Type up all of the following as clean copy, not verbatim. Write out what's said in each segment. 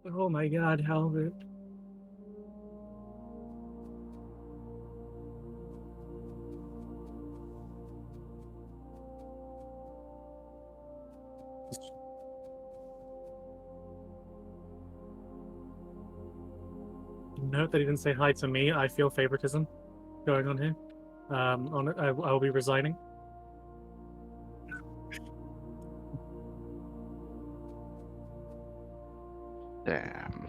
Oh my god, Halbert. Note that he didn't say hi to me. I feel favoritism going on here. I will be resigning. Damn.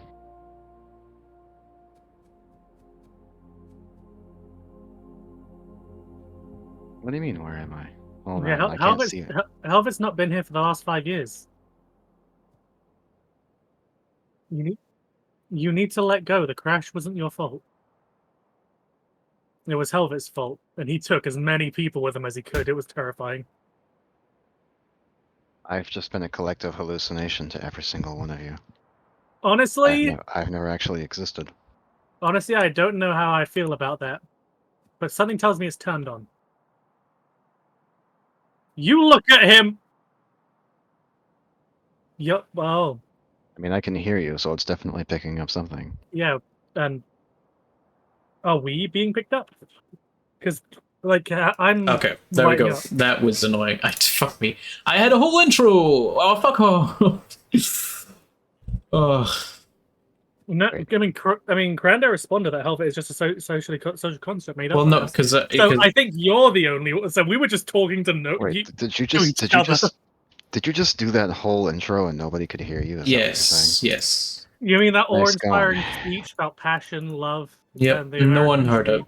What do you mean, where am I? Hold Yeah, on, I can't see it. Halbert's not been here for the last 5 years. You need you need to let go. The crash wasn't your fault. It was Helvet's fault, and he took as many people with him as he could. It was terrifying. I've just been a collective hallucination to every single one of you. Honestly, I've never actually existed. honestly, I don't know how I feel about that, but something tells me it's turned on. You look at him. Yup. Well, I mean, I can hear you, so it's definitely picking up something. yeah. And are we being picked up? Because, like, I'm Okay, there we lighting go. up. That was annoying. Fuck me. I had a whole intro. Oh fuck off. Oh, No, Wait. I mean, Granda responded that Helvet is just a social construct made up. well, by no, us. because So I think you're the only one. So we were just talking to Wait, did you to just each other. did you just do that whole intro and nobody could hear you? Is that what you're saying? yes. You mean that Nice awe-inspiring going. speech about passion, love, Yep. and the No one American heard it.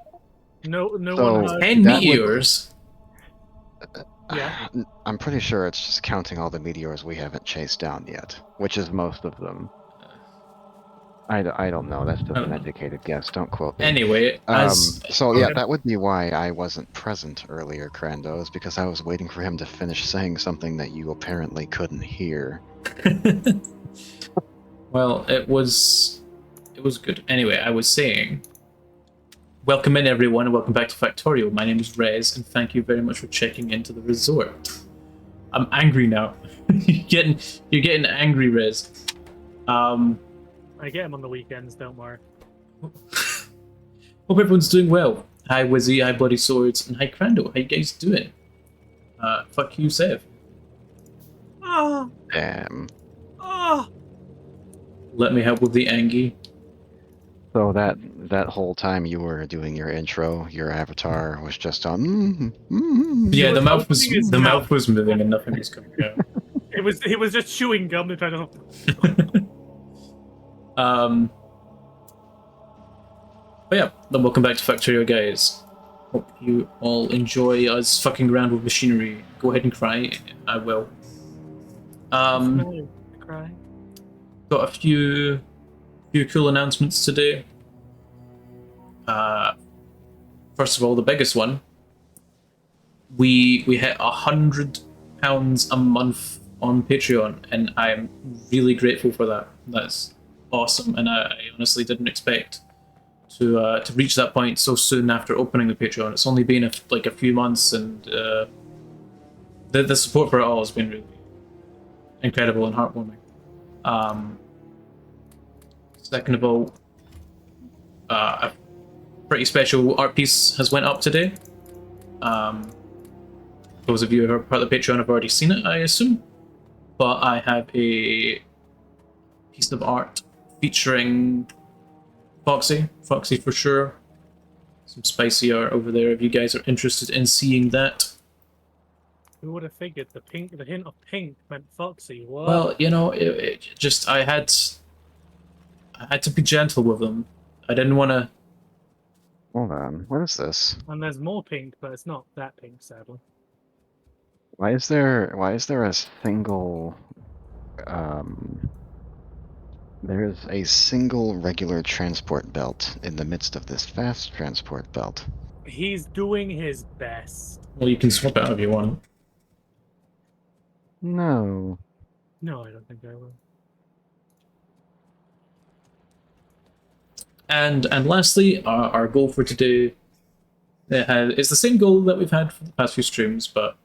dream? No one So heard. And that would. meteors. Yeah. I'm pretty sure it's just counting all the meteors we haven't chased down yet, which is most of them. I don't know. That's just I an don't know. educated guess. Don't quote me. Anyway, as So Go yeah, ahead. that would be why I wasn't present earlier, Crando, is because I was waiting for him to finish saying something that you apparently couldn't hear. well, it was good. Anyway, I was saying, welcome in everyone, and welcome back to Factorio. My name is Rez, and thank you very much for checking into the resort. I'm angry now. you're getting angry, Rez. I get him on the weekends. Don't worry. Hope everyone's doing well. Hi Wizzy, hi Bloody Swords, and hi Crando. How you guys doing? Fuck you, Sev. Ah, Damn. ah. Let me help with the Angie. So that whole time you were doing your intro, your avatar was just on. Yeah, the mouth was opening his mouth. moving and nothing was coming out. He was just chewing gum to try to. But yeah, then welcome back to Factorio, guys. Hope you all enjoy us fucking around with machinery. Go ahead and cry. I will. Cry. Got a few cool announcements today. First of all, the biggest one. We hit £100 a month on Patreon, and I'm really grateful for that. That's awesome, and I honestly didn't expect to reach that point so soon after opening the Patreon. It's only been like a few months, and the support for it all has been really incredible and heartwarming. Second of all, a pretty special art piece has went up today. Those of you who are part of the Patreon have already seen it, I assume. But I have a piece of art featuring Foxy for sure. Some spicy art over there if you guys are interested in seeing that. Who would have figured the hint of pink meant Foxy? What? Well, you know, it just I had to be gentle with them. I didn't want to. Hold on. What is this? And there's more pink, but it's not that pink, sadly. Why is there a single there's a single regular transport belt in the midst of this fast transport belt? He's doing his best. Well, you can swap it out if you want. No. No, I don't think I will. And lastly, our goal for today is the same goal that we've had for the past few streams, but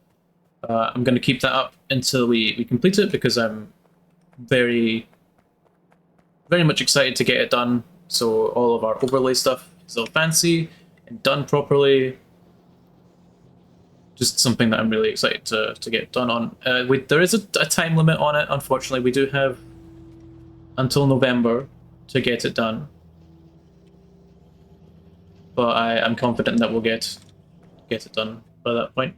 I'm going to keep that up until we complete it because I'm very very much excited to get it done. So all of our overlay stuff is all fancy and done properly. Just something that I'm really excited to get done on. There is a time limit on it. Unfortunately, we do have until November to get it done. But I'm confident that we'll get it done by that point.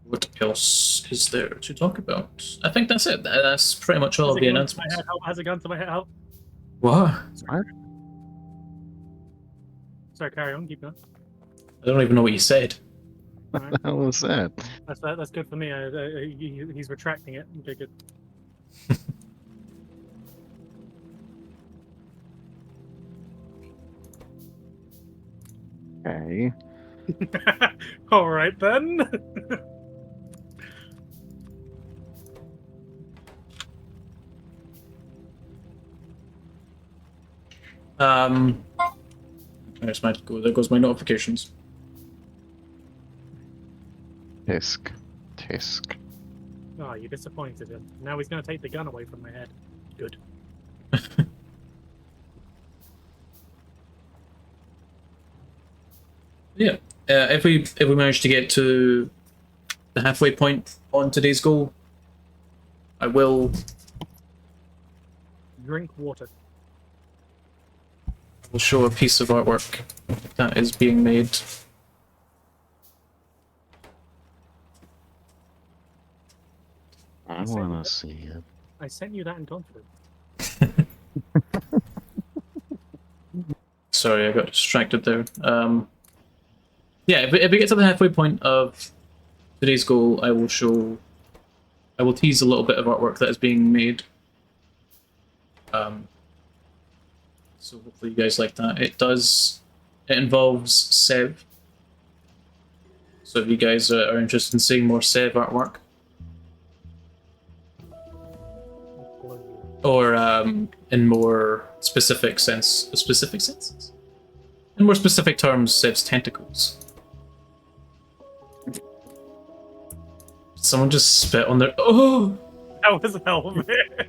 What else is there to talk about? I think that's it. That's pretty much all of the announcements. Has it gone to my head? Help. What? Sorry, carry on. Keep going. I don't even know what you said. All right. What the hell was that? That's good for me. He's retracting it. Okay, good. Okay. All right then. There goes my notifications. Tisk. Tisk. Oh, you disappointed him. Now he's going to take the gun away from my head. Good. Yeah. If we manage to get to the halfway point on today's goal, I will Drink water. show a piece of artwork that is being made. I want to see it. I sent you that in confidence. Sorry, I got distracted there. Yeah, if we get to the halfway point of today's goal, I will tease a little bit of artwork that is being made. So hopefully you guys like that. It involves Sev. So if you guys are interested in seeing more Sev artwork, or in more specific senses, in more specific terms, Sev's tentacles. Someone just spit on their. Oh! That was hell of it.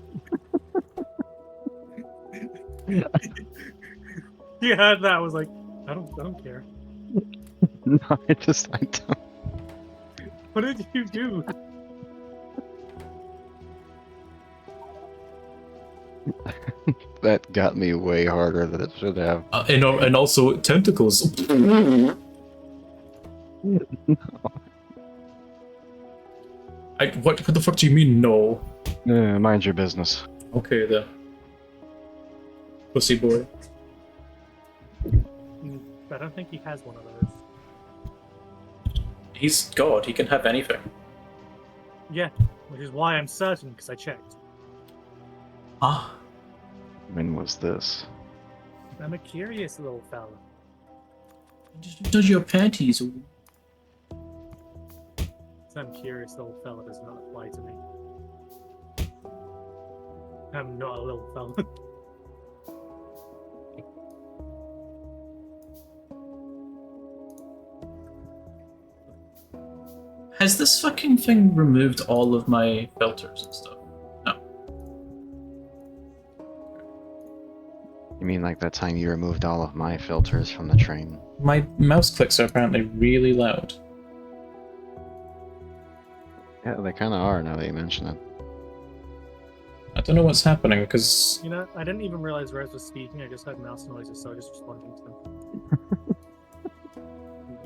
You heard that? I was like, I don't care. No, I don't. What did you do? That got me way harder than it should have. And also tentacles. What the fuck do you mean no? Mind your business. Okay, the pussy boy. I don't think he has one of those. He's God. He can have anything. Yeah, which is why I'm certain, because I checked. Ah. When was this? I'm a curious little fella. Does your panties? Some curious little fella does not apply to me. I'm not a little fella. Has this fucking thing removed all of my filters and stuff? No. You mean like that time you removed all of my filters from the train? My mouse clicks are apparently really loud. Yeah, they kind of are now that you mention it. I don't know what's happening because You know, I didn't even realize Rez was speaking. I just heard mouse noises, so I just responded to them.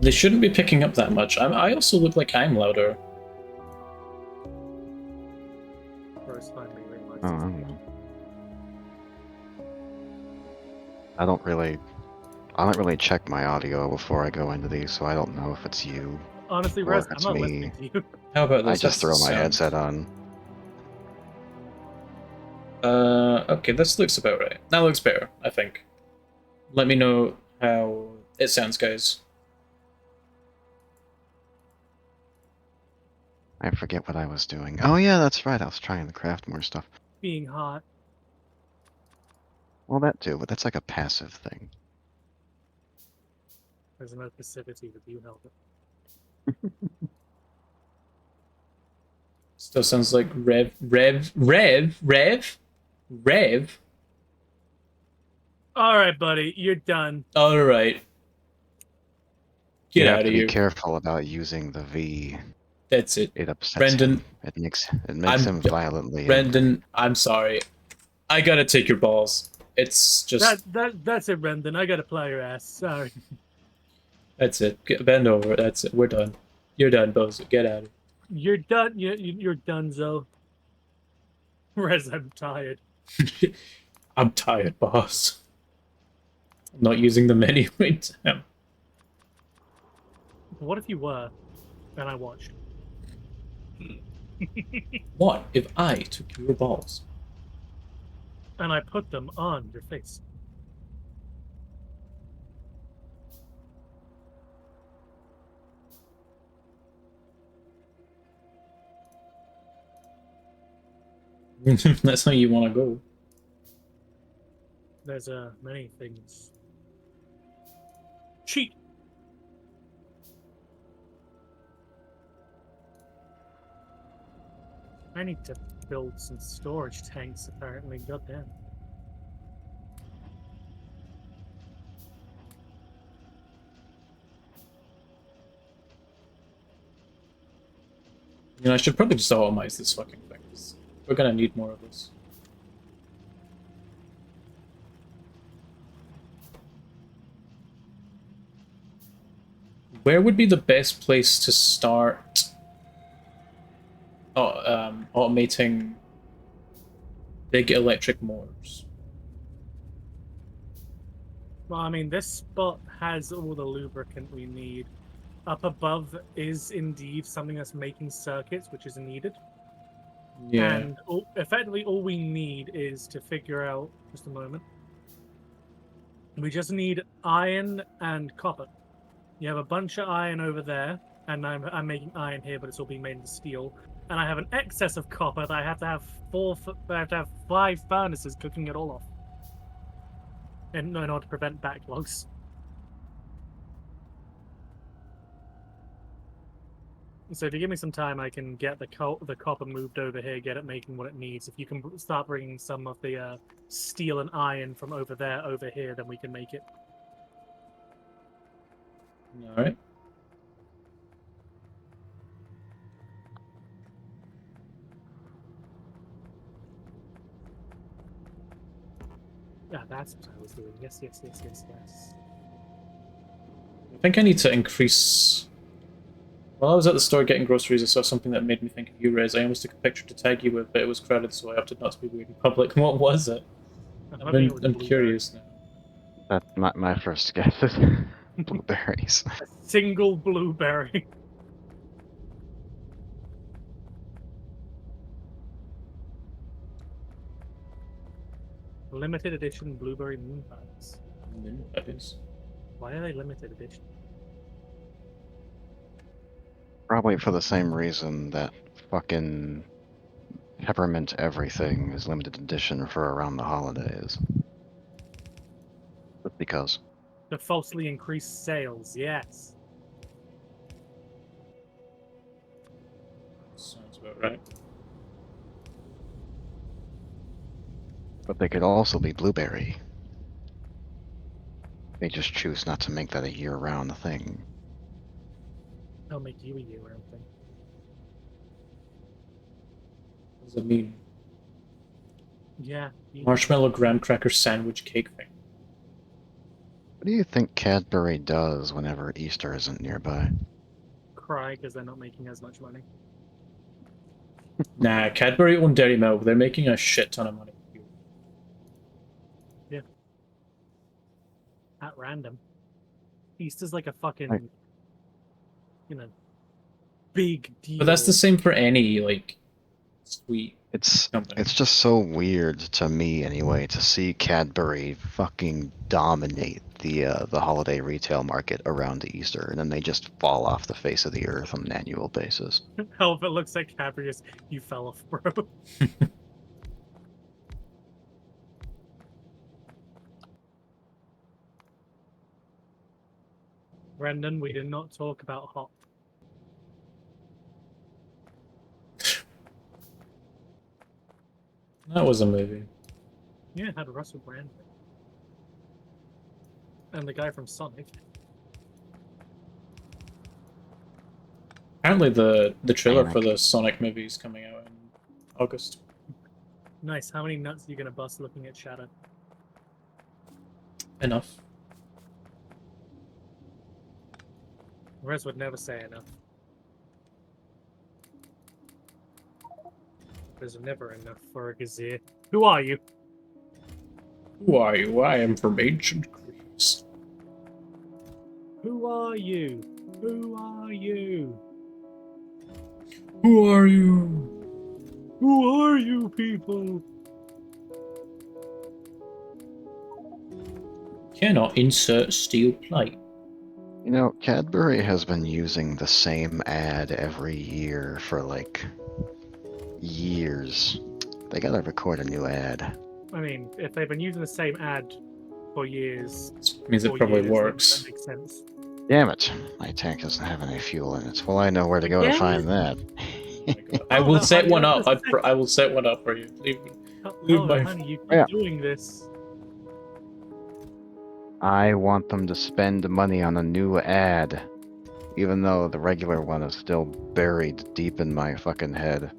they shouldn't be picking up that much. I also look like I'm louder. Rez finally realized. Oh, I don't know. I don't really check my audio before I go into these, so I don't know if it's you. Honestly, or Rez, if I'm it's not me. listening to you. How about this? I just throw my Sound. headset on. Okay, this looks about right. That looks better, I think. Let me know how it sounds, guys. I forget what I was doing. Oh yeah, that's right. I was trying to craft more stuff. Being hot. Well, that too, but that's like a passive thing. There's no passivity with you, Helga. Still sounds like Rev. All right, buddy, you're done. All right, You get have out to of be here. careful about using the V. That's it, It upsets Brendan. him. It makes I'm him violently angry. Brendan. I'm sorry. I gotta take your balls. It's just That's it, Brendan. I gotta plow your ass. Sorry. that's it. Bend over. That's it. We're done. You're done, Bozo. Get out of You're done. You're done, Zo. Whereas I'm tired. here. I'm tired, boss. I'm not using them anyway. Damn. What if you were, and I watched? What if I took your balls? And I put them on your face. That's how you want to go. There's many things. Cheat. I need to build some storage tanks. Apparently, goddamn. You know, I should probably just automize this fucking thing. 'Cause we're gonna need more of this. Where would be the best place to start automating big electric motors? Well, I mean, this spot has all the lubricant we need. Up above is indeed something that's making circuits, which is needed. Yeah. And effectively, all we need is to figure out. Just a moment. We just need iron and copper. You have a bunch of iron over there, and I'm making iron here, but it's all being made into steel. And I have an excess of copper that I have to have I have to have 5 furnaces cooking it all off, in order to prevent backlogs. So if you give me some time, I can get the copper moved over here, get it making what it needs. If you can start bringing some of the steel and iron from over there over here, then we can make it. All right. Yeah, that's what I was doing. Yes. I think I need to increase. While I was at the store getting groceries, I saw something that made me think of you, Rez. I almost took a picture to tag you with, but it was crowded, so I opted not to be weird in public. What was it? I'm curious now. That's my first guess is blueberries. A single blueberry. Limited edition blueberry moon pies. That is. Why are they limited edition? Probably for the same reason that fucking peppermint everything is limited edition for around the holidays. Just because. To falsely increase sales, yes. Sounds about right. But they could also be blueberry. They just choose not to make that a year-round thing. They'll make you a year-round thing. What does it mean? Yeah. Marshmallow graham cracker sandwich cake thing. What do you think Cadbury does whenever Easter isn't nearby? Cry because they're not making as much money. Nah, Cadbury own Dairy Milk. They're making a shit ton of money. Yeah. At random. Easter's like a fucking, Right. Big deal. But that's the same for any, like, sweet company. It's just so weird to me anyway to see Cadbury fucking dominate the holiday retail market around Easter, and then they just fall off the face of the earth on an annual basis. Hell, if it looks like Cadbury, you fell off, bro. Brendan, we did not talk about hop. That was a movie. Yeah, it had Russell Brand. And the guy from Sonic. Apparently the trailer for Sonic. the Sonic movie is coming out in August. Nice. How many nuts are you gonna bust looking at Shadow? Enough. Rez would never say enough. There's never enough for a Gazeer. Who are you? Who are you? I am from ancient Greece. Who are you? Who are you? Who are you? Who are you people? Cannot insert steel plate. You know, Cadbury has been using the same ad every year for like years. They gotta record a new ad. I mean, if they've been using the same ad for years, This means it for probably years, then works. that makes sense. Damn it! My tank doesn't have any fuel in it. Well, I know where to go to Again? find that. Oh my God. I Oh, will that set honey, one I up. was just I will set one up for you. Leave Oh, my- honey, you keep Yeah. doing this. I want them to spend money on a new ad, even though the regular one is still buried deep in my fucking head.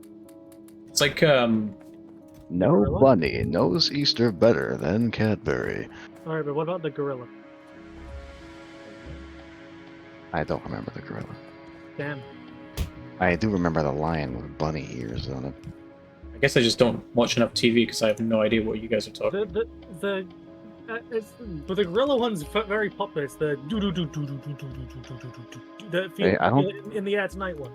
It's like No Gorilla? bunny knows Easter better than Cadbury. Alright, but what about the gorilla? I don't remember the gorilla. Damn. I do remember the lion with bunny ears on it. I guess I just don't watch enough TV because I have no idea what you guys are talking. But the gorilla one's very popular. It's the do do do do do do do do do do do. The Hey, I don't- in the air tonight one.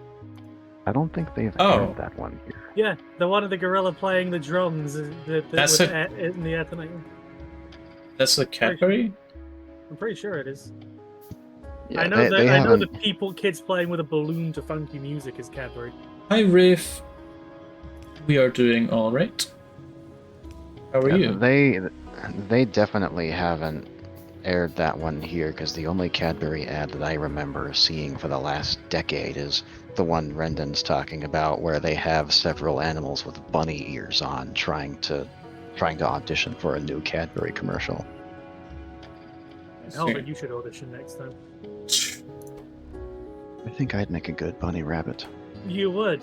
I don't think they've Oh. had that one here. Yeah, the one of the gorilla playing the drums. That's with a- in the air tonight. That's the Cadbury? I'm pretty sure it is. Yeah, I know they that. I know haven't. the kids playing with a balloon to funky music is Cadbury. Hi, Rafe. We are doing alright. How are you? They definitely haven't aired that one here because the only Cadbury ad that I remember seeing for the last decade is the one Rendon's talking about, where they have several animals with bunny ears on, trying to audition for a new Cadbury commercial. Hell, but you should audition next time. I think I'd make a good bunny rabbit. You would.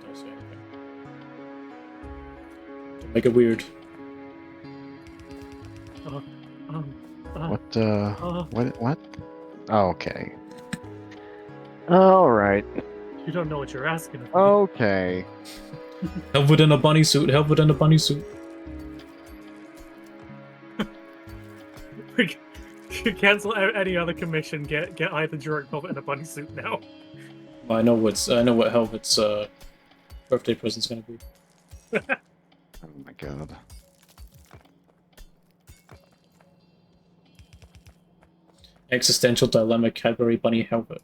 Don't say anything. Don't make it weird. What? Oh, okay. All right. You don't know what you're asking. of me. Okay. Helved in a bunny suit. Helved in a bunny suit. Cancel out any other commission. Get either Jurek Velvet in a bunny suit now. I know what Helvet's birthday present's gonna be. Oh my god. Existential dilemma Cadbury bunny Helvet.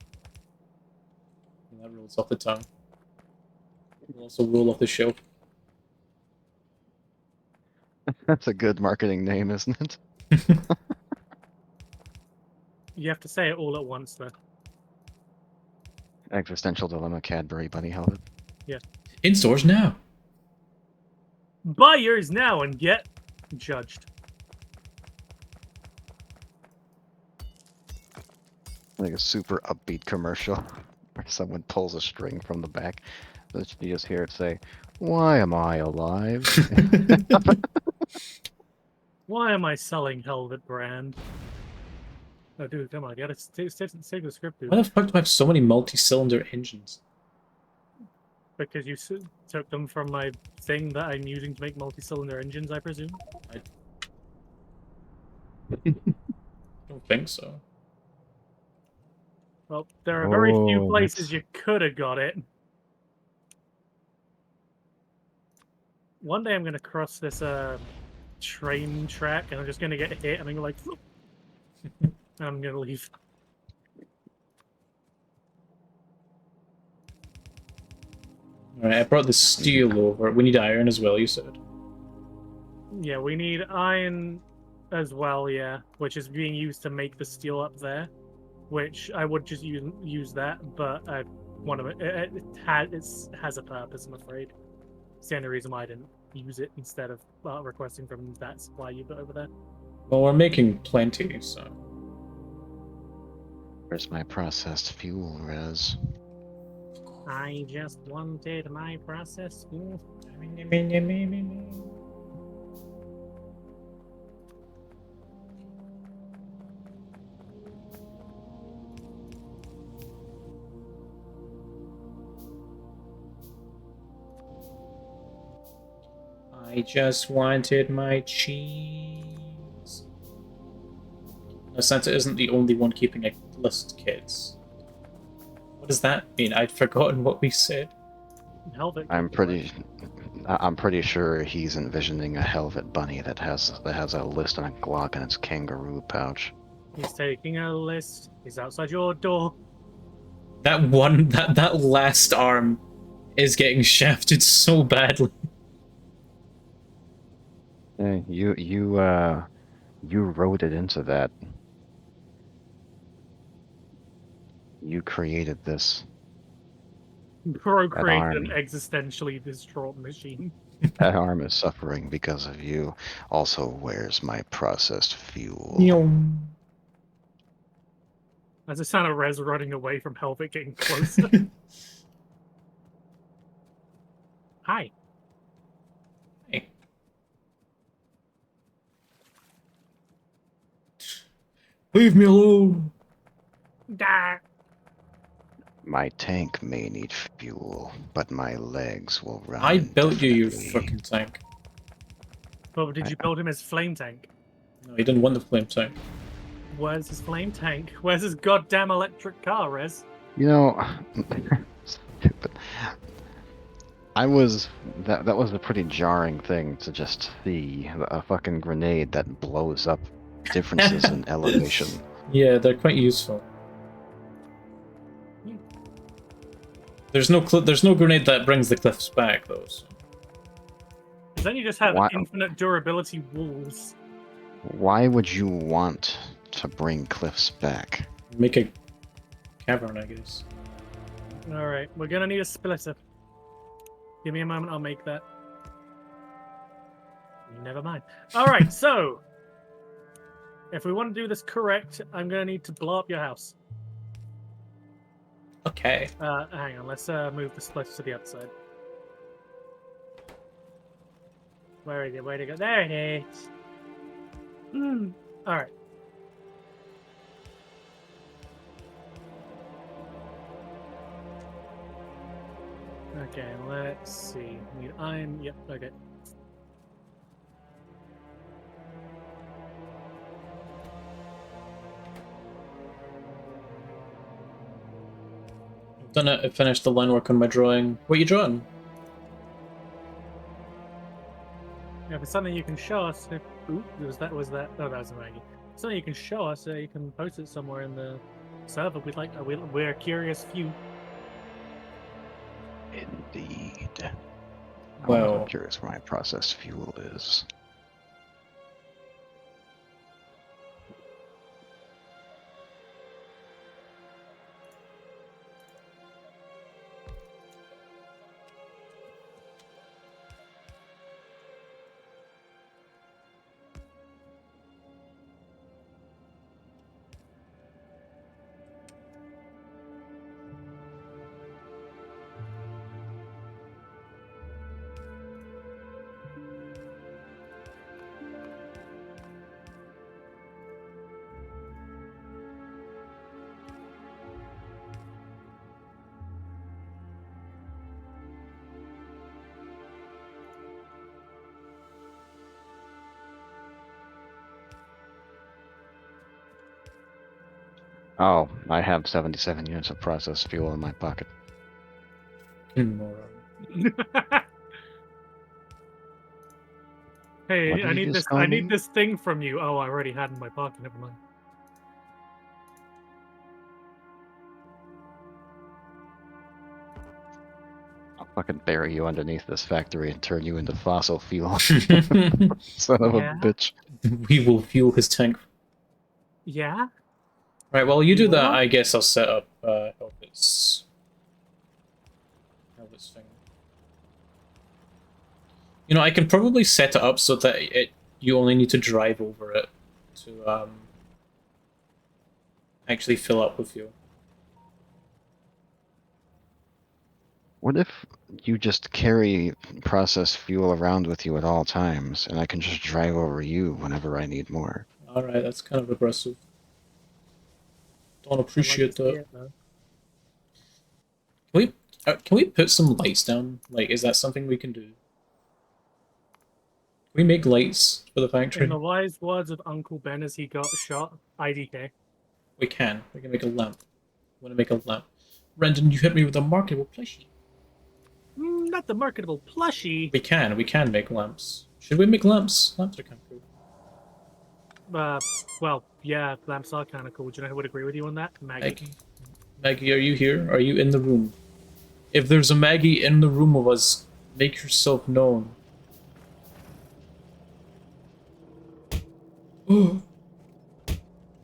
And that rolls off the tongue. It will also roll off the shelf. That's a good marketing name, isn't it? You have to say it all at once, though. Existential dilemma Cadbury bunny helmet. In stores now. Buy yours now and get judged. Like a super upbeat commercial where someone pulls a string from the back. You just hear it say, "Why am I alive?" Why am I selling Helvet brand? Oh, dude, come on. You gotta save the script, dude. Why the fuck do I have so many multi-cylinder engines? Because you took them from my thing that I'm using to make multi-cylinder engines, I presume. Don't think so. Well, there are very few Oh, places that's- you could have got it. One day I'm gonna cross this train track and I'm just gonna get hit and I'm like, and I'm gonna leave. Alright, I brought the steel over. We need iron as well, you said. Yeah, we need iron as well, yeah, which is being used to make the steel up there. Which I would just use that, but one of it has a purpose. I'm afraid. It's the only reason why I didn't use it instead of requesting from that supply unit over there. Well, we're making plenty, so. Where's my processed fuel, Rez? I just wanted my processed fuel. I just wanted my cheese. No, Santa isn't the only one keeping a list, kids. What does that mean? I'd forgotten what we said. Helvet. I'm pretty sure he's envisioning a Helvet bunny that has a list and a Glock in its kangaroo pouch. He's taking a list. He's outside your door. That last arm is getting shafted so badly. You wrote it into that. You created this. Procreated an arm. existentially distraught machine. That arm is suffering because of you. Also, where's my processed fuel? As a sound of Rez running away from Helvet getting closer. Hi. Hey. Leave me alone. Da. My tank may need fuel, but my legs will run. I built you indefinitely. fucking tank. Well, did you build him as flame tank? No, he didn't want the flame tank. Where's his flame tank? Where's his goddamn electric car, Rez? You know, stupid. That was a pretty jarring thing to just see, a fucking grenade that blows up differences in elevation. Yeah, they're quite useful. There's no grenade that brings the cliffs back though. So. Then you just have Why- infinite durability walls. Why would you want to bring cliffs back? Make a cavern, I guess. Alright, we're gonna need a splitter. Give me a moment, I'll make that. Never mind. Alright, so... if we want to do this correct, I'm gonna need to blow up your house. Okay. Hang on, let's move the splitter to the other side. Where is it? Where'd it go? There it is! Alright. Okay, let's see. Need iron. Yep, okay. Done it. I finished the line work on my drawing. What are you drawing? Yeah, if it's something you can show us, if... Ooh, was that? Oh, that was a Maggie. Something you can show us, you can post it somewhere in the server. We'd like. We're a curious few. Indeed. Well- I'm curious where my processed fuel is. Oh, I have 77 units of processed fuel in my pocket. Moron. Hey, What did I you need just this. call I me? need this thing from you. Oh, I already had it in my pocket. Never mind. I'll fucking bury you underneath this factory and turn you into fossil fuel. Son of Yeah. a bitch. We will fuel his tank. Yeah. Right, well, you do that, What? I guess I'll set up Helvet's You know, I can probably set it up so that you only need to drive over it to actually fill up with fuel. What if you just carry processed fuel around with you at all times, and I can just drive over you whenever I need more? Alright, that's kind of aggressive. Don't I'd like to appreciate see that. it, though. Can we put some lights down? Like, is that something we can do? Can we make lights for the In factory? the wise words of Uncle Ben as he got shot, IDK. We can. We can make a lamp. I want to make a lamp. Brendan, you hit me with a marketable plushie. Not the marketable plushie. We can. We can make lamps. Should we make lamps? Lamps are kind of cool. Well, yeah, lamps are kind of cool. Do you know who would agree with you on that? Maggie. Maggie. Maggie, are you here? Are you in the room? If there's a Maggie in the room with us, make yourself known. Oh.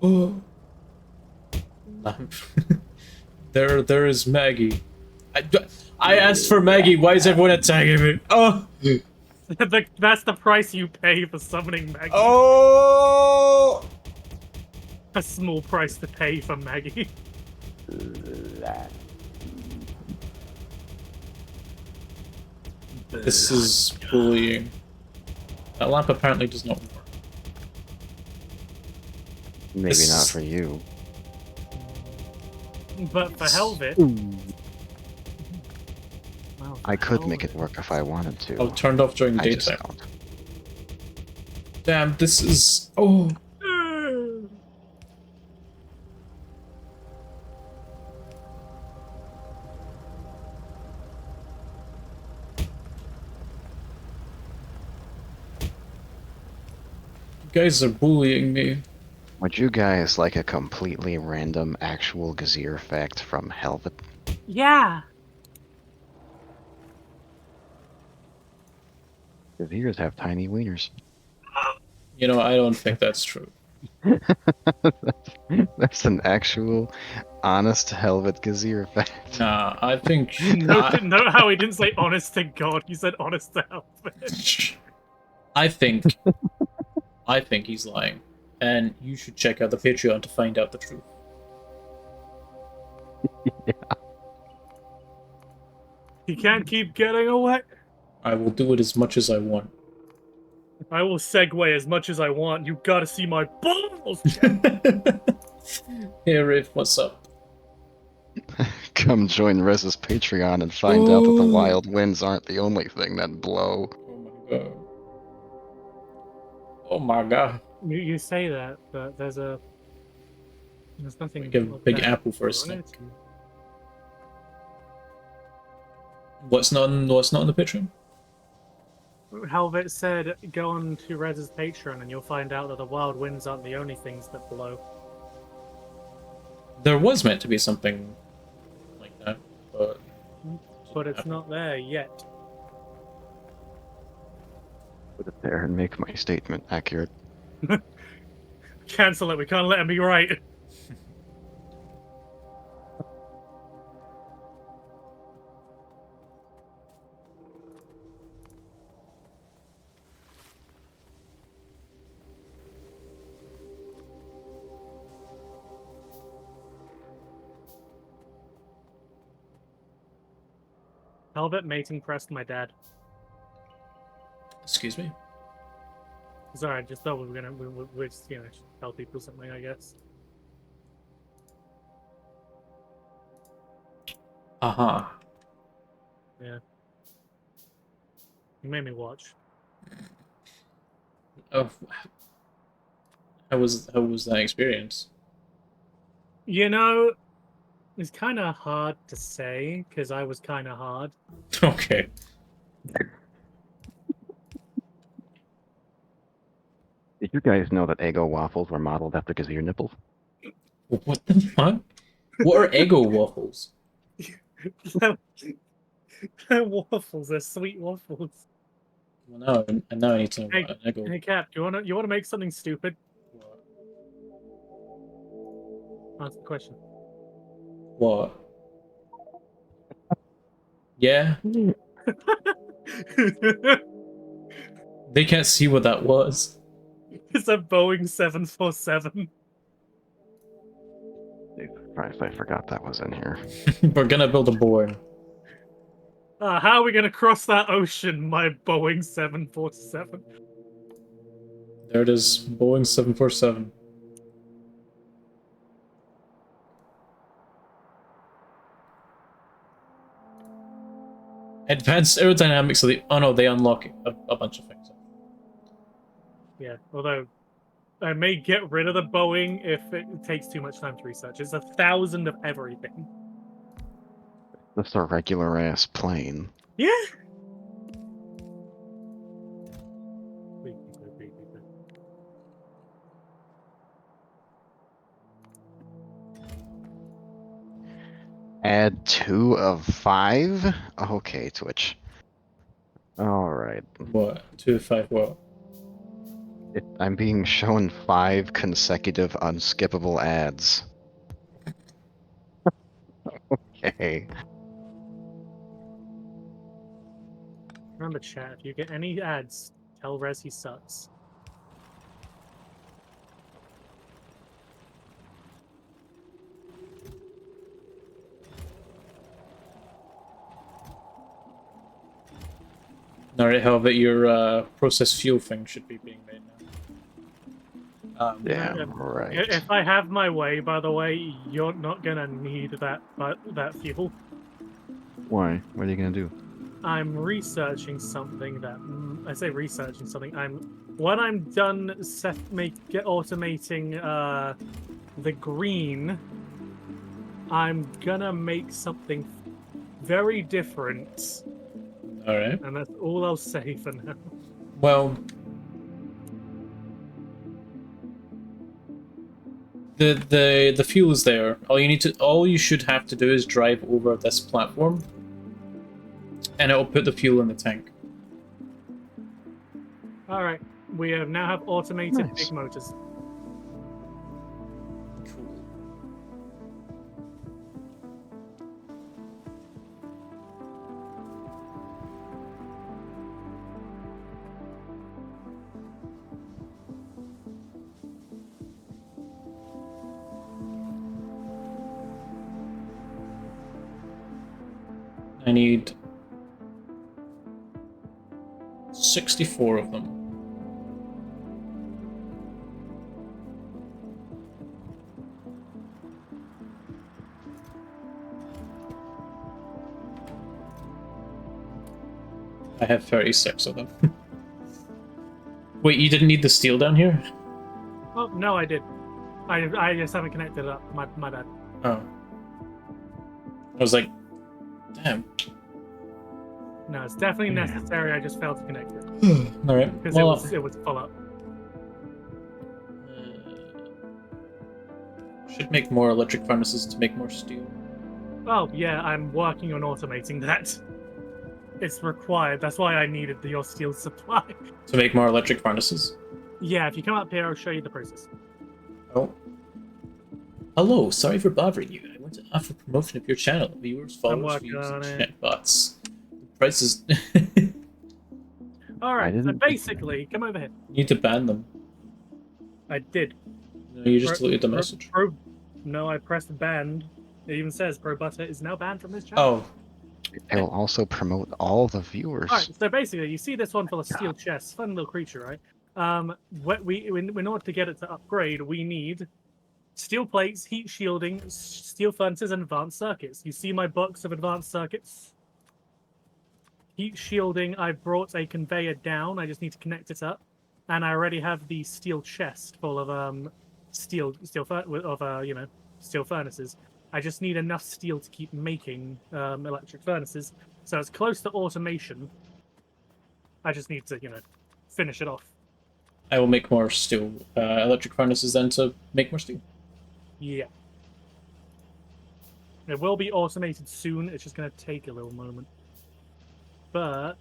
Oh. Lamp. There is Maggie. I asked for Maggie. Why is everyone attacking me? Oh. That's the price you pay for summoning Maggie. Oh. A small price to pay for Maggie. This is bullying. That lamp apparently does not work. Maybe This not is- for you. But for Helvet, well, I for could make it Helvet- work if I wanted to. Oh, turned off during I just daytime. don't. Damn, this is. Oh. You guys are bullying me. Would you guys like a completely random actual Gazier fact from Helvet? Yeah. Gaziers have tiny wieners. You know, I don't think that's true. That's an actual, honest Helvet Gazier fact. Nah, I think. Note how he didn't say honest to God. He said honest to Helvet. I think. I think he's lying. And you should check out the Patreon to find out the truth. He can't keep getting away. I will do it as much as I want. I will segue as much as I want. You gotta see my balls. Hey, Riff, what's up? Come join Rez's Patreon and find out that the wild winds aren't the only thing that blow. Oh my god. Oh my god. You say that, but there's nothing. Like a like big that apple for a on snack. it. What's not in the Patreon? Helvet said, go on to Rez's Patreon and you'll find out that the wild winds aren't the only things that blow. There was meant to be something like that, but It's not there yet. Put it there and make my statement accurate. Cancel it, we can't let him be right. Helvet mating pressed my dad. excuse me. Sorry, I just thought we're just, tell people something, I guess. Uh-huh. Yeah. You made me watch. Oh, how was that experience? It's kind of hard to say, because I was kind of hard. Okay. Did you guys know that Eggo waffles were modeled after Gazier nipples? What the fuck? What are Eggo waffles? They're waffles, they're sweet waffles. Well, now I need to know Hey, what an Eggo. Hey Cap, do you wanna make something stupid? Answer the question. What? Yeah. They can't see what that was. It's a Boeing 747. Christ, I forgot that was in here. We're gonna build a Boeing. How are we gonna cross that ocean, my Boeing 747? There it is, Boeing 747. Advanced aerodynamics of the... Oh no, they unlock a bunch of things. Yeah, although I may get rid of the Boeing if it takes too much time to research. It's 1,000 of everything. Just a regular ass plane. Yeah. Add 2 of 5? Okay, Twitch. Alright. What? 2 to 5 what? I'm being shown 5 consecutive unskippable ads. Okay. Remember, chat, if you get any ads, tell Rez he sucks. Alright, how about your processed fuel thing should be being made now? Yeah, Yeah, right. If I have my way, by the way, you're not gonna need that fuel. Why? What are you gonna do? I'm researching something that I say researching something. When I'm done automating the green, I'm gonna make something very different, Alright. and that's all I'll say for now. Well... The fuel is there. All you should have to do is drive over this platform, and it'll put the fuel in the tank. All right, we now have automated Nice. big motors. Cool. I need 64 of them. I have 36 of them. Wait, you didn't need the steel down here? Oh no, I did. I just haven't connected it up. My bad. Oh. I was like, damn. No, it's definitely necessary. I just failed to connect it Alright. because Well, it was full up. should make more electric furnaces to make more steel. Oh yeah, I'm working on automating that. It's required. That's why I needed your steel supply. To make more electric furnaces. Yeah, if you come up here, I'll show you the process. Oh. Hello, sorry for bothering you. I want to offer promotion of your channel. Viewers, followers, working views, on and it. chatbots. The price is... All right, so didn't- basically, come over here. You need to ban them. I did. No, you just deleted the message. No, I pressed banned. It even says Pro Butter is now banned from this channel. Oh, It will also promote all the viewers. All right, so basically, you see this one full of steel chests, fun little creature, right? In order to get it to upgrade, we need steel plates, heat shielding, steel furnaces, and advanced circuits. You see my box of advanced circuits? Heat shielding, I brought a conveyor down. I just need to connect it up, and I already have the steel chest full of steel furnaces. I just need enough steel to keep making electric furnaces. So it's close to automation. I just need to, finish it off. I will make more steel electric furnaces then to make more steel. Yeah. It will be automated soon. It's just going to take a little moment. But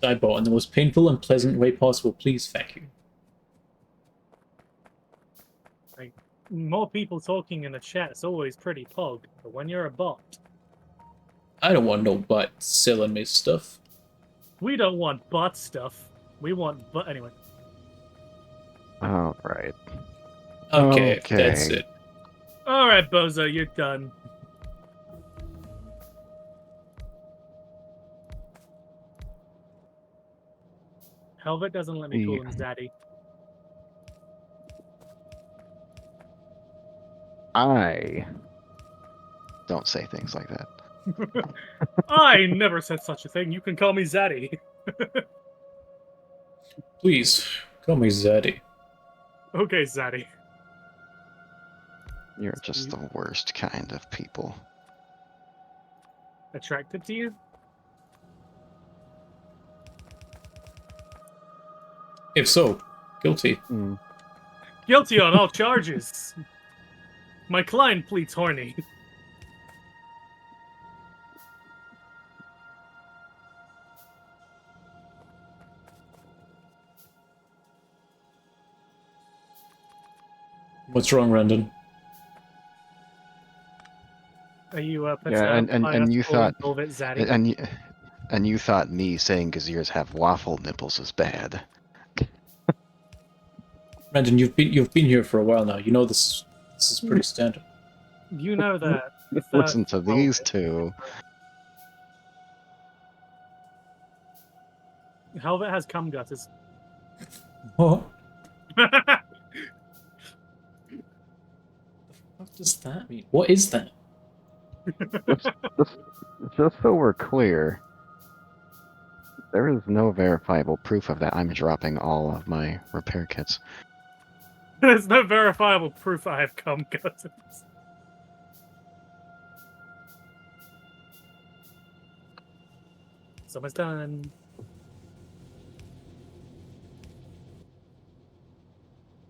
I bought in the most painful and pleasant way possible. Please, thank you. More people talking in the chat is always pretty pog, but when you're a bot, I don't want no butt selling me stuff. we don't want bot stuff. We want but anyway. All right. Okay, Okay. that's it. All right, Bozo, you're done. Helvet doesn't let me call him Zaddy. I don't say things like that. I never said such a thing. You can call me Zaddy. Please, call me Zaddy. Okay, Zaddy. You're just the worst kind of people. Attracted to you? If so, guilty. Guilty on all charges. My client pleads horny. What's wrong, Randon? Are you Yeah, and you thought Zaddy? and you thought me saying Gaziers have waffle nipples is bad. Randon, you've been here for a while now. You know this is pretty standard. You know that. Listen to these two. Helvet has cum gutters. What? What does that mean? What is that? Just so we're clear, there is no verifiable proof of that. I'm dropping all of my repair kits. There's no verifiable proof I have cum gutters. Summer's done.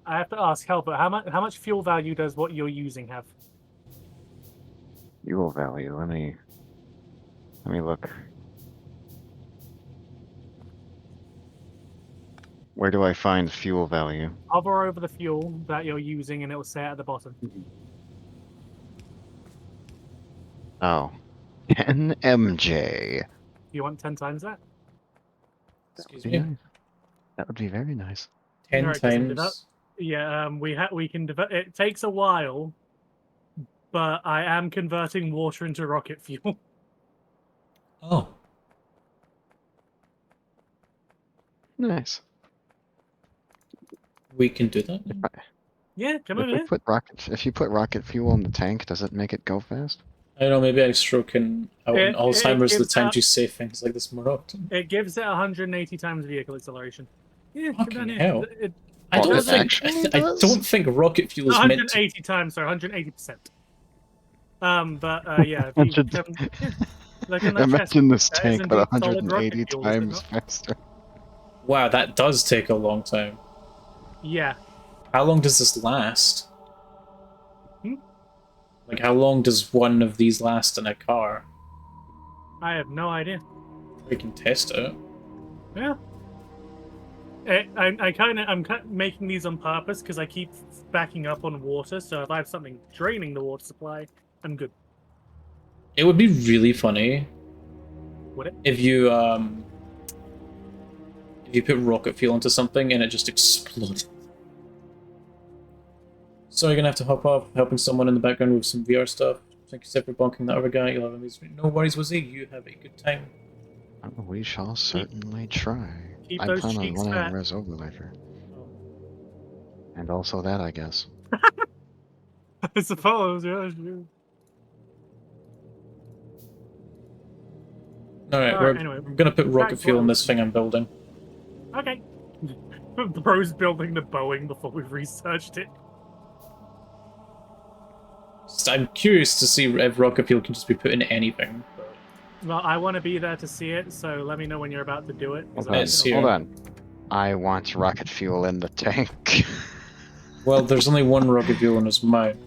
I have to ask Helbert, how much fuel value does what you're using have? Fuel value. Let me look. Where do I find fuel value? Hover over the fuel that you're using and it will say at the bottom. Oh. 10 MJ. You want 10 times that? Excuse Be me. nice. That would be very nice. 10 Alright, 'cause in times. Yeah, we can develop. It takes a while, but I am converting water into rocket fuel. Oh. Nice. We can do that. Yeah, come over here. If you put rocket fuel in the tank, does it make it go fast? I don't know, maybe I stroke in Alzheimer's the gives time out- you say things like this more often. It gives it 180 times vehicle acceleration. Yeah, come down Fucking here. hell. I Oh, don't it think actually I does? don't think rocket fuel is meant to 180 times, sorry, 180%. Yeah, if you come, yeah, look in that chest. Imagine this That is tank, but indeed solid rocket 180 fuel, is it times not? faster. Wow, that does take a long time. Yeah. How long does this last? Hmm? Like, how long does one of these last in a car? I have no idea. We can test it. Yeah. I'm making these on purpose because I keep backing up on water. So if I have something draining the water supply, I'm good. It would be really funny Would it? if you put rocket fuel into something and it just exploded. So you're gonna have to hop off, helping someone in the background with some VR stuff. Thank you for bonking that other guy. You'll have amazing. No worries, Wizzy. You have a good time. We shall certainly try. Keep I those plan on cheeks running fat. res overlayer. And also that, I guess. I suppose, yeah. Sure. Alright, Alright, anyway, we're gonna put rocket back fuel in to- this thing I'm building. Okay. Bro's building the Boeing before we've researched it. I'm curious to see if rocket fuel can just be put in anything. Well, I want to be there to see it, so let me know when you're about to do it. 'Cause Hold on, It's here. hold on. I want rocket fuel in the tank. Well, there's only one rocket fuel and it's mine.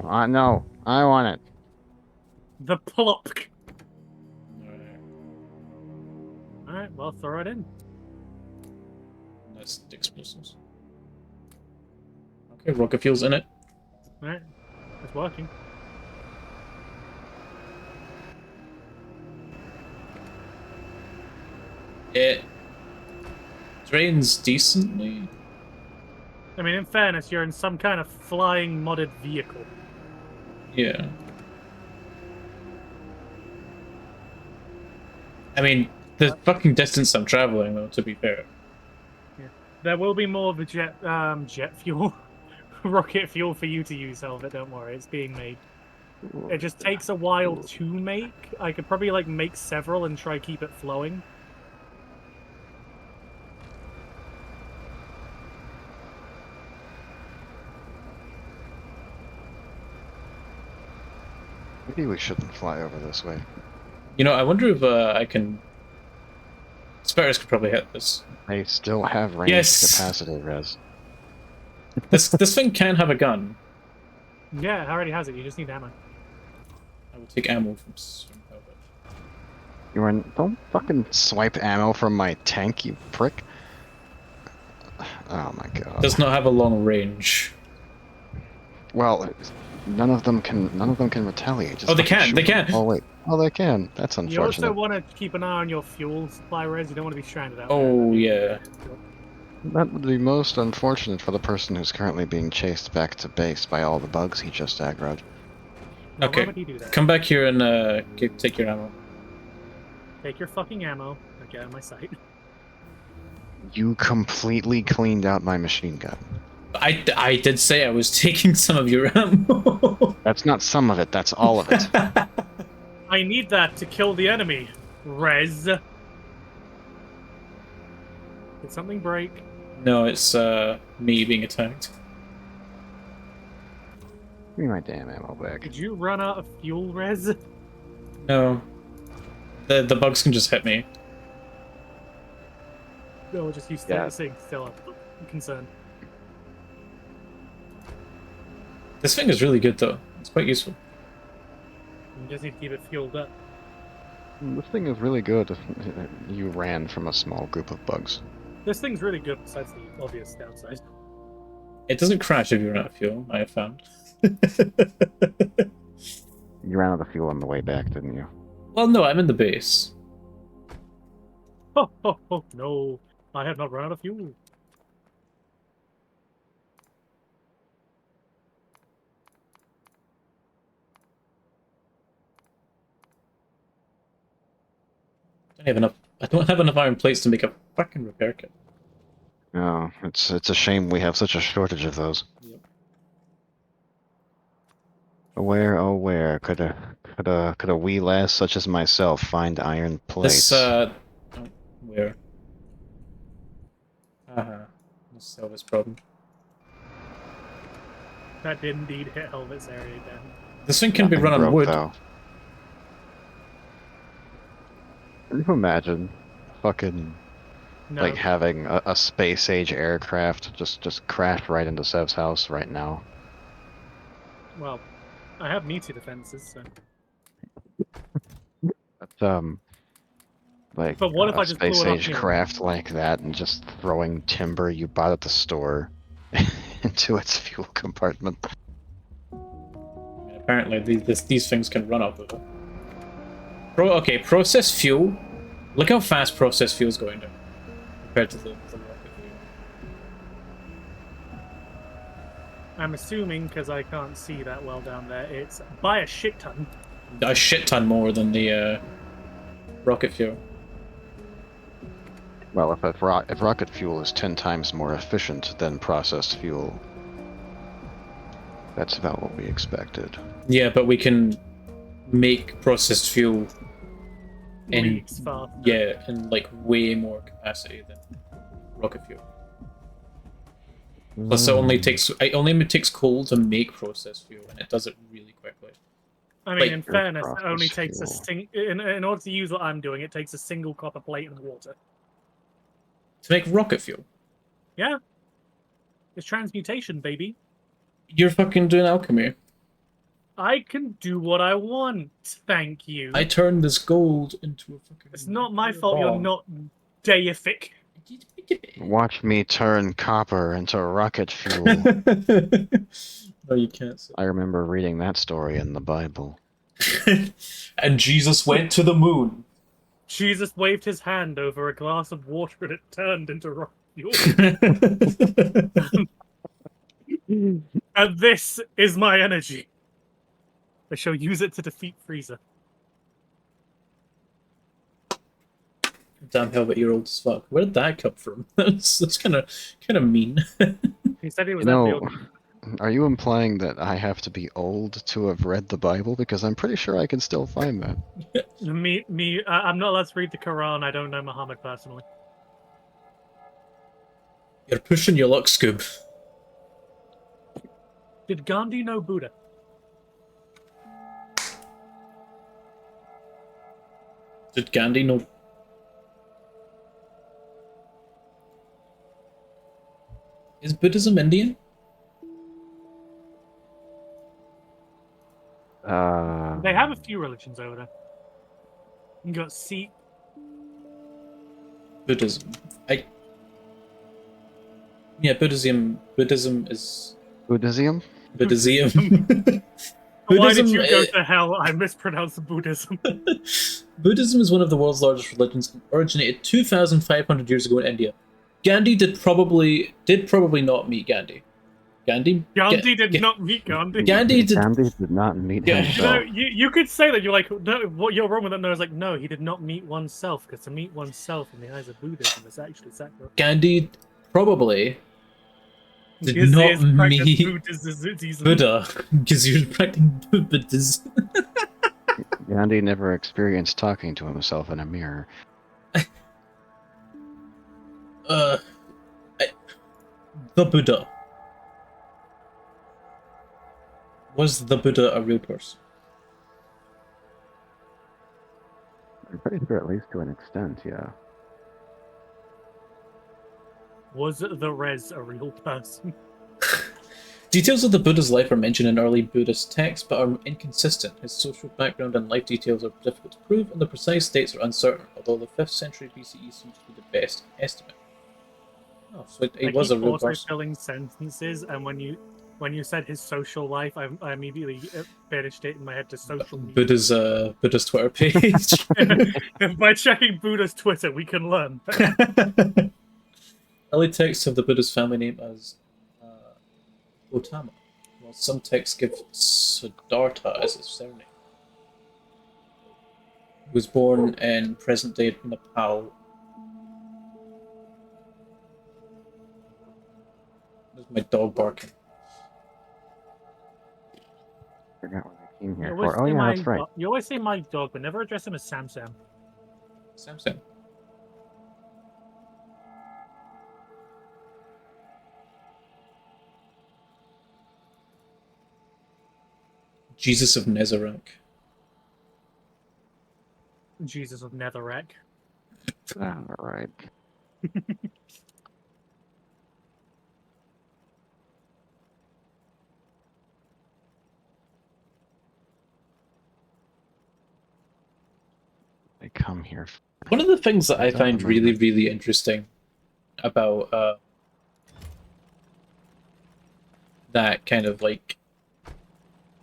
No, I want it. The plop. Alright, Alright, well, throw it in. That's explosives. Okay, rocket fuel's in it. Alright, it's working. It drains decently. I mean, in fairness, you're in some kind of flying modded vehicle. Yeah. I mean, the fucking distance I'm traveling, though, to be fair. Yeah. There will be more of a jet fuel, rocket fuel for you to use, Helvet. Don't worry, it's being made. It just takes a while to make. I could probably like make several and try keep it flowing. Maybe we shouldn't fly over this way. You know, I wonder if I can... Sparrows could probably hit this. They still have range Yes! capacity, Rez. This thing can have a gun. Yeah, it already has it. You just need ammo. I will take ammo from Helvet. Don't fucking swipe ammo from my tank, you prick. Oh my god. Does not have a long range. Well, none of them can retaliate. Just Oh, they fucking can! shoot They them. can! Oh wait. Oh, they can. That's You also unfortunate. want to keep an eye on your fuel supply, Rez. You don't want to be stranded out Oh, yeah. That would be most unfortunate for the person who's currently being chased back to base by all the bugs he just aggroed. Now, why Okay, would he do that? come back here and take your ammo. Take your fucking ammo. Get out of my sight. You completely cleaned out my machine gun. I did say I was taking some of your ammo. That's not some of it, that's all of it. I need that to kill the enemy. Rez. Did something break? No, it's me being attacked. Give me my damn ammo back. Did you run out of fuel, Rez? No. The bugs can just hit me. No, just you Yeah. staying still. I'm concerned. This thing is really good though. It's quite useful. You just need to keep it fueled up. This thing is really good. You ran from a small group of bugs. This thing's really good besides the obvious downside. It doesn't crash if you run out of fuel, I have found. You ran out of fuel on the way back, didn't you? Well, no, I'm in the base. Oh, no. I have not run out of fuel. I don't have enough iron plates to make a fucking repair kit. No, it's a shame we have such a shortage of those. Yep. Where, oh where could a wee lass such as myself find iron plates? This oh, where? Let's solve this problem. That did indeed hit Helvet's area again. This thing can be Nothing run on broke, wood. though. Can you imagine fucking No. like having a space age aircraft just crash right into Sev's house right now? Well, I have meteor defenses, so. But, like But what if a I just blew it space up age here? craft like that and just throwing timber you bought at the store into its fuel compartment? I mean, apparently, these things can run off of it. Okay, processed fuel. Look how fast processed fuel is going down compared to the rocket fuel. I'm assuming, because I can't see that well down there, it's by a shit ton. A shit ton more than the rocket fuel. Well, if rocket fuel is 10 times more efficient than processed fuel, that's about what we expected. Yeah, but we can make processed fuel in Leagues faster. in like way more capacity than rocket fuel. Plus, it only takes coal to make processed fuel, and it does it really quickly. I mean, Like, in fairness, it only process takes fuel. in order to use what I'm doing, it takes a single copper plate and water. To make rocket fuel, Yeah. It's transmutation, baby. you're fucking doing alchemy. I can do what I want. Thank you. I turned this gold into a fucking. It's not my fault you're not deific. Watch me turn copper into rocket fuel. No, you can't say. I remember reading that story in the Bible. And Jesus went to the moon. Jesus waved his hand over a glass of water and it turned into rock fuel. And this is my energy. I shall use it to defeat Frieza. Damn Helmet, you're old as fuck. Where did that come from? That's kind of mean. He said he was You at the know, old... are you implying that I have to be old to have read the Bible? Because I'm pretty sure I can still find that. I'm not allowed to read the Quran. I don't know Muhammad personally. You're pushing your luck, Scoob. Did Gandhi know Buddha? Did Gandhi know? Is Buddhism Indian? They have a few religions over there. You got Sikh. Buddhism. Yeah, Buddhism is Buddhism? Buddhism. Why did Buddhism, you go to hell? I mispronounced Buddhism. Buddhism is one of the world's largest religions and originated 2,500 years ago in India. Gandhi did probably not meet Gandhi. Gandhi did not meet Gandhi. Gandhi did. Gandhi did not meet Yeah. himself. You could say that. You're like, no, what you're wrong with that? No, it's like, no, he did not meet oneself, because to meet oneself in the eyes of Buddhism is actually sacred. Gandhi probably did Because not his practice meet Buddhism. Buddha because he was practicing Buddhism. Gandhi never experienced talking to himself in a mirror. The Buddha. Was the Buddha a real person? I'm pretty sure, at least to an extent, yeah. Was the Res a real person? Details of the Buddha's life are mentioned in early Buddhist texts, but are inconsistent. His social background and life details are difficult to prove, and the precise dates are uncertain, although the 5th century BCE seems to be the best estimate. Oh, so he was a real person. Filling sentences, and when you said his social life, I immediately finished it in my head to social media. Buddha's Twitter page. By checking Buddha's Twitter, we can learn. Early texts have the Buddha's family name as Gautama, while some texts give Siddhartha as his surname. He was born in present-day Nepal. There's my dog barking. I forgot what I came here for. Oh, yeah, that's right. You always say my dog, but never address him as Sam. Samson. Jesus of Nezarek. Jesus of Netherrack. All right. I come here. One of the things that I don't find remember. really, really interesting about that kind of like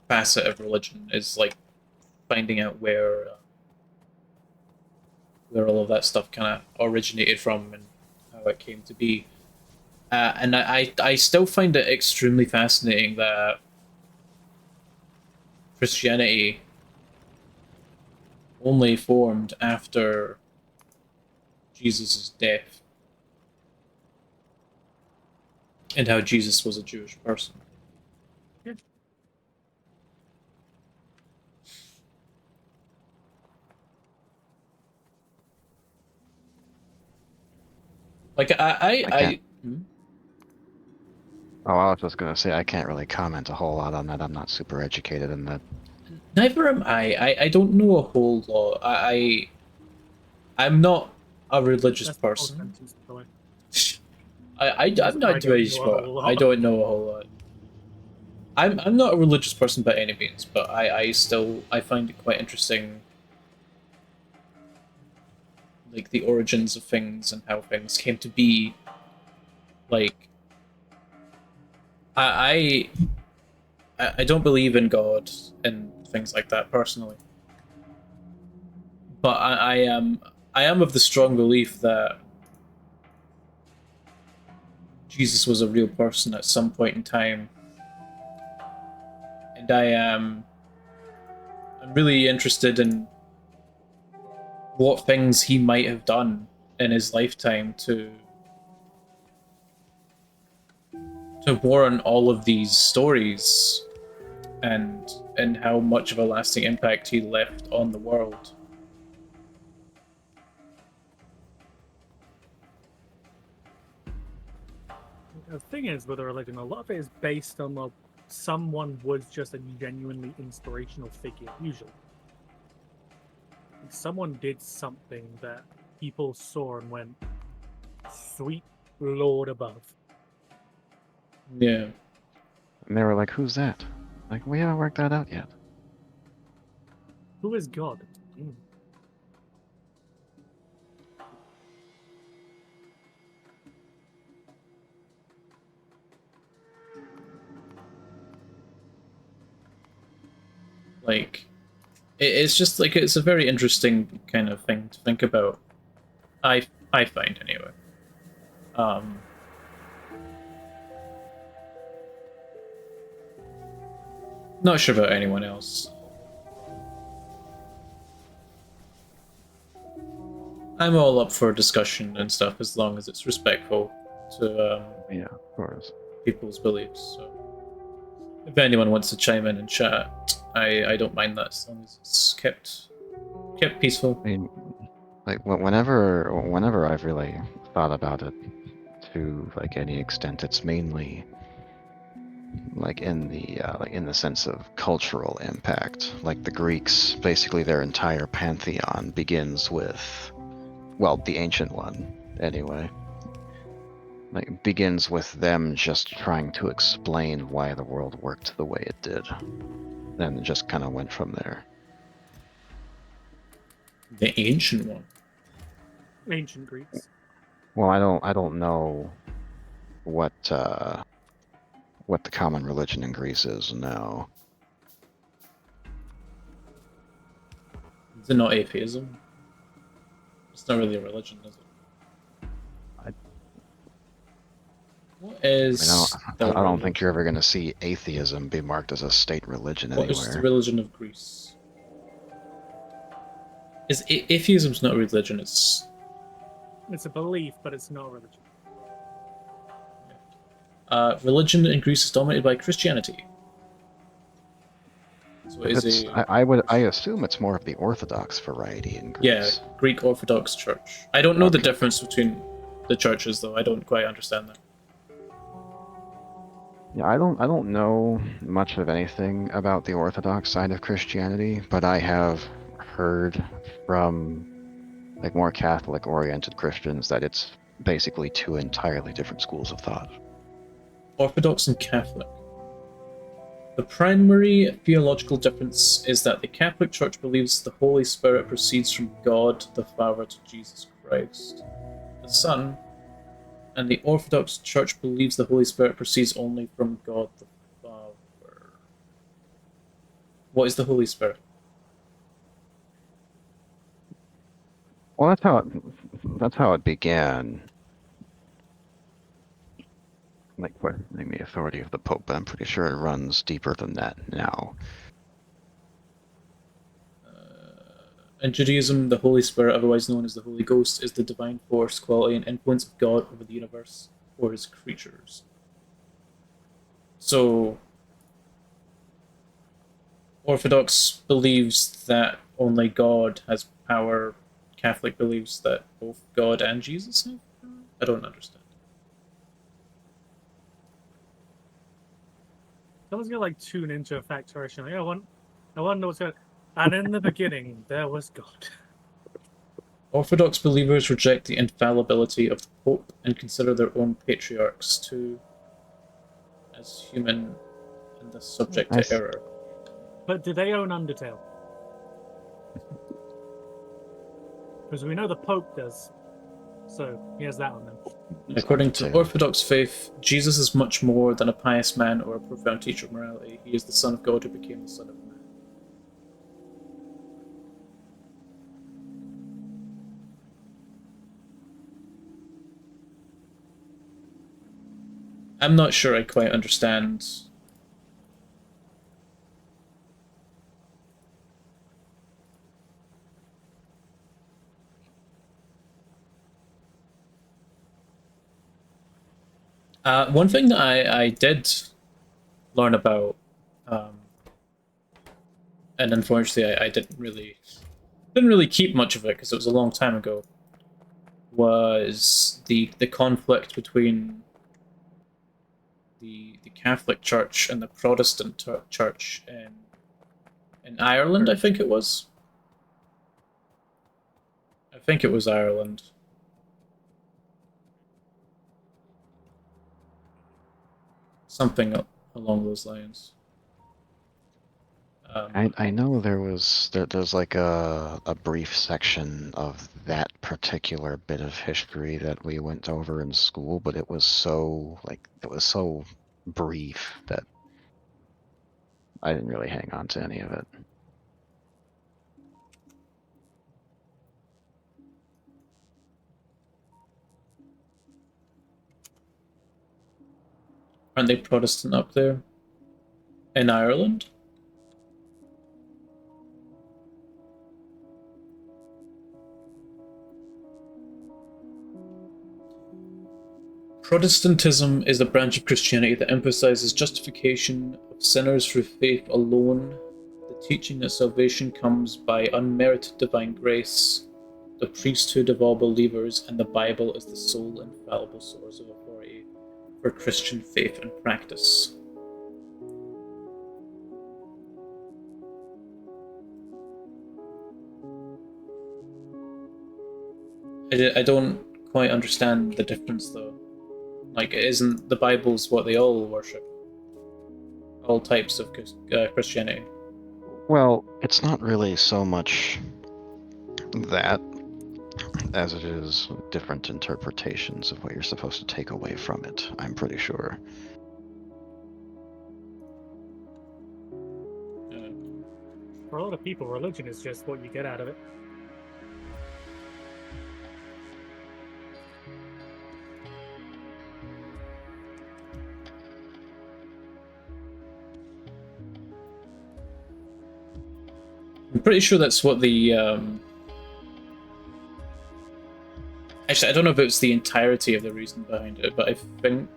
facet of religion is like finding out where all of that stuff kind of originated from and how it came to be. And I still find it extremely fascinating that Christianity only formed after Jesus' death, and how Jesus was a Jewish person. Yeah. Like I can't- Oh, I was just gonna say I can't really comment a whole lot on that. I'm not super educated in that. neither am I. I don't know a whole lot. I'm not a religious That's the whole person. sentence, by the way. I'm not a religious person. I don't know a whole lot. I'm not a religious person by any means, but I find it quite interesting, like the origins of things and how things came to be. Like I I don't believe in God and things like that personally, but I am of the strong belief that Jesus was a real person at some point in time, and I'm really interested in what things he might have done in his lifetime to warrant all of these stories and how much of a lasting impact he left on the world. The thing is with a religion, a lot of it is based on someone was just a genuinely inspirational figure, usually. Like, someone did something that people saw and went, sweet Lord above. Yeah. And they were like, "Who's that?" Like, we haven't worked that out yet. Who is God? Like, it's just like it's a very interesting kind of thing to think about. I find anyway. Um, Not sure about anyone else. I'm all up for discussion and stuff as long as it's respectful to Yeah, of course. people's beliefs. So, if anyone wants to chime in and chat, I don't mind that as long as it's kept peaceful. I mean, like whenever I've really thought about it to like any extent, it's mainly like in the sense of cultural impact. Like the Greeks, basically their entire pantheon begins with, well, the ancient one anyway. Like begins with them just trying to explain why the world worked the way it did. Then it just kind of went from there. The ancient one. Ancient Greeks. Well, I don't know what the common religion in Greece is now. Is it not atheism? It's not really a religion, is it? What is I don't think you're ever going to see atheism be marked as a state religion What anywhere. is the religion of Greece? Is atheism's not a religion? It's a belief, but it's not a religion. Religion in Greece is dominated by Christianity. So it is I assume it's more of the Orthodox variety in Greece. Yeah, Greek Orthodox Church. I don't know the Okay. difference between the churches though. I don't quite understand that. Yeah, I don't know much of anything about the Orthodox side of Christianity, but I have heard from like more Catholic-oriented Christians that it's basically two entirely different schools of thought. Orthodox and Catholic. The primary theological difference is that the Catholic Church believes the Holy Spirit proceeds from God the Father to Jesus Christ, the Son, and the Orthodox Church believes the Holy Spirit proceeds only from God the Father. What is the Holy Spirit? Well, that's how it began. Like questioning the authority of the Pope, but I'm pretty sure it runs deeper than that now. In Judaism, the Holy Spirit, otherwise known as the Holy Ghost, is the divine force, quality, and influence of God over the universe or his creatures. So, Orthodox believes that only God has power. Catholic believes that both God and Jesus have power. I don't understand. Someone's gonna like tune into a Factorio. Like, I want to know what's going. And in the beginning, there was God. Orthodox believers reject the infallibility of the Pope and consider their own patriarchs too as human and and thus subject I to error. But do they own Undertale? Because we know the Pope does. So here's that on them. According to Undertale. Orthodox faith, Jesus is much more than a pious man or a profound teacher of morality. He is the Son of God who became the Son of Man. I'm not sure I quite understand. One thing that I did learn about, and unfortunately I didn't really keep much of it because it was a long time ago, was the conflict between the Catholic Church and the Protestant Church in Ireland. I think it was. I think it was Ireland. Something along those lines. I know there's like a brief section of that particular bit of history that we went over in school, but it was so brief that I didn't really hang on to any of it. Aren't they Protestant up there? In Ireland? Protestantism is a branch of Christianity that emphasizes justification of sinners through faith alone, the teaching that salvation comes by unmerited divine grace, the priesthood of all believers, and the Bible is the sole infallible source of authority for Christian faith and practice. I don't quite understand the difference though. Like, isn't the Bible's what they all worship? All types of Christianity. Well, it's not really so much that as it is different interpretations of what you're supposed to take away from it, I'm pretty sure. For a lot of people, religion is just what you get out of it. I'm pretty sure that's what the actually, I don't know if it's the entirety of the reason behind it, but I think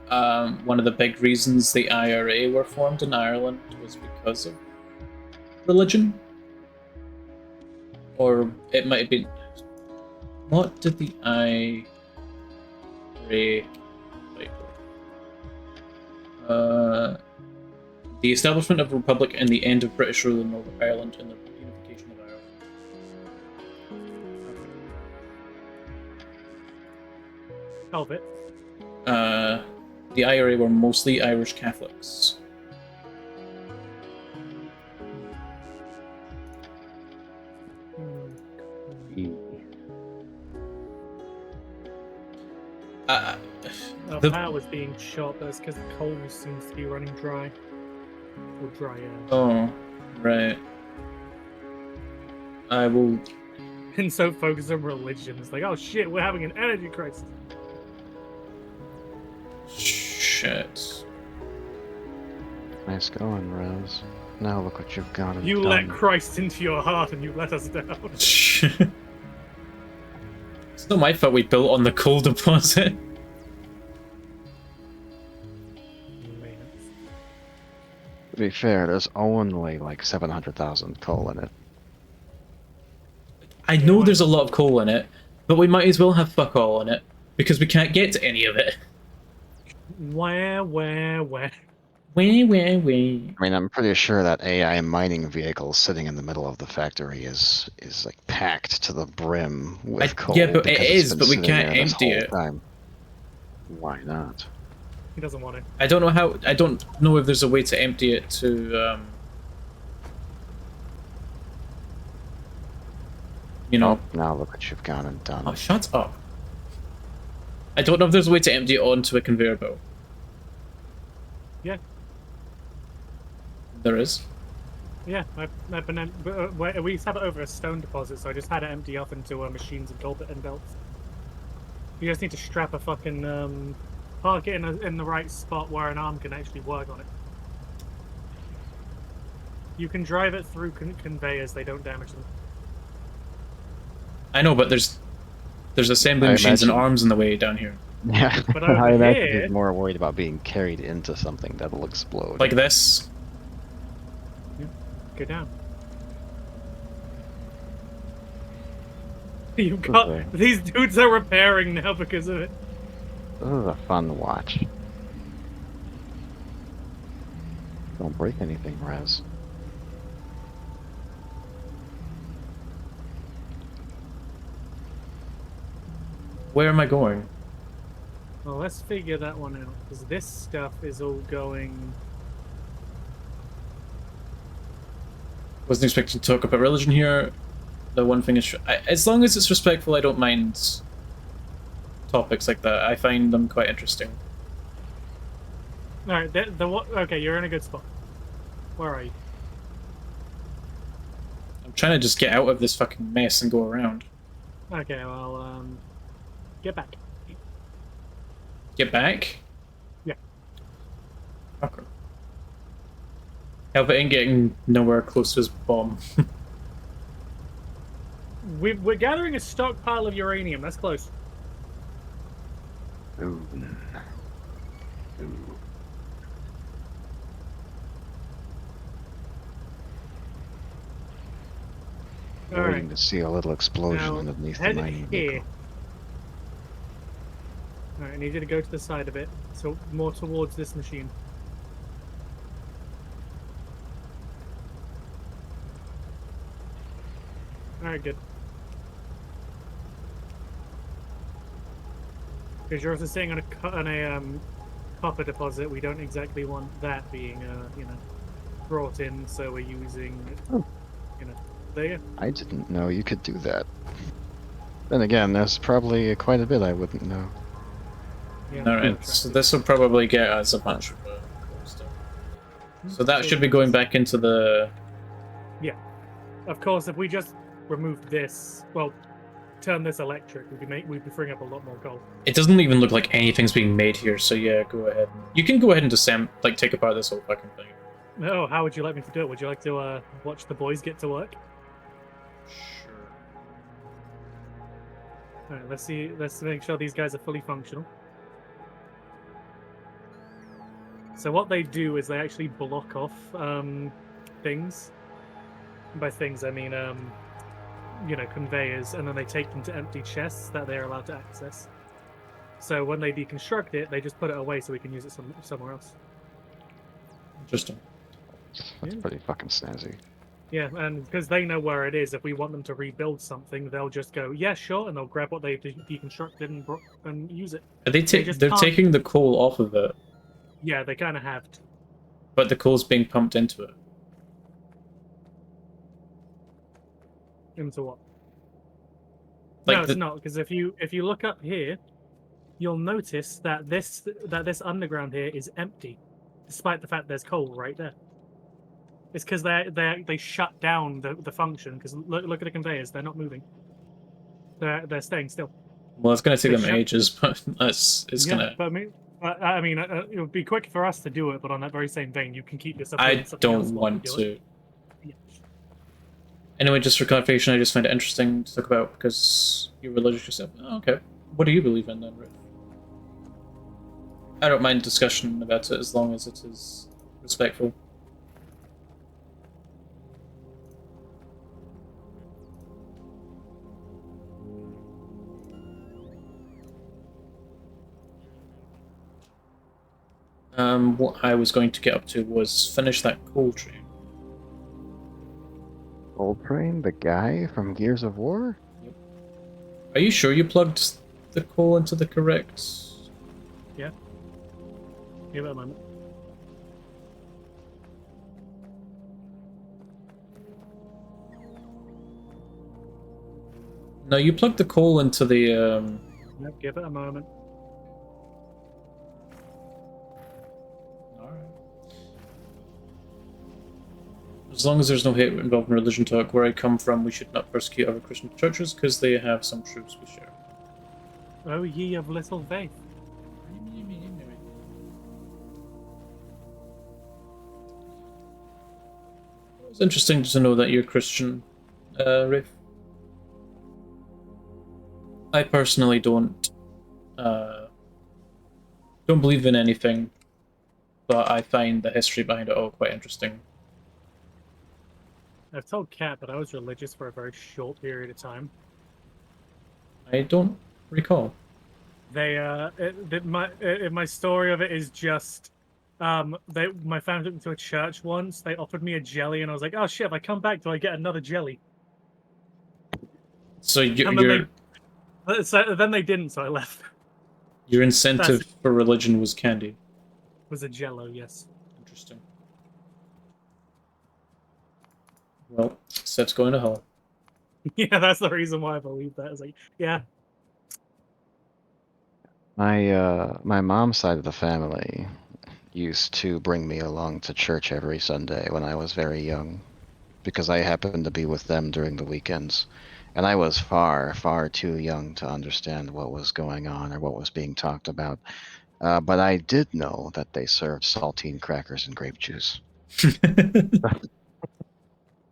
one of the big reasons the IRA were formed in Ireland was because of religion. Or it might have been... What did the IRA fight for? The establishment of a republic and the end of British rule in Northern Ireland and the unification of Ireland. Albert. The IRA were mostly Irish Catholics. Our power was being shot, that's because the coal seems to be running dry. Or drier. Oh, right. I will... And so focused on religion. It's like, oh shit, we're having an energy crisis. Shit. Nice going, Rose. Now look what you've got. You let Christ into your heart and you let us down. It's not my fault we built on the coal deposit. To be fair, there's only like 700,000 coal in it. I know there's a lot of coal in it, but we might as well have fuck all in it, because we can't get to any of it. Where? Where? I mean, I'm pretty sure that AI mining vehicle sitting in the middle of the factory is like packed to the brim with coal. Yeah, but it because it's is, been but we sitting can't there this empty whole it. time. Why not? He doesn't want to. I don't know how. I don't know if there's a way to empty it to. You know. Oh, now look what you've gone and done. Oh, shut up. I don't know if there's a way to empty it onto a conveyor belt. Yeah. There is. Yeah, I've been. We used to have it over a stone deposit, so I just had it empty off into machines and culprit and belts. You just need to strap a fucking park it in the right spot where an arm can actually work on it. You can drive it through conveyors; they don't damage them. I know, but there's assembly machines and arms in the way down here. Yeah, But over I imagine here- he's more worried about being carried into something that'll explode. Like this. Go down. You've got Okay. these dudes are repairing now because of it. This is a fun watch. Don't break anything, Raz. Where am I going? Well, let's figure that one out because this stuff is all going. Wasn't expecting to talk about religion here. The one thing is, as long as it's respectful, I don't mind topics like that. I find them quite interesting. All right, okay, you're in a good spot. Where are you? I'm trying to just get out of this fucking mess and go around. Okay, well, get back. Get back? Yeah. Okay. Help it ain't getting nowhere close to his bomb. We're gathering a stockpile of uranium. That's close. Ooh. Ooh. All Waiting right. to see a little explosion Now, underneath the head mining here. vehicle. All right, I need you to go to the side of it, so more towards this machine. All right, good. Because you're also sitting on a copper deposit. We don't exactly want that being brought in, so we're using Oh. there. I didn't know you could do that. Then again, there's probably quite a bit I wouldn't know. Yeah, Alright, so this will probably get us a bunch of cool stuff. So that should be going back into the... Of course, if we just remove this, well, turn this electric, we'd be freeing up a lot more gold. It doesn't even look like anything's being made here, so yeah, go ahead. You can go ahead and take apart this whole fucking thing. Oh, how would you like me to do it? Would you like to watch the boys get to work? Sure. All right, let's see. Let's make sure these guys are fully functional. So what they do is they actually block off things. By things, I mean conveyors, and then they take them to empty chests that they're allowed to access. So when they deconstruct it, they just put it away so we can use it somewhere else. Interesting. That's pretty fucking snazzy. Yeah, and because they know where it is, if we want them to rebuild something, they'll just go, yeah, sure, and they'll grab what they deconstructed and use it. Are they're just can't- taking the coal off of it, Yeah, they kind of have to. but the coal's being pumped into it. Into what? Like No, it's not, because if you look up here, you'll notice that this underground here is empty, despite the fact there's coal right there. It's because they shut down the function. Because look at the conveyors; they're not moving. They're staying still. Well, it's going to take They them shut- ages, but it's Yeah, gonna... but I mean, it would be quick for us to do it. But on that very same vein, you can keep yourself. I doing something else don't while we want do to. it. Yeah. Anyway, just for clarification, I just find it interesting to talk about because you're religious yourself. Oh, okay. What do you believe in then, Rick? I don't mind discussion about it as long as it is respectful. What I was going to get up to was finish that coal train. Old Train, the guy from Gears of War? Are you sure you plugged the coal into the correct... Yeah. Give it a moment. No, you plug the coal into the. Yep, give it a moment. Alright. As long as there's no hate involved in religion talk, where I come from, we should not persecute other Christian churches because they have some truths we share. Oh, ye of little faith. It's interesting to know that you're Christian, Rafe. I personally don't believe in anything, but I find the history behind it all quite interesting. I've told Kat that I was religious for a very short period of time. I don't recall. They my story of it is just my family took me to a church once. They offered me a jelly, and I was like, oh shit, if I come back, do I get another jelly? So And then they didn't, so I left. Your incentive for religion was candy. It was a jello, yes. Interesting. Well, Seth's going to hell. Yeah, that's the reason why I believe that. It's like, yeah. My mom's side of the family used to bring me along to church every Sunday when I was very young, because I happened to be with them during the weekends, and I was far, far too young to understand what was going on or what was being talked about. But I did know that they served saltine crackers and grape juice.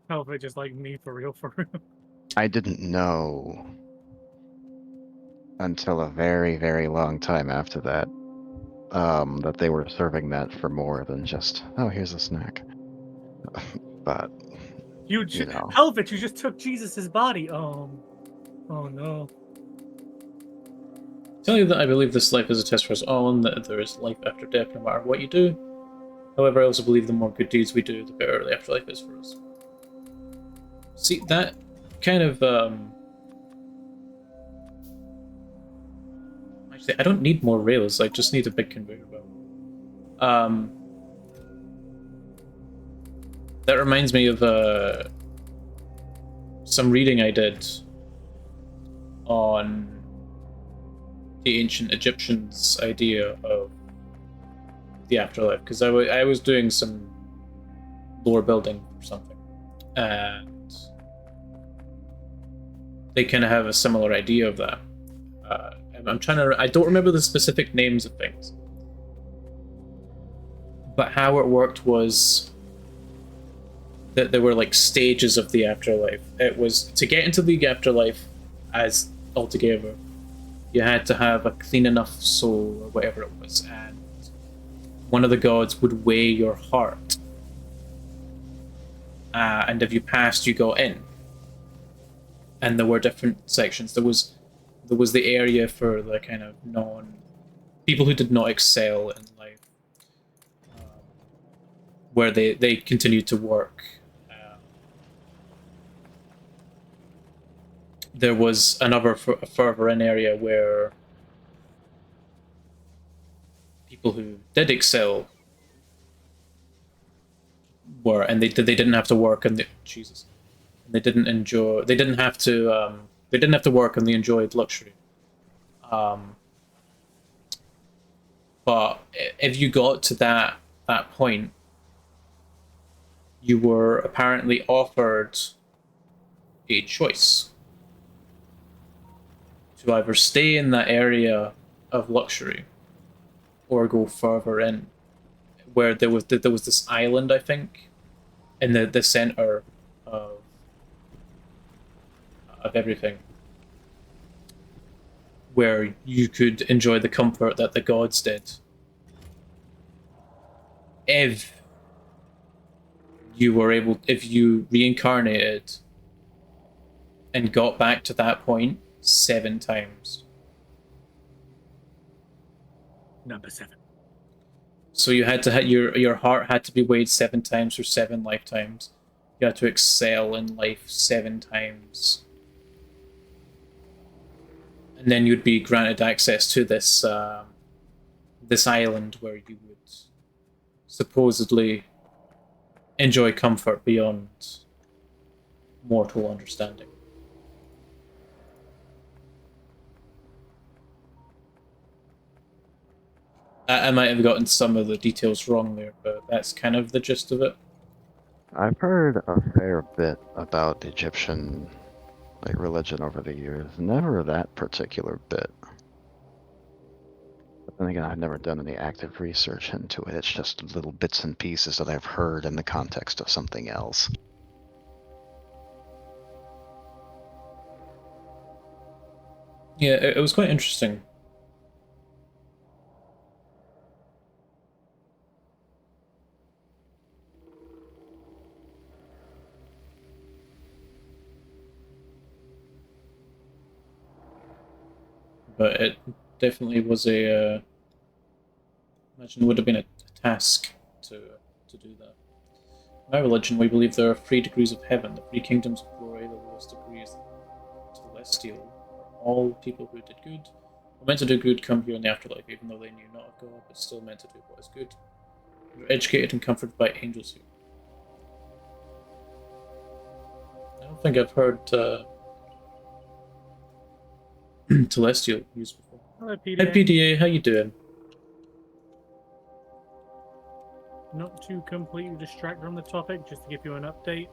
Oh, they just like me for real, for real. I didn't know until a very, very long time after that, that they were serving that for more than just, oh, here's a snack. But You know. Helvet, you just took Jesus's body. Oh no. Tell you that I believe this life is a test for us all, and that there is life after death no matter what you do. However, I also believe the more good deeds we do, the better the afterlife is for us. See, that kind of, actually, I don't need more rails, I just need a big conveyor belt. That reminds me of, some reading I did on the ancient Egyptians' idea of the afterlife, because I was doing some lore building or something, and they kind of have a similar idea of that. I'm trying to. I don't remember the specific names of things, but how it worked was that there were like stages of the afterlife. It was to get into the afterlife as altogether, you had to have a clean enough soul or whatever it was, and one of the gods would weigh your heart, and if you passed, you got in. And there were different sections. There was the area for the kind of people who did not excel in life, where they continued to work. There was another further in area where people who did excel were, and they didn't have to work, and they didn't have to work, and they enjoyed luxury. But if you got to that point, you were apparently offered a choice to either stay in that area of luxury or go further in, where there was this island, I think, in the center of everything, where you could enjoy the comfort that the gods did. If you reincarnated and got back to that point 7 times. Number 7. So you had to your heart had to be weighed 7 times for 7 lifetimes. You had to excel in life 7 times. And then you'd be granted access to this this island where you would supposedly enjoy comfort beyond mortal understanding. I might have gotten some of the details wrong there, but that's kind of the gist of it. I've heard a fair bit about Egyptian religion over the years. Never that particular bit. But then again, I've never done any active research into it. It's just little bits and pieces that I've heard in the context of something else. Yeah, it was quite interesting. But it definitely was a imagine it would have been a task to do that. In my religion, we believe there are 3 degrees of heaven, the 3 kingdoms of glory, the lowest degree is celestial, where all people who did good, were meant to do good, come here in the afterlife, even though they knew not of God, but still meant to do what is good. We are educated and comforted by angels here. I don't think I've heard celestial used before. Hello, Hi PDA. PDA, how you doing? Not to completely distract from the topic, just to give you an update.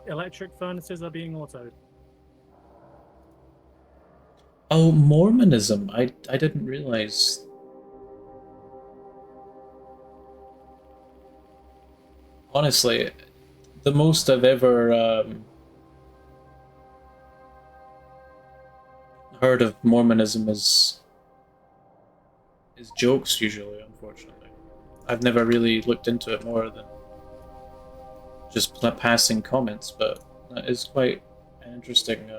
Electric furnaces are being autoed. Oh, Mormonism. I didn't realize. Honestly, the most I've ever heard of Mormonism is jokes usually, unfortunately. I've never really looked into it more than just passing comments, but that is quite an interesting.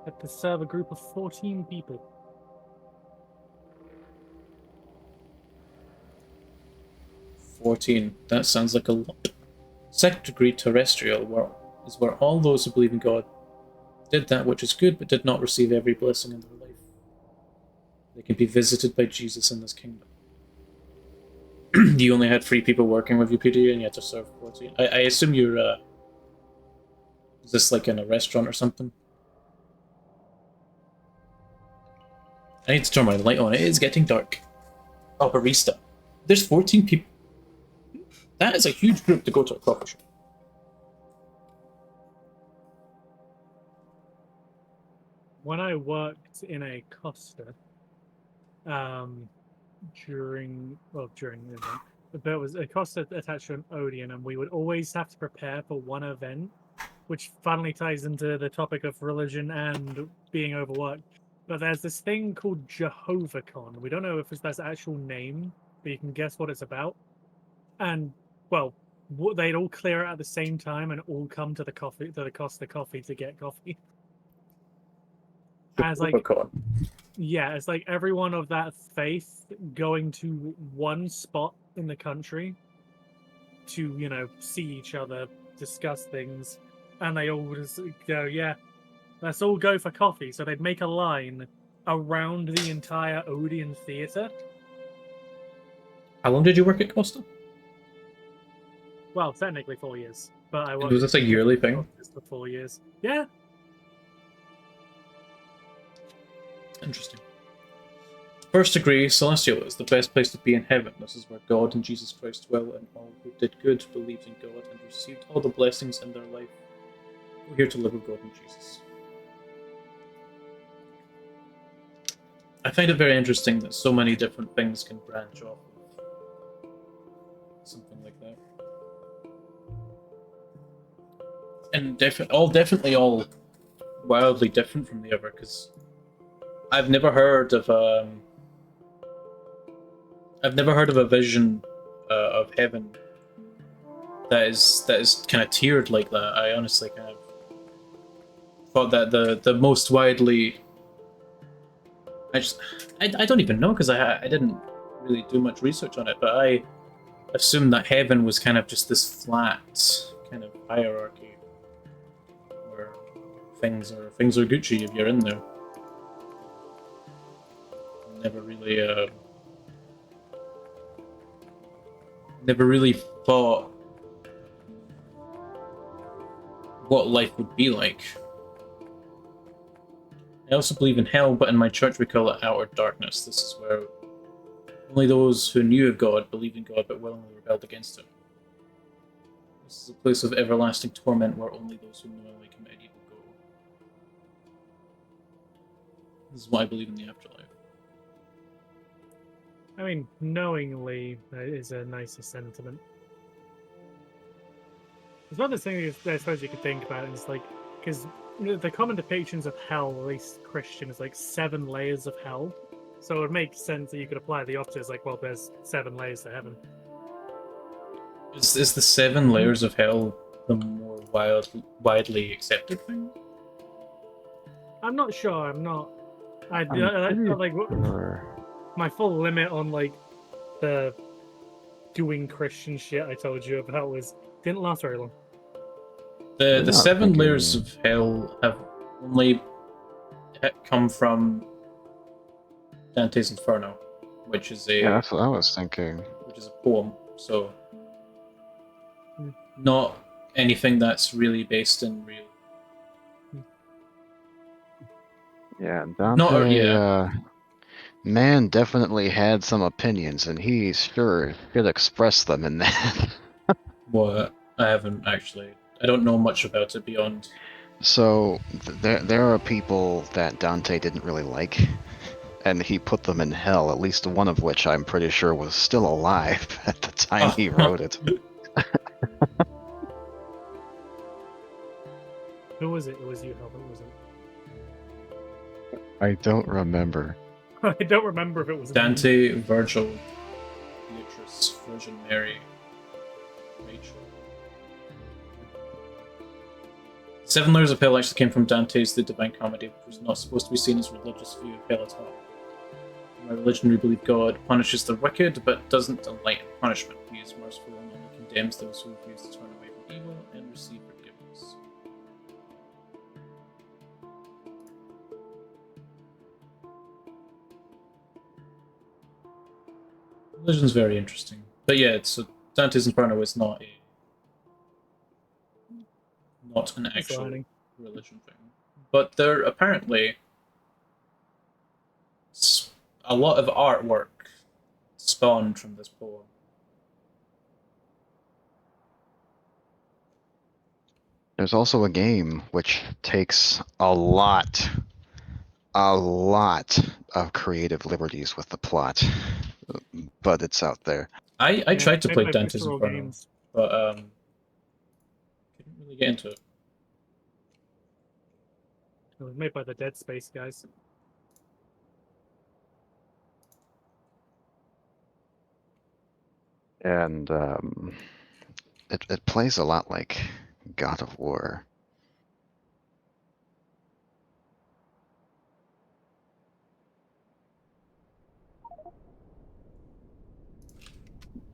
At the server group of 14 people. 14. That sounds like a lot. Second degree terrestrial is where all those who believe in God did that which is good, but did not receive every blessing in their life. They can be visited by Jesus in this kingdom. You only had 3 people working with you, PD, and you had to serve 14. I assume you're, is this like in a restaurant or something? I need to turn my light on. It is getting dark. Oh, barista. There's 14 people. That is a huge group to go to a coffee shop. When I worked in a Costa, during the event, there was a Costa attached to an Odeon, and we would always have to prepare for one event, which finally ties into the topic of religion and being overworked. But there's this thing called JehovahCon. We don't know if that's the actual name, but you can guess what it's about. And well, they'd all clear it at the same time and all come to the Costa Coffee to get coffee. As like, yeah, it's like everyone of that faith going to one spot in the country to, see each other, discuss things, and they all just go, yeah, let's all go for coffee. So they'd make a line around the entire Odeon Theatre. How long did you work at Costa? Well, technically 4 years, but I worked. Was this a yearly thing? For 4 years. Yeah. Interesting. First degree, celestial is the best place to be in heaven. This is where God and Jesus Christ dwell, and all who did good, believed in God, and received all the blessings in their life. We're here to live with God and Jesus. I find it very interesting that so many different things can branch off of something like that. And definitely all wildly different from the other, because I've never heard of a vision of heaven that is kind of tiered like that. I honestly kind of thought that the most widely, I don't even know, because I didn't really do much research on it, but I assumed that heaven was kind of just this flat kind of hierarchy where things are Gucci if you're in there. never really thought what life would be like. I also believe in hell, but in my church we call it outer darkness. This is where only those who knew of God, believed in God, but willingly rebelled against him. This is a place of everlasting torment where only those who knowingly committed evil go. This is why I believe in the afterlife. I mean, knowingly is a nicer sentiment. There's one of the things I suppose you could think about, and it's like, because the common depictions of hell, at least Christian, is like 7 layers of hell. So it would make sense that you could apply the opposite. It's like, well, there's 7 layers to heaven. Is the 7 layers of hell the more widely accepted thing? I'm not sure. I'm not. I I'm like sure. my full limit on like the doing Christian shit I told you about was didn't last very long. The not 7 layers thinking- of hell have only come from Dante's Inferno, which is Yeah, that's what I was thinking. which is a poem. So Hmm. not anything that's really based in real. Yeah, Dante. yeah. Man definitely had some opinions, and he sure should express them in that. What I haven't actually. I don't know much about it beyond. So there are people that Dante didn't really like, and he put them in hell. At least one of which I'm pretty sure was still alive at the time he wrote it. Who was it? It was you, Helvin, was it? I don't remember. I don't remember if it was me. Dante, Virgil, Beatrice, Virgin Mary, Rachel. 7 layers of hell actually came from Dante's The Divine Comedy, which was not supposed to be seen as a religious view of hell at all. In my religion, we believe God punishes the wicked, but doesn't delight in punishment. He is merciful and only condemns those who refuse to turn away from evil and receive forgiveness. Religion's very interesting. But yeah, so Dante's Inferno is not an actual Designing. religion thing. But there apparently a lot of artwork spawned from this poem. There's also a game which takes a lot of creative liberties with the plot, but it's out there. I Yeah, tried to made play by Dante's Visceral Inferno, Games. but couldn't really get into it. It was made by the Dead Space guys. And it plays a lot like God of War.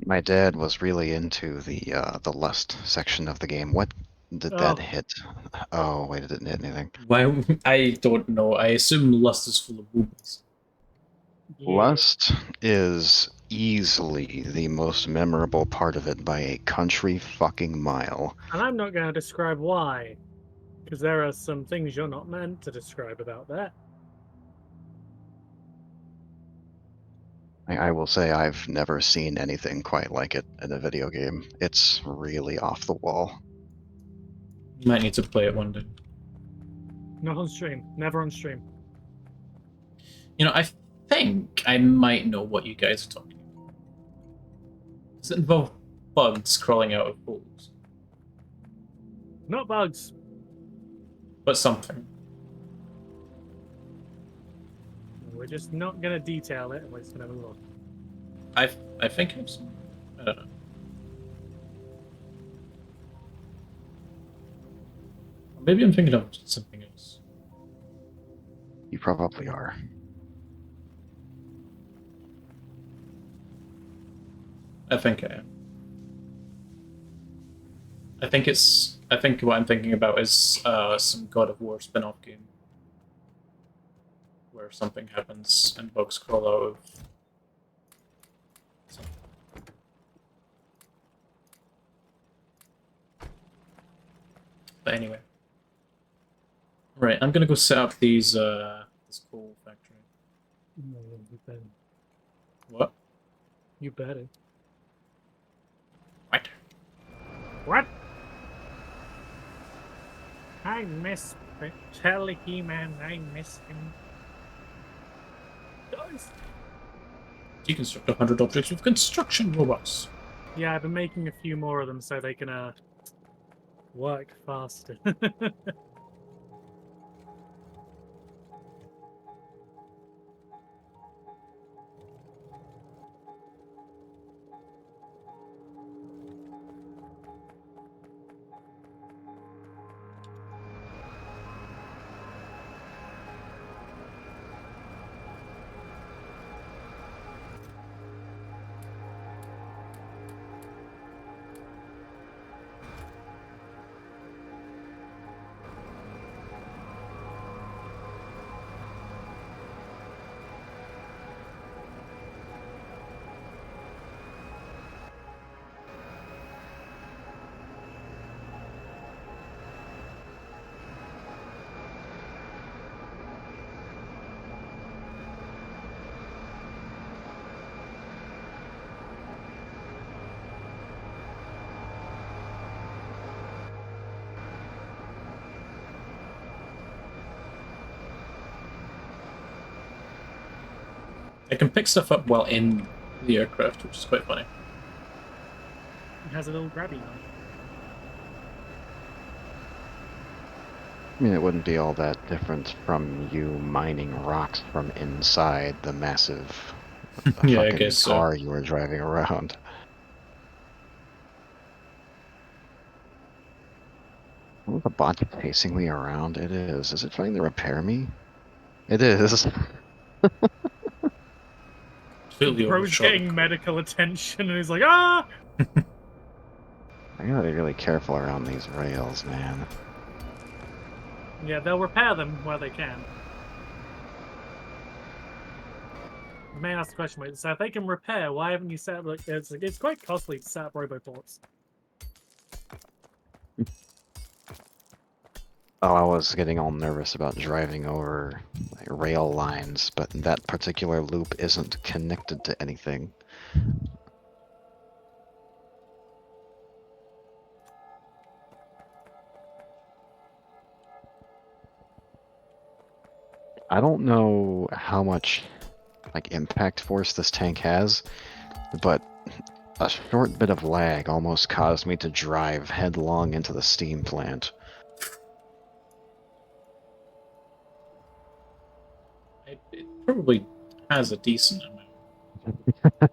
My dad was really into the lust section of the game. What did that Oh. hit? Oh wait, it didn't hit anything. Why? I don't know. I assume Lust is full of boobies. Yeah. Lust is easily the most memorable part of it by a country fucking mile. And I'm not going to describe why, because there are some things you're not meant to describe about that. I will say I've never seen anything quite like it in a video game. It's really off the wall. You might need to play it one day. Not on stream. Never on stream. You know, I think I might know what you guys are talking about. Does it involve bugs crawling out of holes? Not bugs. But something. We're just not going to detail it. We're just going to move on. I think I've seen. I don't know. Maybe I'm thinking of something else. You probably are. I think I am. I think what I'm thinking about is some God of War spin-off game. where something happens and bugs crawl out of something. But anyway. Right, I'm gonna go set up these this coal factory. No, you better. What? You better. What? What? I miss tell He-Man I miss him. Guys. Deconstruct 100 objects with construction robots. Yeah, I've been making a few more of them so they can work faster. I can pick stuff up while in the aircraft, which is quite funny. It has a little grabby knife. I mean, it wouldn't be all that different from you mining rocks from inside the massive Yeah, I fucking guess so. car you were driving around. Oh, the bot chasing me around. It is. Is it trying to repair me? It is. Completely Bro's overshot. getting medical attention and he's like, ah! I gotta be really careful around these rails, man. Yeah, they'll repair them where they can. You may ask the question, wait, so if they can repair, why haven't you set up, like, it's quite costly to set up roboports. Oh, I was getting all nervous about driving over like, rail lines, but that particular loop isn't connected to anything. I don't know how much like impact force this tank has, but a short bit of lag almost caused me to drive headlong into the steam plant. It probably has a decent amount.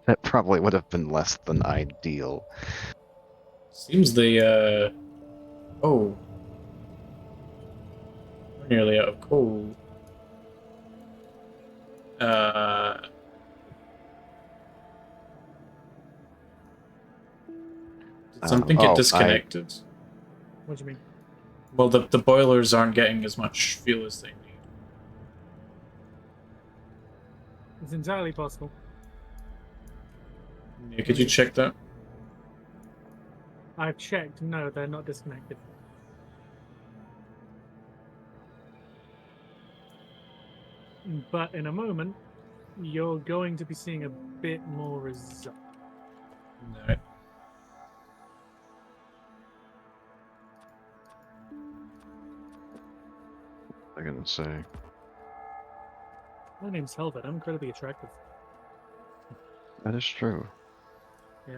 That probably would have been less than ideal. Seems the oh, we're nearly out of coal. Did something get disconnected? What do you mean? Well, the boilers aren't getting as much fuel as they need. It's entirely possible. Yeah, could you check that? I've checked, no, they're not disconnected. But in a moment, you're going to be seeing a bit more result. No. I'm gonna say. My name's Helvet, I'm incredibly attractive. That is true. Yeah.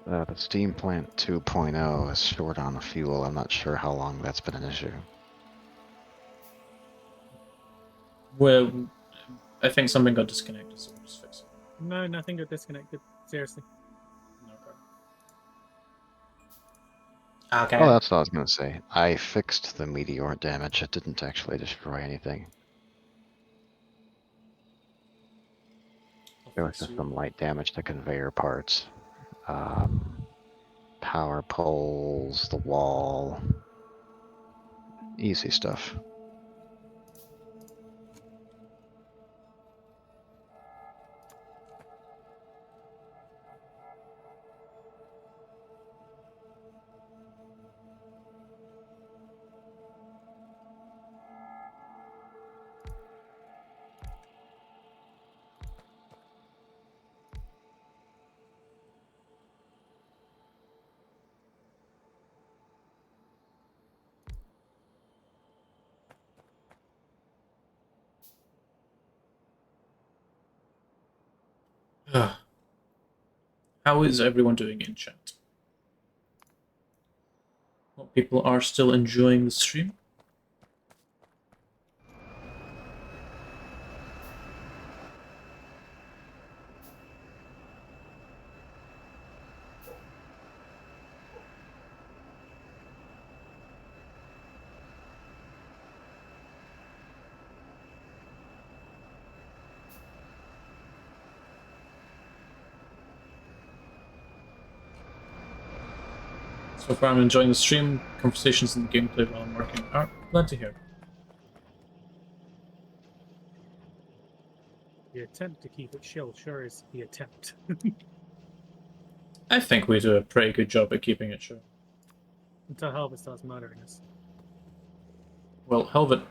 The steam plant 2.0 is short on fuel. I'm not sure how long that's been an issue. Well, I think something got disconnected, so we'll just fix it. No, nothing got disconnected. Seriously. Okay. Oh, that's what I was gonna say. I fixed the meteor damage. It didn't actually destroy anything. There was just some light damage to conveyor parts. Power poles, the wall. Easy stuff. How is everyone doing in chat? Well, people are still enjoying the stream. So far, I'm enjoying the stream. Conversations and gameplay while I'm working are glad to hear. The attempt to keep it chill sure is the attempt. I think we do a pretty good job at keeping it chill. Until Helvet starts murdering us. Well, Helvet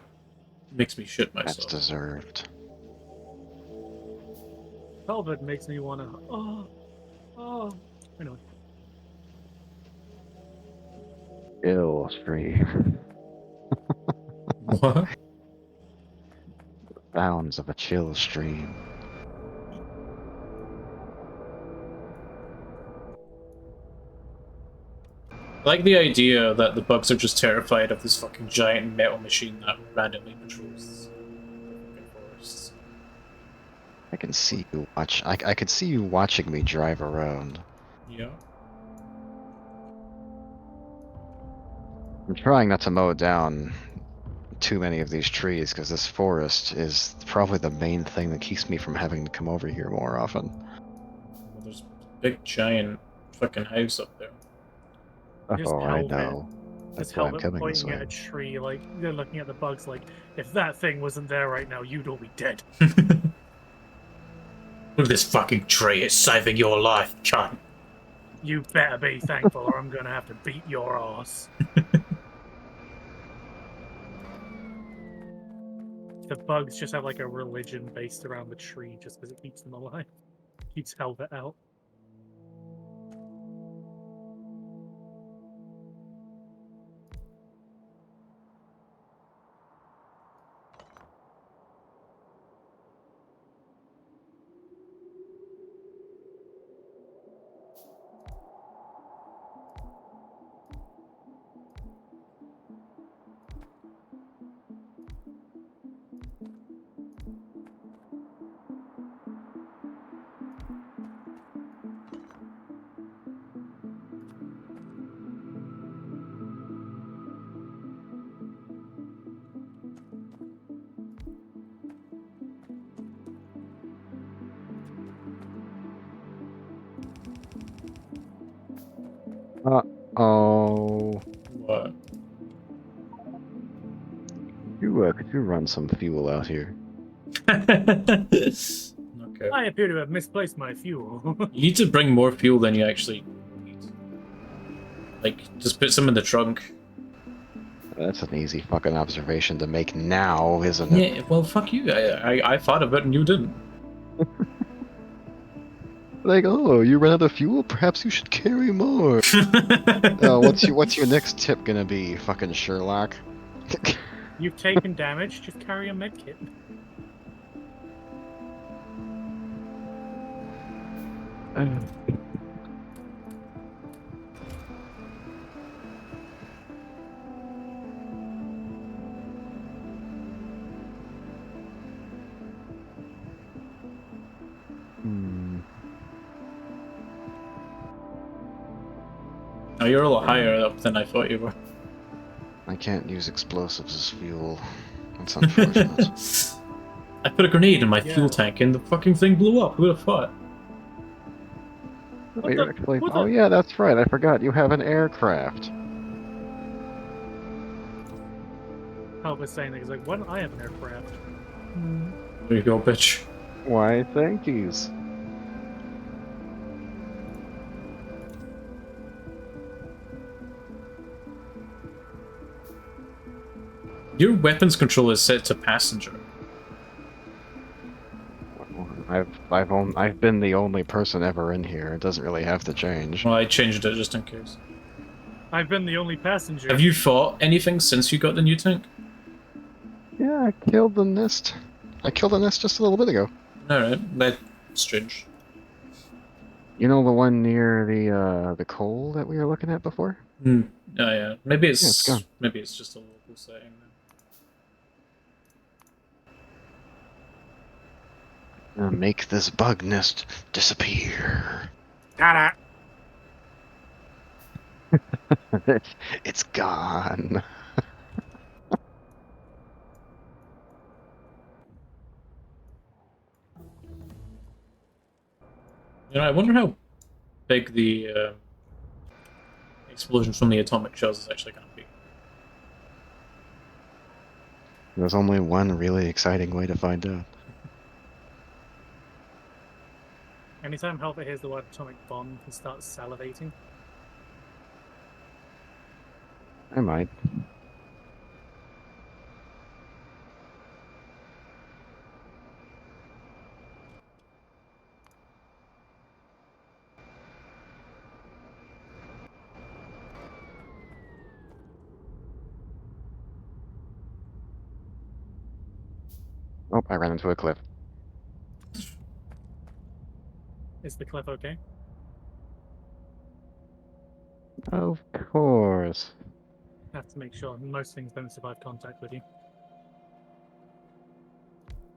makes me shit That's myself. deserved. Helvet makes me wanna. Anyway. Ill stream. What? Bounds of a chill stream. I like the idea that the bugs are just terrified of this fucking giant metal machine that randomly patrols the forests. I can see you watch. I could see you watching me drive around. Yeah. I'm trying not to mow down too many of these trees because this forest is probably the main thing that keeps me from having to come over here more often. Well, there's a big giant fucking house up there. Just Oh, I Helvet. know. Just That's why I'm Helvet coming this pointing at way. a tree, like, they're looking at the bugs, like, if that thing wasn't there right now, you'd all be dead. Look at this fucking tree, it's saving your life, cunt. You better be thankful, or I'm gonna have to beat your ass. The bugs just have like a religion based around the tree just because it keeps them alive. Keeps Helvet out. Oh, What? could you run some fuel out here? Okay. I appear to have misplaced my fuel. You need to bring more fuel than you actually need. Like, just put some in the trunk. That's an easy fucking observation to make now, isn't it? Yeah, well, fuck you. I thought of it and you didn't. Like, oh, you ran out of fuel? Perhaps you should carry more. What's your next tip gonna be, fucking Sherlock? You've taken damage, just carry a medkit. Hmm. Oh, you're a lot higher up than I thought you were. I can't use explosives as fuel. That's unfortunate. I put a grenade in my Yeah. fuel tank and the fucking thing blew up. Who would have thought? Oh, What you're the- actually. what Oh the- yeah, that's right. I forgot. You have an aircraft. Help was saying that he's like, why don't I have an aircraft? There you go, bitch. Why, thank yous. Your weapons control is set to passenger. Well, I've been the only person ever in here. It doesn't really have to change. Well, I changed it just in case. I've been the only passenger. Have you fought anything since you got the new tank? Yeah, I killed the nest. I killed the nest just a little bit ago. Alright, that's strange. You know the one near the coal that we were looking at before? Hmm. Oh yeah. Maybe Yeah, it's gone. it's just a local setting then. Make this bug nest disappear. Ta-da! It's gone. You know, I wonder how big the explosion from the atomic shells is actually going to be. There's only one really exciting way to find out. Anytime Helper hears the word atomic bomb, he starts salivating. I might. Oh, I ran into a cliff. Is the cliff okay? Of course. Have to make sure most things don't survive contact with you.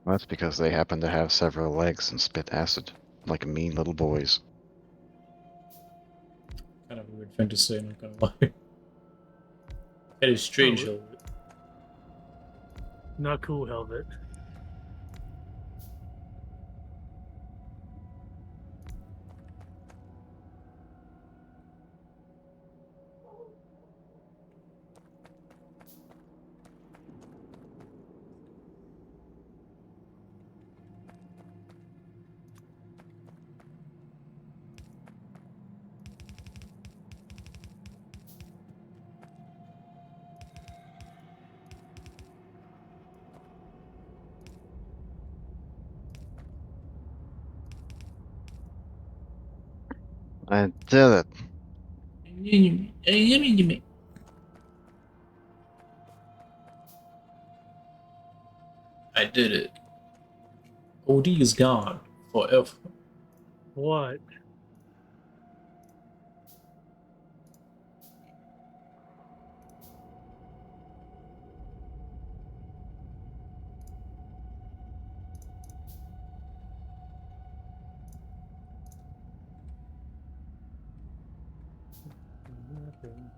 Well, that's because they happen to have several legs and spit acid, like mean little boys. Kind of a weird thing to say, not gonna lie. It is strange, Oh. Hilbert. Not cool, Helvet. I did it. I did it. OD is gone forever. What? Nothing.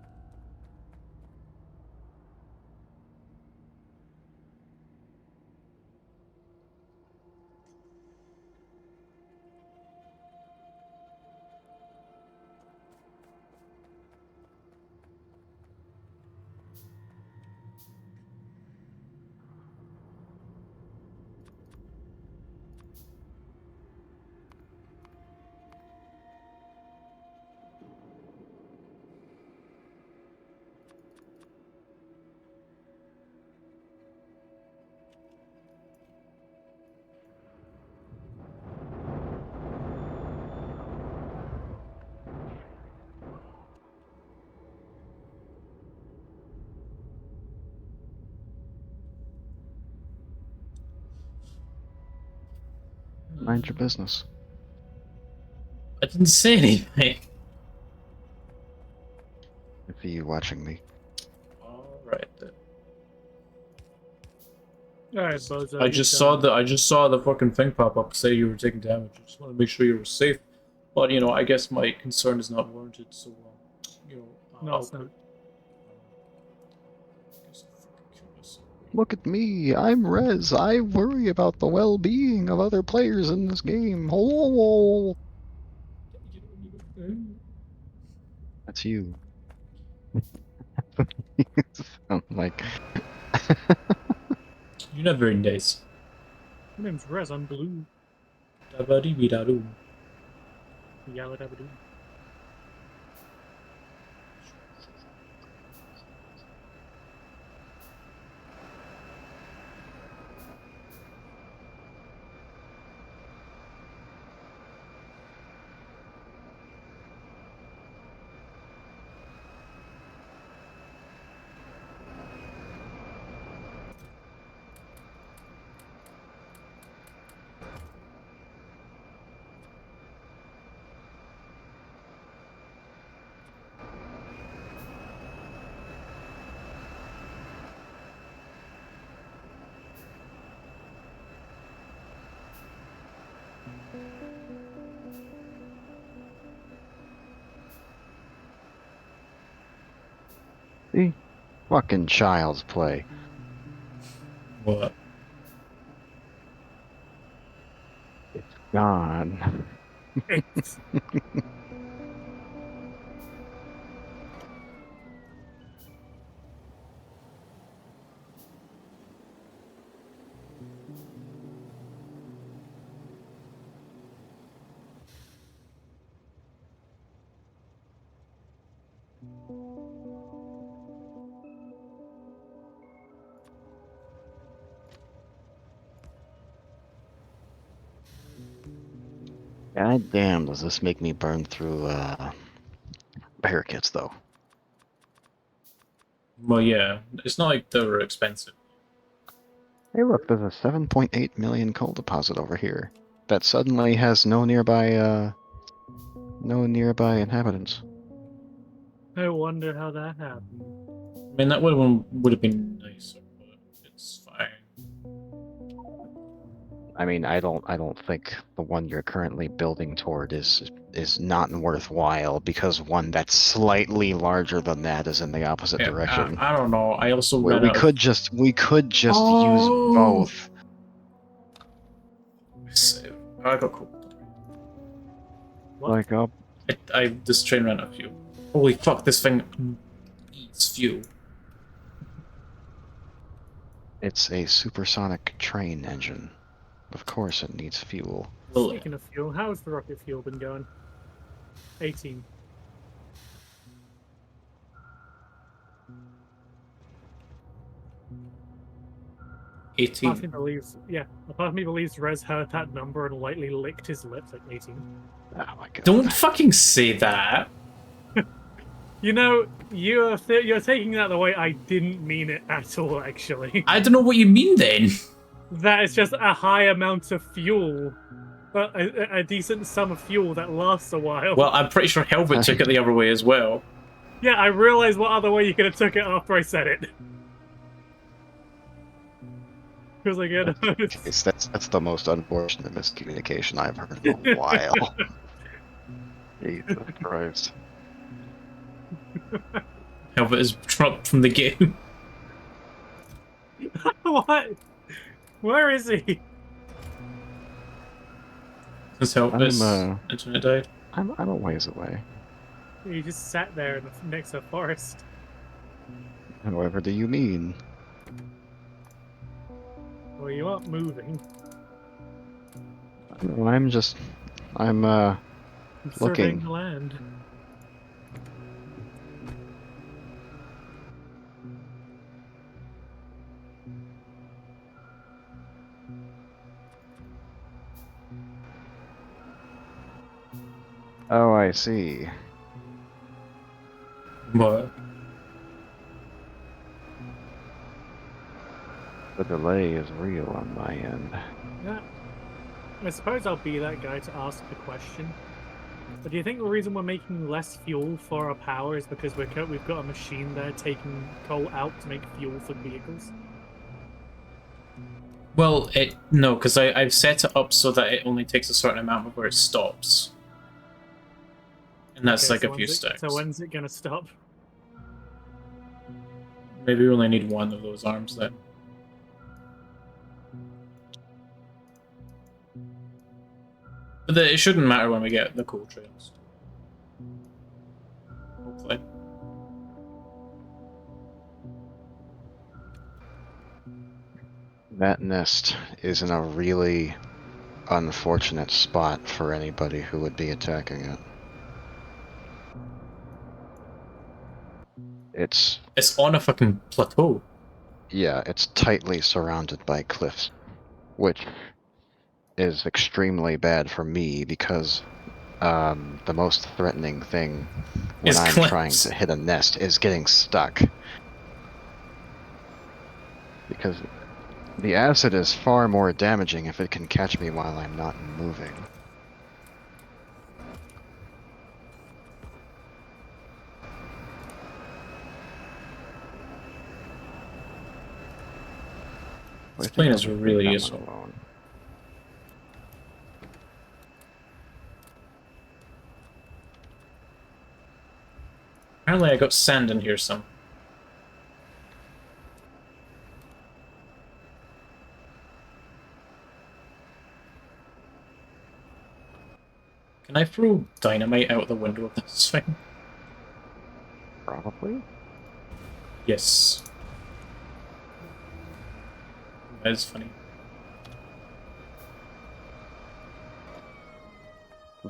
Mind your business. I didn't say anything. If you watching me. Alright then. Alright, Bozo. I you're just done. saw the fucking thing pop up say you were taking damage. I just want to make sure you were safe. But you know, I guess my concern is not warranted, so you know, No, I'll it's not. I guess I'll fucking kill myself. Look at me. I'm Rez. I worry about the well-being of other players in this game. Oh, that's you. Sound like You're not very nice. My name's Rez. I'm blue. Da-ba-dee-wee-da-doo. Yabba dabba doo. see, fucking child's play. What? It's gone. It's God damn, does this make me burn through barricades though? Well, yeah. It's not like they were expensive. Hey, look, there's a 7.8 million coal deposit over here that suddenly has no nearby inhabitants. I wonder how that happened. I mean, that one would have been nicer, but it's fine. I mean, I don't think the one you're currently building toward is not worthwhile because one that's slightly larger than that is in the opposite Yeah, direction. I don't know. I also We, ran we out could just use Oh! both. I got cool. What? Like up. This train ran out of fuel. Holy fuck! This thing eats fuel. It's a supersonic train engine. Of course, it needs fuel. Well, Speaking of fuel, how's the rocket fuel been going? 18. Part of me 18. believes, yeah, a part of me believes Rez heard that number and lightly licked his lips like 18. Oh my god. Don't fucking say that. You know, you're taking that the way I didn't mean it at all, actually. I don't know what you mean then. That is just a high amount of fuel. A decent sum of fuel that lasts a while. Well, I'm pretty sure Helvet took it the other way as well. Yeah, I realized what other way you could have took it after I said it. Because again, That's the most unfortunate miscommunication I've heard in a while. Jesus Christ. Helvet is dropped from the game. what? Where is he? Because Helvet's I'm, internet died. I'm a ways away. He just sat there next to a forest. However, do you mean? Well, you aren't moving. I'm You're surveying looking. the land. Oh, I see. What? The delay is real on my end. Yeah. I suppose I'll be that guy to ask the question. But do you think the reason we're making less fuel for our power is because we've got a machine there taking coal out to make fuel for vehicles? Well, no, because I've set it up so that it only takes a certain amount before it stops. And that's Okay, like so a few stacks. So when's it gonna stop? Maybe we only need one of those arms then. But it shouldn't matter when we get the coal trails. Hopefully. That nest is in a really unfortunate spot for anybody who would be attacking it. It's on a fucking plateau. Yeah, it's tightly surrounded by cliffs, which is extremely bad for me because the most threatening thing when Is I'm trying cliffs. to hit a nest is getting stuck. Because the acid is far more damaging if it can catch me while I'm not moving. This I think plane I'll is just leave really that one useful. alone. Apparently I got sand in here some. Can I throw dynamite out the window of this thing? Probably? Yes. That is funny.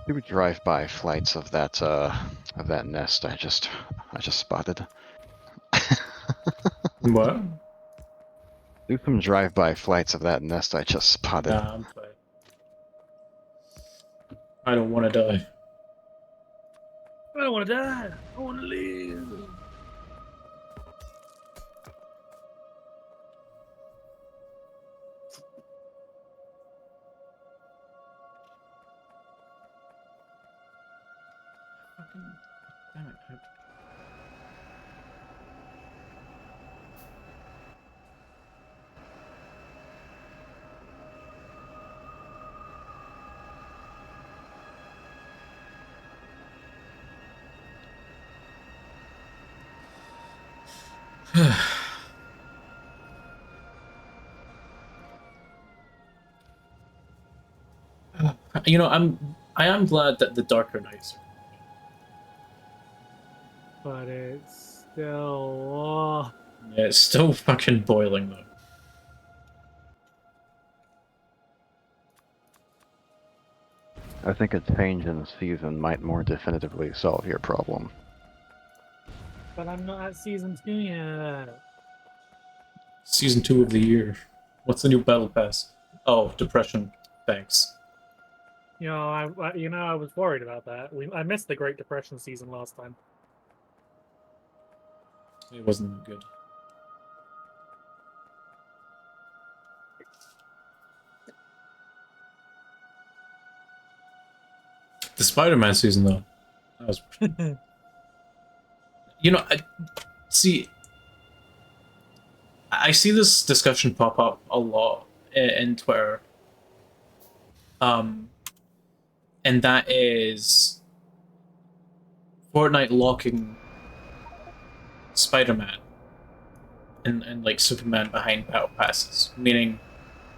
Do drive-by flights of that nest I just spotted. What? Do some drive-by flights of that nest I just spotted. Nah, I'm fine. I don't want to die. I don't want to die. I want to live. Fucking damn it. You know, I am glad that the darker nights are. But it's still. Yeah, it's still fucking boiling though. I think a change in season might more definitively solve your problem. But I'm not at season 2 yet. Season 2 of the year. What's the new battle pass? Oh, depression. Thanks. I was worried about that. I missed the Great Depression season last time. It wasn't good. The Spider-Man season though. That was you know, see I see this discussion pop up a lot in Twitter. And that is Fortnite locking Spider-Man and like Superman behind battle passes, meaning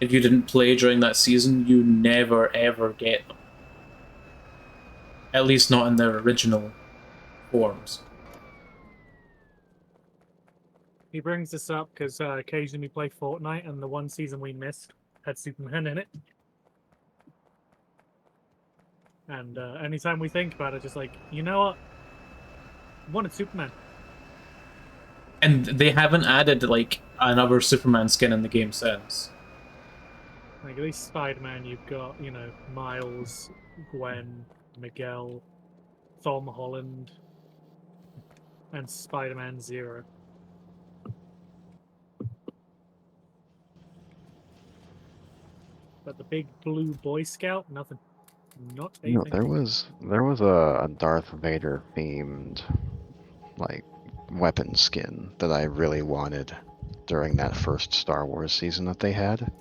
if you didn't play during that season, you never ever get them. At least not in their original forms. He brings this up because occasionally we play Fortnite, and the one season we missed had Superman in it. And anytime we think about it, just like, you know what? I wanted Superman. And they haven't added like another Superman skin in the game since. Like, at least Spider-Man, you've got, Miles, Gwen, Miguel, Tom Holland, and Spider-Man Zero. But the big blue Boy Scout, nothing. Not a You know, thing. there was a Darth Vader themed like weapon skin that I really wanted during that first Star Wars season that they had.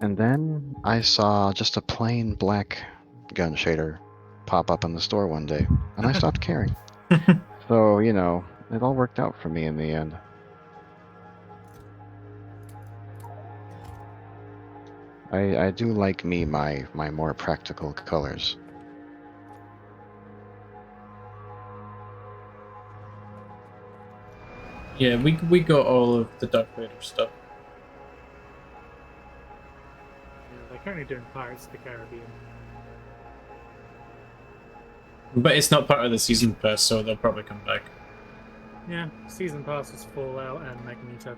And then I saw just a plain black gun shader pop up in the store one day, and I stopped caring. So, it all worked out for me in the end. I do like my more practical colors. Yeah, we got all of the Darth Vader stuff. Yeah, they're currently doing Pirates of the Caribbean. But it's not part of the season pass, so they'll probably come back. Yeah, season passes Fallout and Magneto.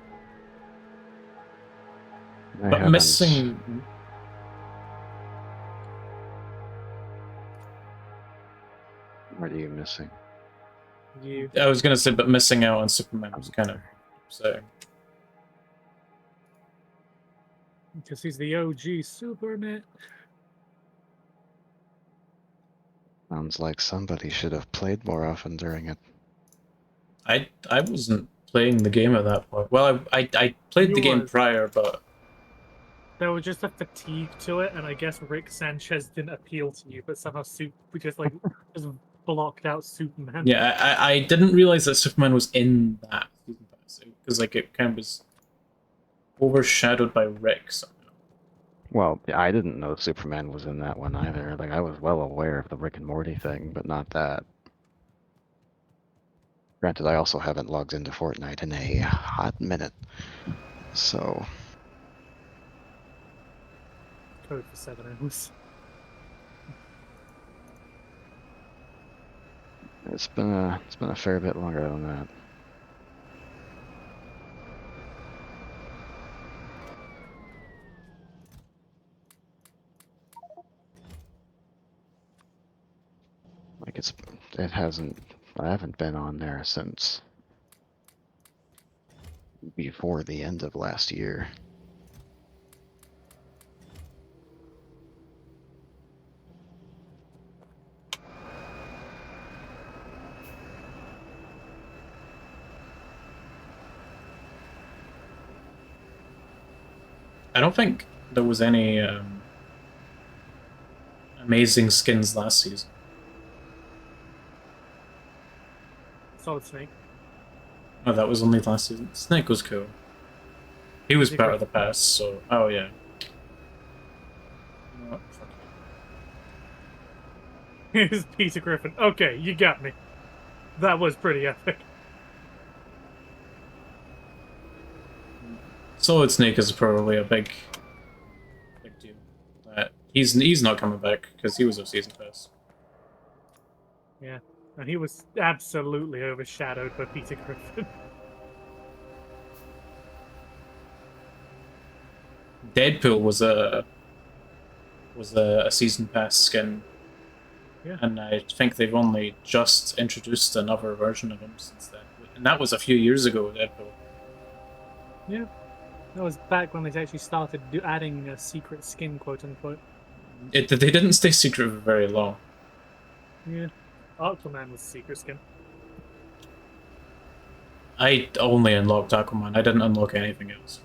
I But haven't. missing... What are you missing? You I was gonna say, but missing out on Superman was kind of upsetting. because he's the OG Superman. Sounds like somebody should have played more often during it. I wasn't playing the game at that point. Well, I played You the game was. prior, but There was just a fatigue to it, and I guess Rick Sanchez didn't appeal to you, but somehow we just blocked out Superman. yeah, I didn't realize that Superman was in that season pass because like it kind of was overshadowed by Rick somehow. Well, I didn't know Superman was in that one either. Like, I was well aware of the Rick and Morty thing, but not that. Granted, I also haven't logged into Fortnite in a hot minute. So, Code for 7 hours. it's been a fair bit longer than that. Like, it hasn't, I haven't been on there since before the end of last year. I don't think there was any amazing skins last season. Solid Snake. Oh, that was only last season. Snake was cool. He was He part great. of the past, so oh yeah. You know what? Fuck it. Here's Peter Griffin. Okay, you got me. That was pretty epic. Solid Snake is probably a big deal. That he's not coming back because he was a season pass. Yeah, and he was absolutely overshadowed by Peter Griffin. Deadpool was a season pass skin. Yeah. And I think they've only just introduced another version of him since then. And that was a few years ago, Deadpool. Yeah, that was back when they actually started adding a secret skin, quote unquote. They didn't stay secret for very long. Yeah, Aquaman was secret skin. I only unlocked Aquaman. I didn't unlock anything else.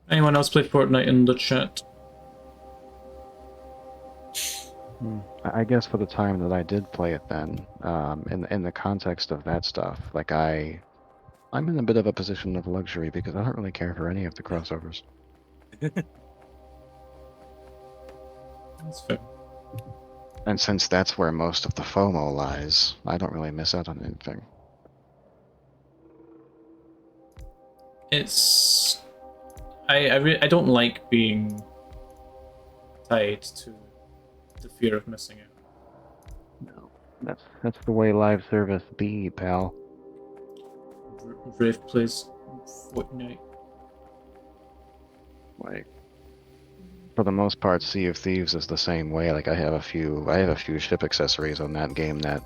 Anyone else play Fortnite in the chat? I guess for the time that I did play it then, in the context of that stuff, like I'm in a bit of a position of luxury because I don't really care for any of the crossovers. That's fair. And since that's where most of the FOMO lies, I don't really miss out on anything. It's... I don't like being tied to the fear of missing out. No, that's the way live service be, pal. Brave plays Fortnite. Like, for the most part, Sea of Thieves is the same way. Like, I have a few ship accessories on that game that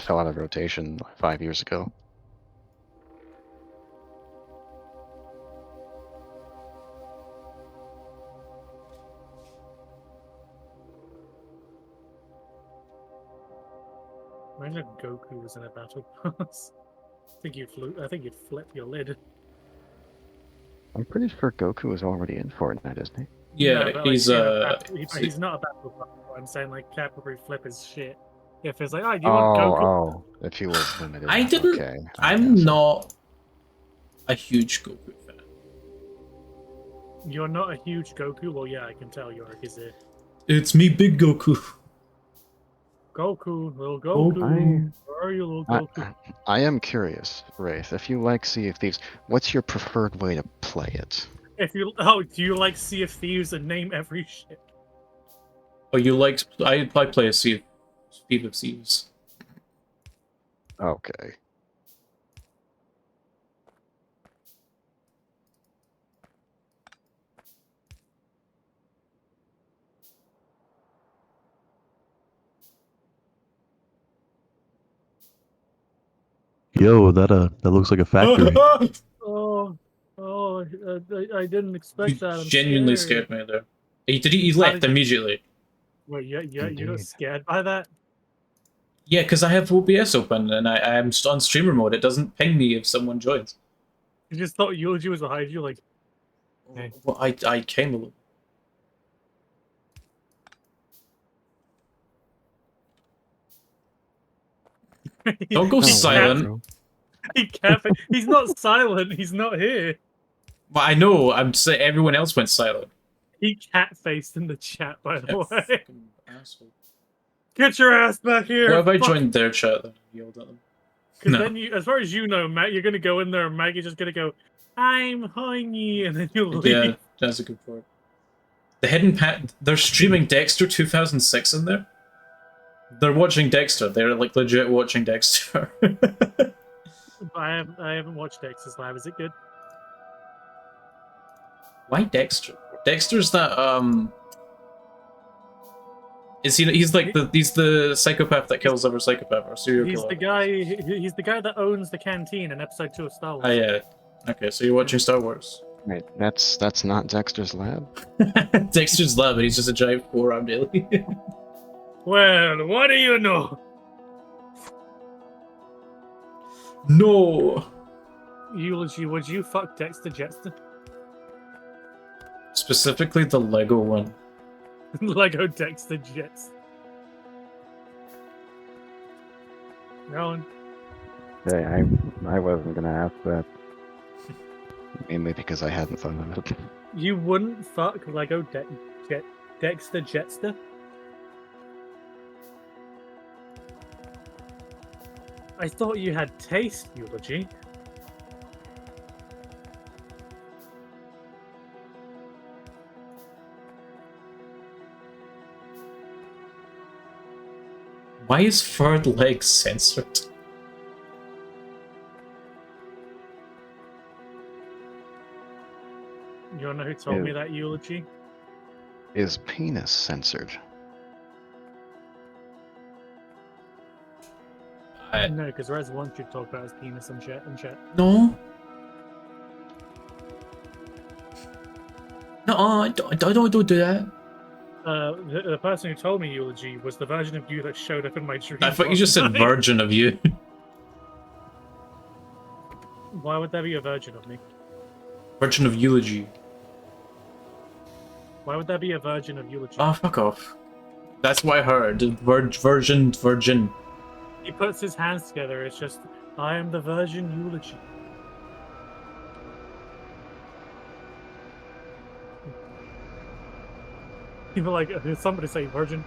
fell out of rotation like 5 years ago. Imagine if Goku was in a battle pass. I think you'd flip your lid. I'm pretty sure Goku is already in Fortnite, isn't he? Yeah, No, but, he's he's not a battle pass. I'm saying like Capillary Flip is shit. If it's like, oh, do you want Goku? Oh, if he was limited. I didn't. Okay, I'm gotcha. not a huge Goku fan. You're not a huge Goku? Well, yeah, I can tell Yorick is it. It's me, Big Goku. Goku, little Oh, Goku. Where are you, little Goku? I am curious, Wraith. If you like Sea of Thieves, what's your preferred way to play it? Do you like Sea of Thieves and name every ship? Oh, you like? I play a Sea of Thieves. Okay. Yo, that looks like a factory. I didn't expect that. You I'm genuinely scared me there. He left immediately. Wait, you got Indeed. scared by that? Yeah, because I have OBS open and I'm on streamer mode. It doesn't ping me if someone joins. You just thought Eulogy was behind you, like. Hey. Well, I came a little. Don't go He's silent. He can't. He's not silent. He's not here. Well, I know. I'm saying everyone else went silent. He cat-faced in the chat, by the way. Fucking asshole. Get your ass back here! What if I joined their chat and yelled at them? Because No. then you, as far as you know, Matt, you're gonna go in there and Maggie's just gonna go, "I'm hungry," and then you'll leave. Yeah, that's a good point. The hidden pat. They're streaming Dexter 2006 in there. They're watching Dexter. They're like legit watching Dexter. I haven't watched Dexter's Lab. Is it good? Why Dexter? Dexter's that Is he's the psychopath that kills other psychopath or serial He's killer. the guy. He's the guy that owns the canteen in Episode 2 of Star Wars. Oh yeah. Okay, so you're watching Star Wars. Wait, that's not Dexter's Lab? Dexter's lab, and he's just a giant four-armed alien. Well, what do you know? No. Eulogy, would you fuck Dexter Jetster? Specifically the Lego one. Lego Dexter Jets. Rowan. Hey, I wasn't gonna ask that. Mainly because I hadn't thought of it. You wouldn't fuck Lego Dexter Jetster? I thought you had taste, Eulogy. Why is third leg censored? You wanna know who told me Ew. that, Eulogy? Is penis censored? No, because Rez wants you to talk about his penis and chat. No. No, I don't do that. The person who told me Eulogy was the version of you that showed up in my dream. I thought you just said last night. virgin of you. Why would there be a virgin of me? Virgin of eulogy. Why would there be a virgin of Eulogy? Oh, fuck off. That's what I heard. Virgin. He puts his hands together. It's just, I am the virgin Eulogy. People like, did somebody say virgin?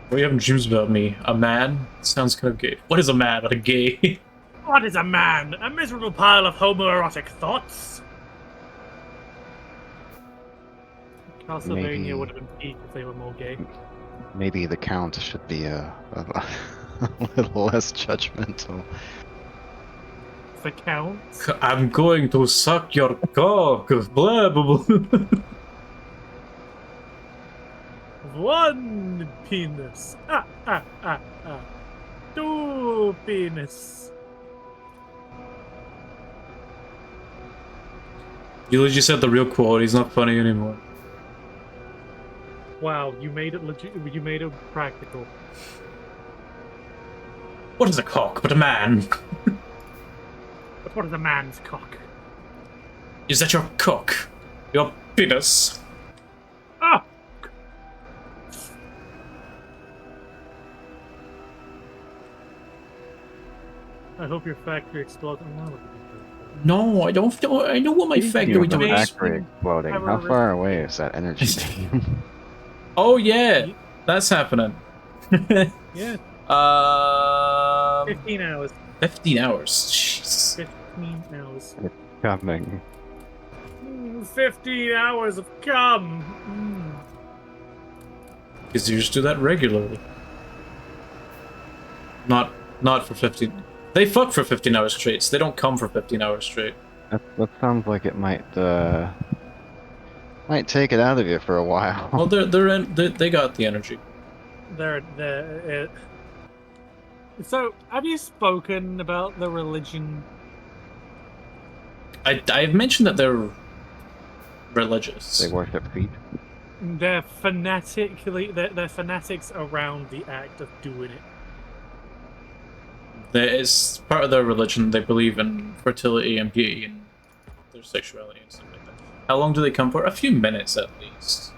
What are you having dreams about me? A man? Sounds kind of gay. What is a man but a gay? What is a man? A miserable pile of homoerotic thoughts? Castlevania Maybe- would have been peak if they were more gay. Maybe the count should be a little less judgmental. The count? I'm going to suck your cock. Blah, blah, blah. One penis. Two penis. Eulogy said the real quote. He's not funny anymore. Wow, you made it legit. You made it practical. What is a cock but a man? But what is a man's cock? Is that your cock? Your penis? Ah! I hope your factory explodes. No, I don't. I know what my Speaking factory of the does. factory exploding, how far away is that energy beam? Oh yeah, Ye- that's happening. Yeah, 15 hours. 15 hours. Jesus. 15 hours. Coming. 15 hours of cum. Because you just do that regularly. Not for 15. They fuck for 15 hours straight. So they don't come for 15 hours straight. That sounds like it might take it out of you for a while. Well, they got the energy. They're. So, have you spoken about the religion? I've mentioned that they're religious. They worship feet. They're they're fanatics around the act of doing it. That is part of their religion. They believe in fertility and beauty and their sexuality and stuff like that. How long do they come for? A few minutes at least.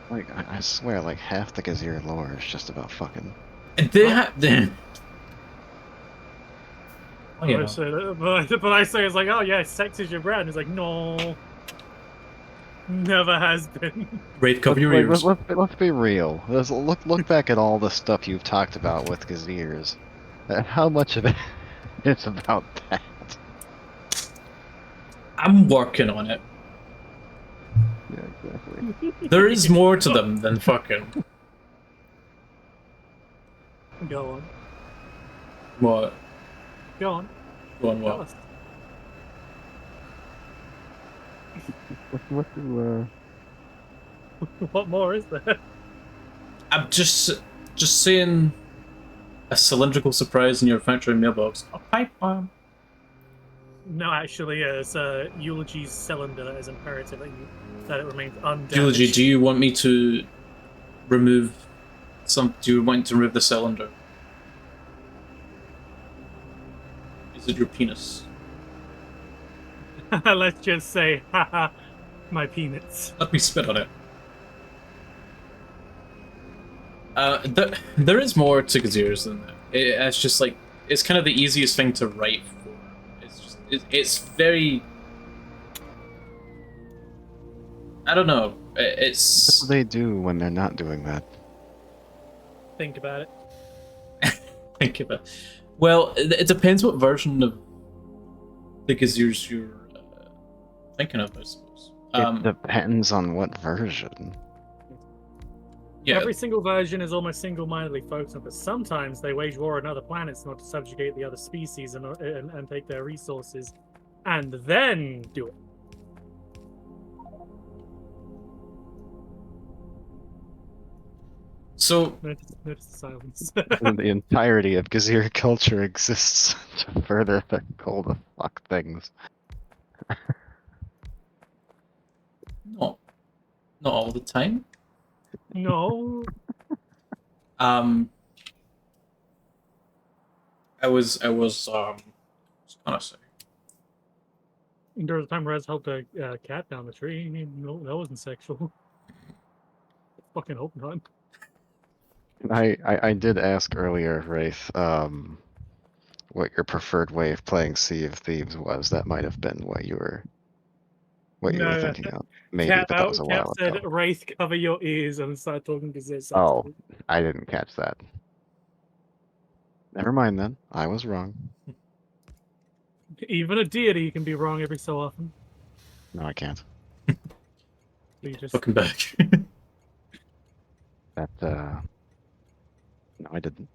Like I swear, like half the Gazir lore is just about fucking. And they have. Oh, you know. But I say it's like, oh yeah, sex is your brand. It's like, no, never has been. Wraith, cover your ears. Let's be real. Look back at all the stuff you've talked about with Gazirs. How much of it is about that? I'm working on it. Yeah, exactly. There is more to them than fucking. Go on. What? Go on. Go on, Tell what? us. What do What more is there? I'm just saying a cylindrical surprise in your factory mailbox. A pipe bomb. No, actually, it's a eulogy's cylinder that is imperative that it remains undamaged. Eulogy, do you want me to remove do you want to remove the cylinder? Is it your penis? Let's just say, haha, my peanuts. Let me spit on it. There is more to Gazirs than that. It's just like, it's kind of the easiest thing to write for. It's just, it's very... I don't know. What It's... do they do when they're not doing that? Think about it. Think of it. Well, it depends what version of the Gazirs you're thinking of, I suppose. It depends on what version. Yeah, Every single version is almost single-mindedly focused on, but sometimes they wage war on other planets not to subjugate the other species and take their resources, and then do it. so Notice the silence. And the entirety of Gazir culture exists to further the goal to fuck things. not all the time. No. I was gonna say. There was a time Rez helped a cat down the tree. No, that wasn't sexual. Fucking hope not. I did ask earlier, Wraith, what your preferred way of playing Sea of Thieves was. That might have been what you were thinking of. Maybe, Cap but that was a Cap while said, ago. Wraith, cover your ears and start talking to Ziz. Oh, I didn't catch that. Never mind then. I was wrong. Even a deity can be wrong every so often. No, I can't. You just Looking back. That, no, I didn't.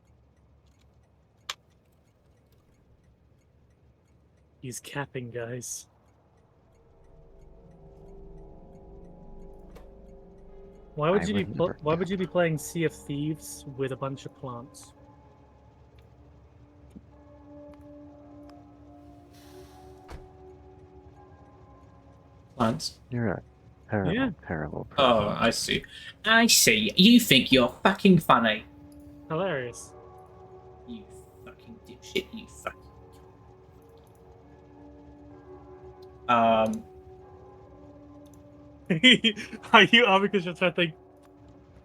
he's capping, guys. Why would I you would never Why would cap. you be playing Sea of Thieves with a bunch of plants? Plants. You're a terrible, Yeah. terrible person. Oh, I see. I see. You think you're fucking funny. Hilarious. You fucking dipshit. You fucking. Are you because you're trying to think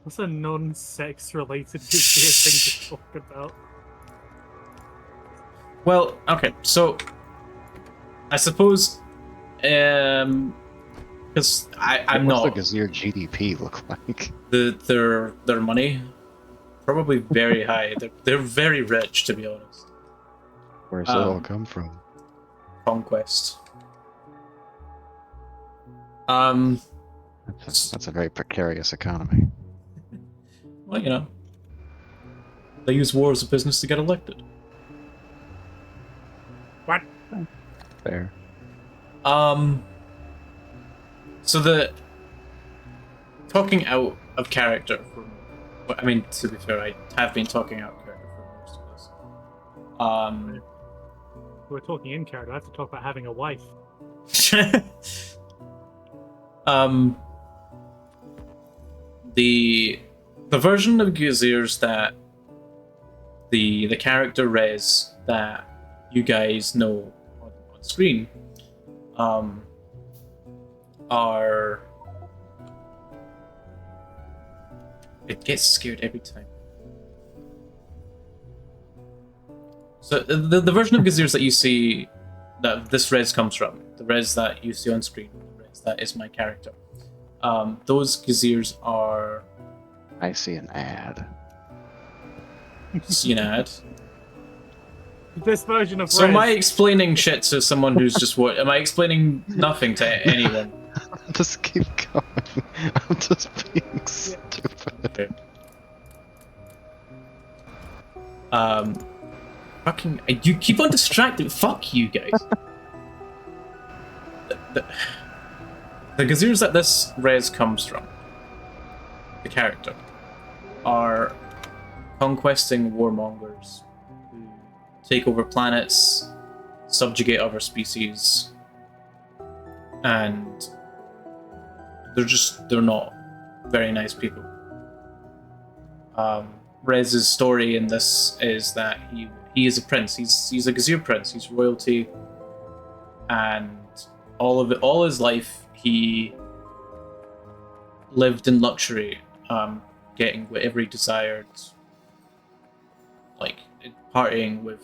what's a non-sex related thing to talk about? Well, okay, so I suppose, because I'm What's the not Gazir GDP look like? their money probably very high. They're very rich, to be honest. Where's it all come from? Conquest. That's a very precarious economy. Well, you know, they use war as a business to get elected. What? Fair. So the talking out of character for, well, I mean, to be fair, I have been talking out of character for most of this. We're talking in character. I have to talk about having a wife. um, the version of Gazirs that the character Rez that you guys know on screen, are, it gets scared every time. So the version of Gazirs that you see, that this Rez comes from, the Rez that you see on screen, the Rez that is my character, those Gazirs are I see an ad. Cnad. This version of So am I Rez- explaining shit to someone who's just what? Am I explaining nothing to anyone? Just keep going. I'm just being stupid. Fucking, you keep on distracting. Fuck you guys. The Gazirs that this Rez comes from, the character, are conquesting warmongers who take over planets, subjugate other species, and they're not very nice people. Rez's story in this is that he is a prince. He's a Gazir prince. He's royalty, and all his life he lived in luxury, getting whatever he desired, like partying with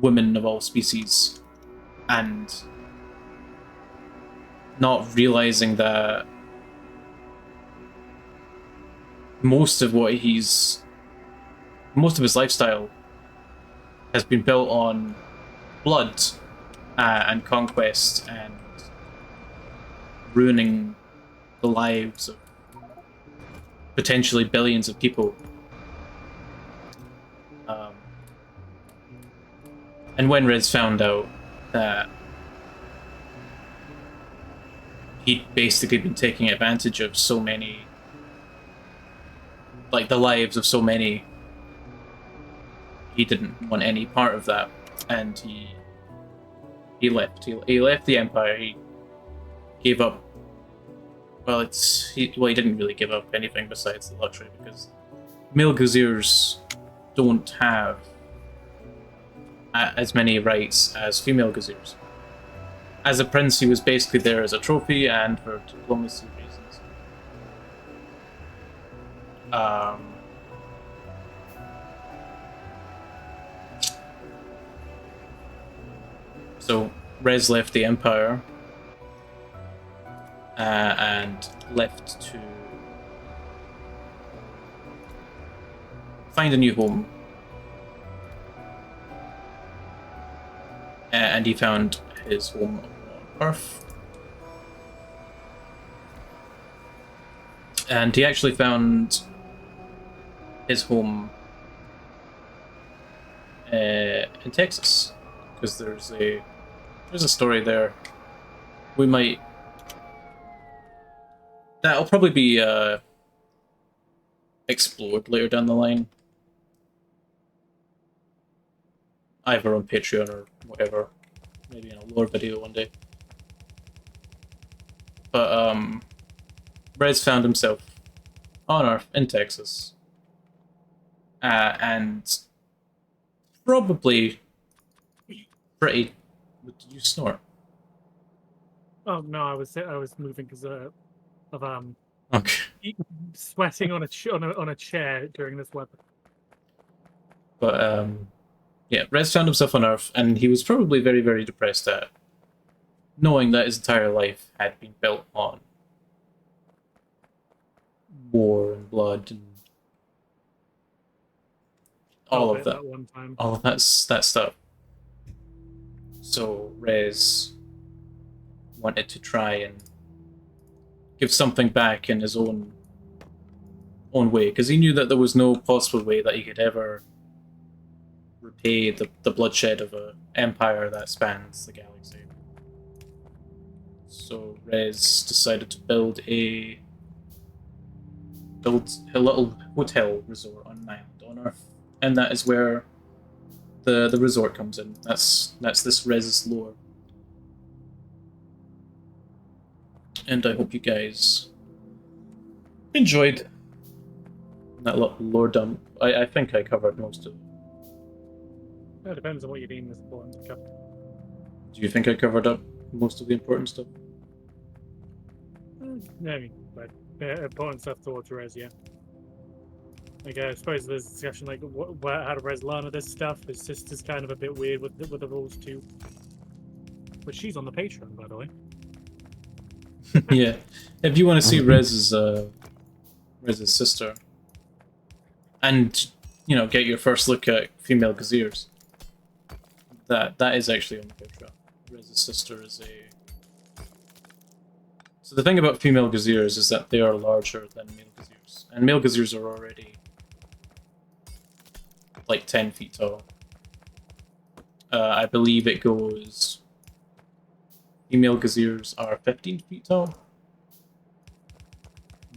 women of all species, and not realizing that most of his lifestyle has been built on blood and conquest and ruining the lives of potentially billions of people. And when Rez found out that he'd basically been taking advantage of so many, like the lives of so many, he didn't want any part of that, and he left. He left the Empire. He gave up. Well, he didn't really give up anything besides the luxury, because male Gazirs don't have as many rights as female Gazirs. As a prince, he was basically there as a trophy and for diplomacy reasons. So Rez left the Empire and left to find a new home. And he found his home on Earth. And he actually found his home in Texas, because there's a story there. We might, that'll probably be explored later down the line, either on Patreon or whatever, maybe in a lore video one day. But Rez found himself on Earth in Texas, and probably pretty. Did you snort? Oh no, I was moving because of Okay. sweating on a chair during this weather. But Yeah, Rez found himself on Earth, and he was probably very, very depressed at knowing that his entire life had been built on war and blood and all of that, That one time. all of that stuff. So Rez wanted to try and give something back in his own way, because he knew that there was no possible way that he could ever repay the bloodshed of an empire that spans the galaxy. So Rez decided to build a little hotel resort on an island on Earth, and that is where the resort comes in. That's this Rez's lore, and I hope you guys enjoyed that little lore dump. I think I covered most of it. It depends on what you deem as important to cover. Do you think I covered up most of the important stuff? I mean, but important stuff towards Rez, yeah. Like, I suppose there's discussion like how to Rez learn of this stuff. His sister's kind of a bit weird with the rules too. But she's on the Patreon, by the way. Yeah, if you want to see Rez's sister, and get your first look at female Gaziers, that is actually on the Patreon. Rez's sister is a. So the thing about female Gaziers is that they are larger than male Gaziers, and male Gaziers are already like 10 feet tall. I believe it goes. Female Gaziers are 15 feet tall,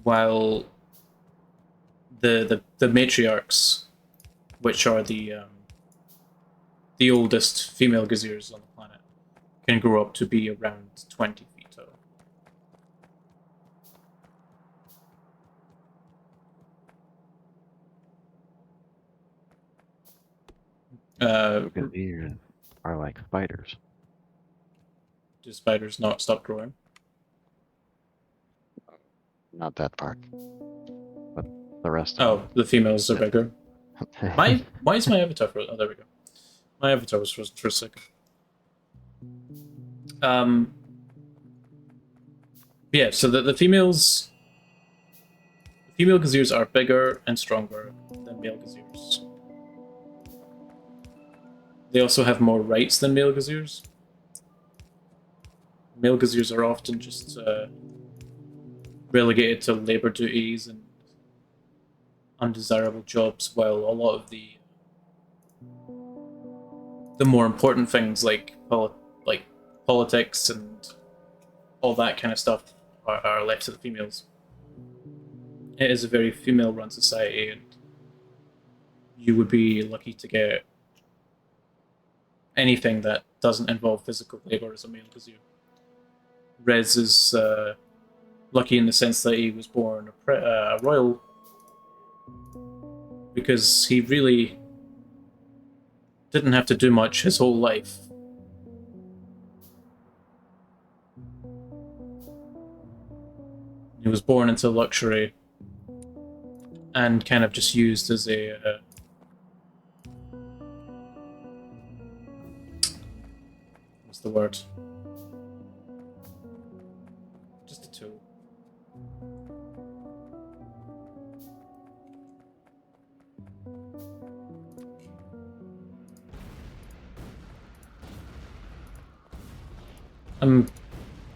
while the matriarchs, which are the oldest female Gaziers on the planet, can grow up to be around 20 feet tall. Gaziers are like spiders. Do spiders not stop growing? Not that part, but the rest. Oh, the females are Yeah. bigger. Why is my avatar frozen? Oh, there we go. My avatar was frozen for a second. Yeah, so the female Gaziers are bigger and stronger than male Gaziers. They also have more rights than male Gaziers. Male Gaziers are often just relegated to labor duties and undesirable jobs, while a lot of the more important things like politics and all that kind of stuff are left to the females. It is a very female-run society, and you would be lucky to get anything that doesn't involve physical labor as a male Gazier. Rez is lucky in the sense that he was born a royal, because he really didn't have to do much his whole life. He was born into luxury and kind of just used as a what's the word? Just a tool.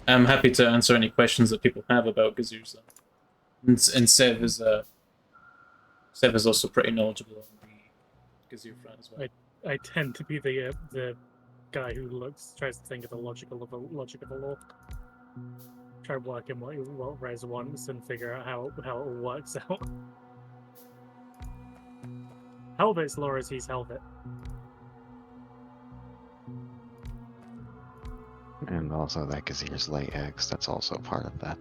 I'm happy to answer any questions that people have about Gaziers, though. And Sev is also pretty knowledgeable on the Gazier front as well. I tend to be the guy who tries to think of the logic of the law. Try working what Rez wants and figure out how it all works out. Helvet's law is he's Helvet. And also that Gaziers lay eggs, that's also part of that.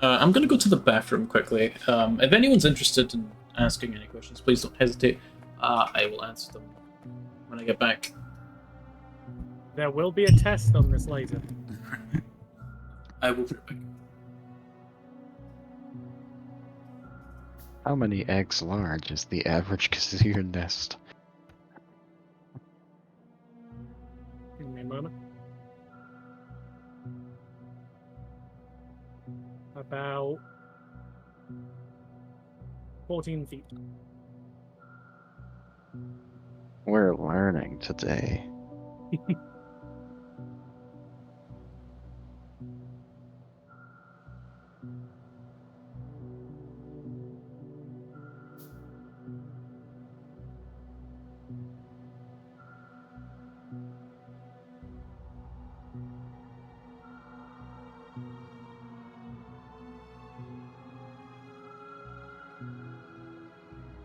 I'm going to go to the bathroom quickly. If anyone's interested in asking any questions, please don't hesitate. I will answer them when I get back. There will be a test on this later. I will be back. How many eggs large is the average gazetteer nest? Give me a moment. About 14 feet. We're learning today.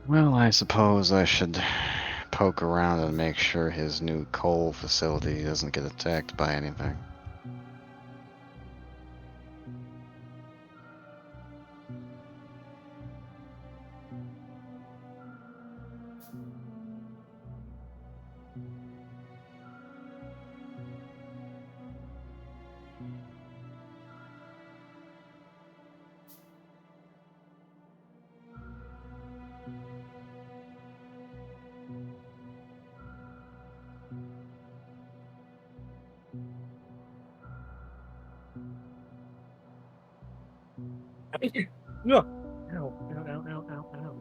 Well, I suppose I should poke around and make sure his new coal facility doesn't get attacked by anything. No. Ow, ow, ow, ow, ow, ow.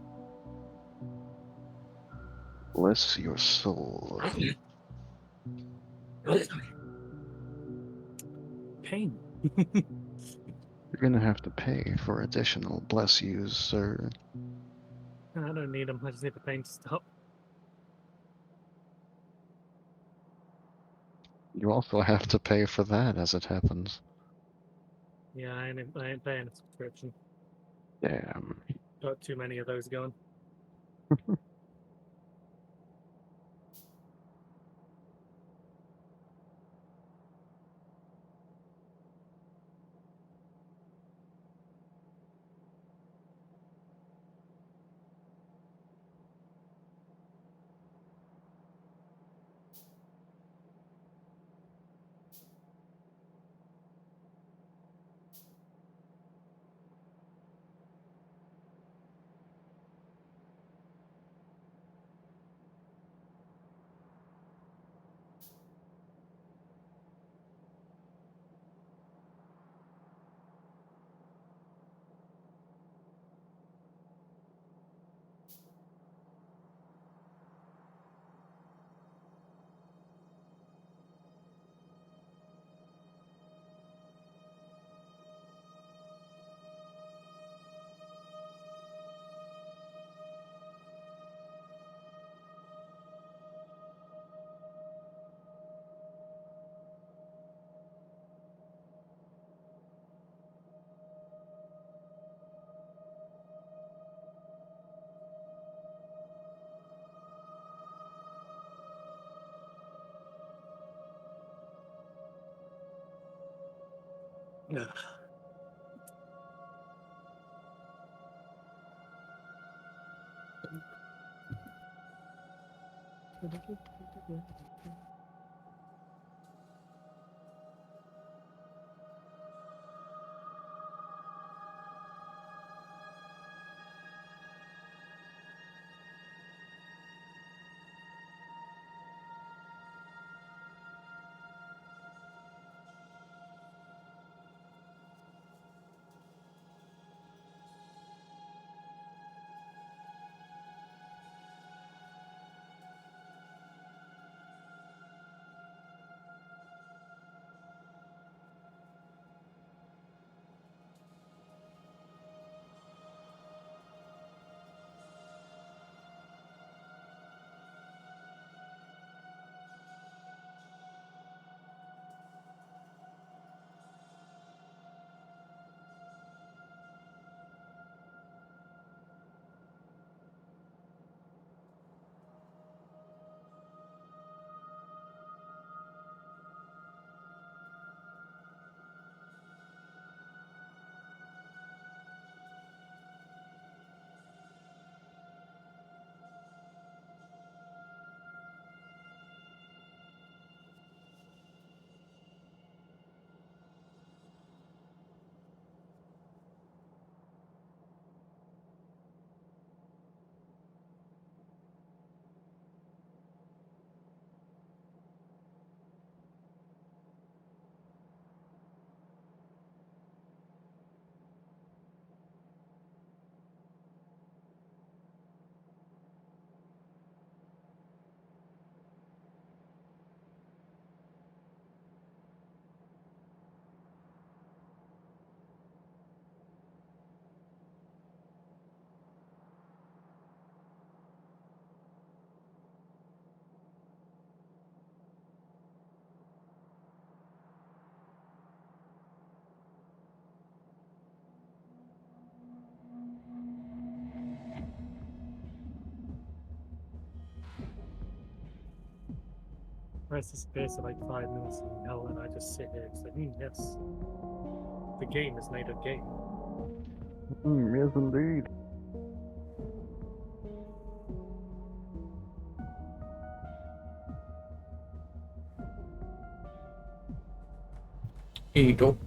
Bless your soul. Pain. You're gonna have to pay for additional bless yous, sir. I don't need them. I just need the pain to stop. You also have to pay for that as it happens. Yeah, I ain't paying a subscription. Damn. Got too many of those going. Ugh. press disappears for like 5 minutes and hell, and I just sit here and say, yes. The game is made of game. Yes, indeed. Here you go.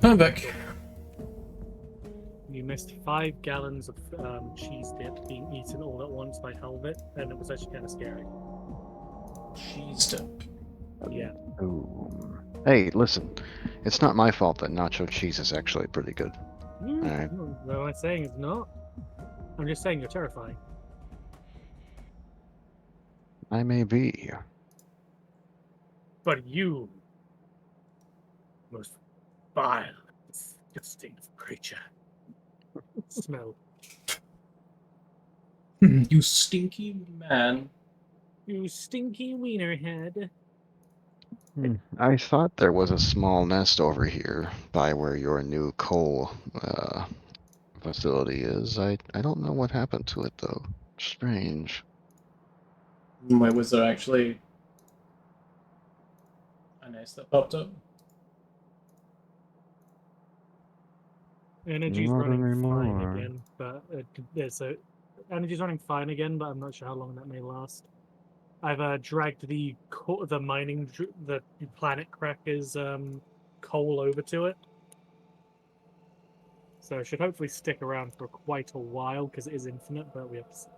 I'm back. You missed 5 gallons of cheese dip being eaten all at once by Helvet, and it was actually kind of scary. Cheese dip. Yeah. Ooh. Hey, listen. It's not my fault that nacho cheese is actually pretty good. Alright. What am I saying? It's not. I'm just saying you're terrifying. I may be. But you, most vile, disgusting creature, smell. You stinky man. You stinky wiener head. I thought there was a small nest over here by where your new coal facility is. I don't know what happened to it though. Strange. Wait, was there actually a nest that popped up? Energy's Not running fine anymore. again, but energy's running fine again, but I'm not sure how long that may last. I've dragged the the planet cracker's coal over to it, so it should hopefully stick around for quite a while because it is infinite. But we have to see.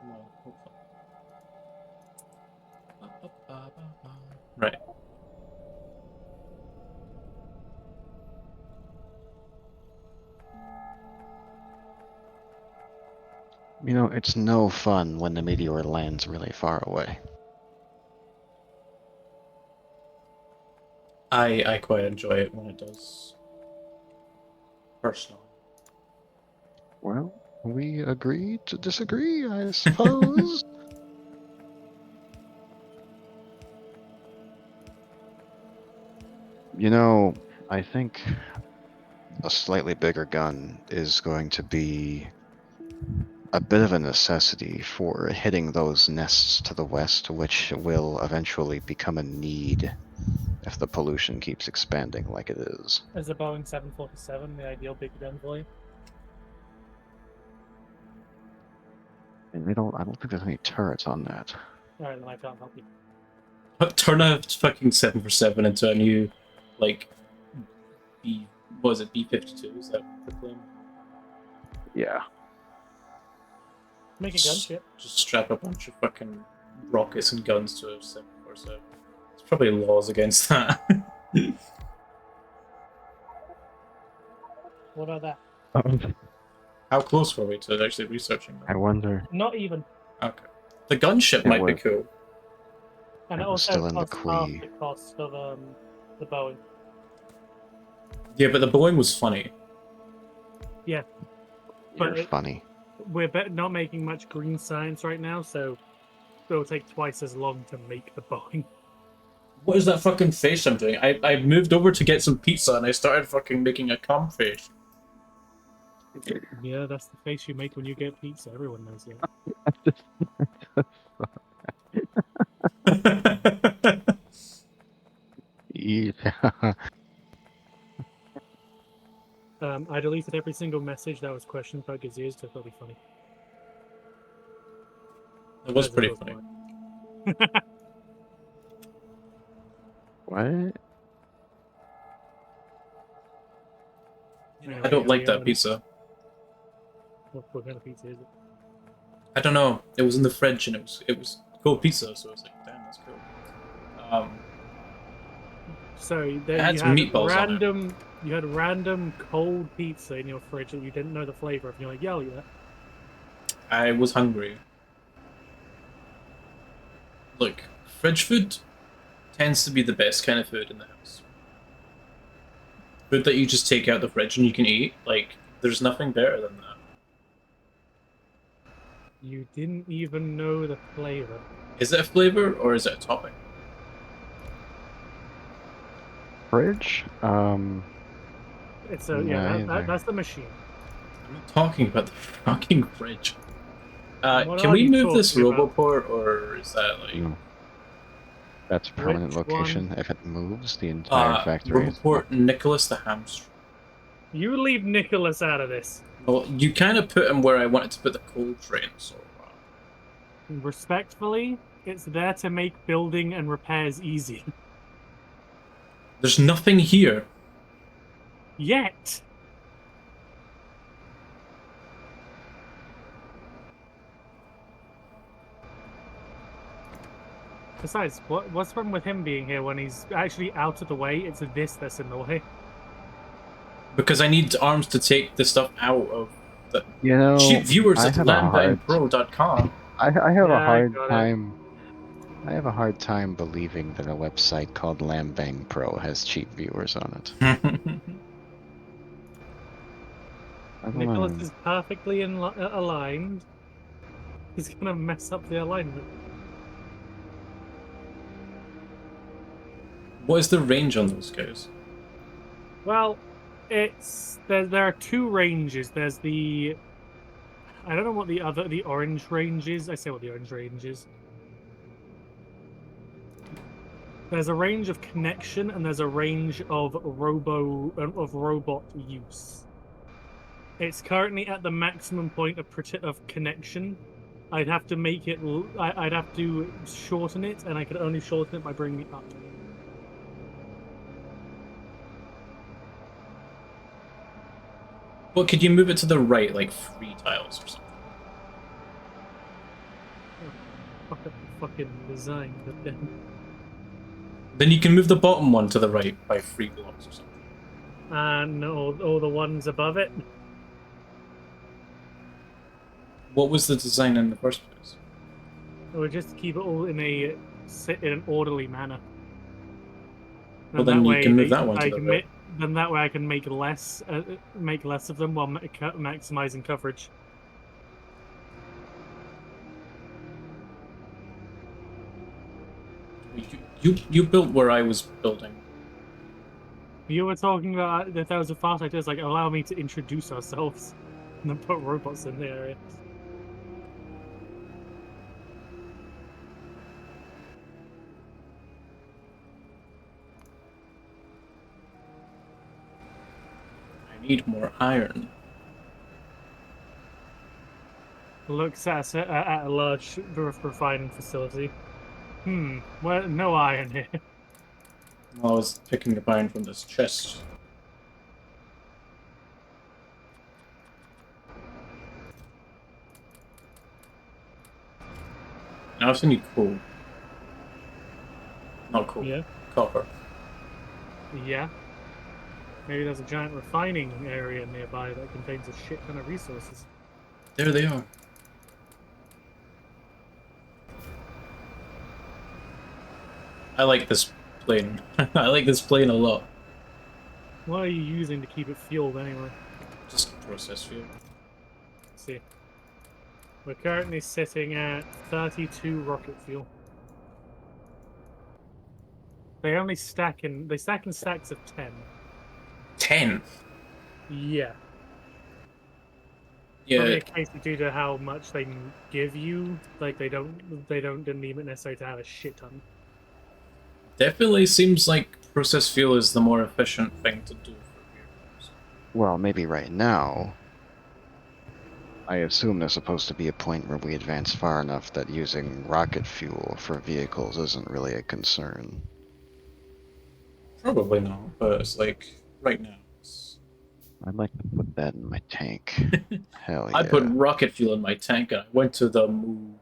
Well, hopefully. Right. You know, it's no fun when the meteor lands really far away. I quite enjoy it when it does. Personally. Well, we agree to disagree, I suppose. You know, I think a slightly bigger gun is going to be a bit of a necessity for hitting those nests to the west, which will eventually become a need if the pollution keeps expanding like it is. Is the Boeing 747 the ideal big gun for you? And I don't think there's any turrets on that. Alright, then I can't help you. But turn a fucking 747 into a new, like, what was it, B-52? Is that the plane? Yeah. Make a gunship. Just strap a bunch of fucking rockets and guns to a 747. There's probably laws against that. What about that? How close were we to actually researching I that? wonder. Not even. Okay. The gunship It might be was- cool. And It it was also still in the costs half Quee. the cost of the Boeing. Yeah, but the Boeing was funny. You're But funny. we're not making much green science right now, so it'll take twice as long to make the Boeing. What is that fucking face I'm doing? I moved over to get some pizza and I started fucking making a cum face. Yeah, that's the face you make when you get pizza. Everyone knows that. Yeah. I deleted every single message that was questioned about Gazeers, so that'll be funny. It was As pretty was funny. mine. What? I don't like that pizza. What kind of pizza is it? I don't know. It was in the fridge and it was cold pizza, so I was like, damn, that's cool. So then It had you some had meatballs on it. you had random cold pizza in your fridge that you didn't know the flavor of, and you're like, yeah, I'll eat that. I was hungry. Look, fridge food tends to be the best kind of food in the house. Food that you just take out the fridge and you can eat. Like, there's nothing better than that. You didn't even know the flavor. Is it a flavor or is it a topping? Fridge? It's a yeah, Neither. that's the machine. I'm not talking about the fucking fridge. What Can are we you move this talking about? Roboport, or is that like... No. That's permanent Which one? location. If it moves, the entire factory is Roboport Nicholas the Hamster. You leave Nicholas out of this. Well, you kind of put him where I wanted to put the coal train, so... Respectfully, it's there to make building and repairs easy. There's nothing here. Yet. Besides, what's wrong with him being here when he's actually out of the way? It's this that's in the way. Because I need arms to take the stuff out of the... You know, Cheap viewers I at have a hard. landboundpro.com. I have Yeah, a I hard got it. time. I have a hard time believing that a website called Lambang Pro has cheap viewers on it. I don't Nicholas know. is perfectly aligned. He's gonna mess up the alignment. What is the range on those guys? Well, there are two ranges. There's the I don't know what the orange range is. I say what the orange range is. There's a range of connection and there's a range of robot use. It's currently at the maximum point of connection. I'd have to make it. I'd have to shorten it, and I could only shorten it by bringing it up. Well, could you move it to the right, like 3 tiles or something? Fucking design, but then. Then you can move the bottom one to the right by 3 blocks or something. And all the ones above it. What was the design in the first place? Or just keep it all in an orderly manner. Well, And then that you way can move that one to the right. Then that way I can make less of them while maximizing coverage. You built where I was building. You were talking about that there was a fast idea, like allow me to introduce ourselves and then put robots in the area. I need more iron. Looks at a large refining facility. Well, no iron here. Well, I was picking up iron from this chest. I also need coal. Not coal. Yeah. Copper. Yeah. Maybe there's a giant refining area nearby that contains a shit ton of resources. There they are. I like this plane. I like this plane a lot. What are you using to keep it fueled anyway? Just process fuel. Let's see. We're currently sitting at 32 rocket fuel. They stack in stacks of 10. 10. Yeah. Yeah. Probably a case due to how much they give you. Like didn't even necessarily to have a shit ton. Definitely seems like process fuel is the more efficient thing to do for vehicles. Well, maybe right now. I assume there's supposed to be a point where we advance far enough that using rocket fuel for vehicles isn't really a concern. Probably not, but it's like right now. I'd like to put that in my tank. Hell yeah. I put rocket fuel in my tank and I went to the moon.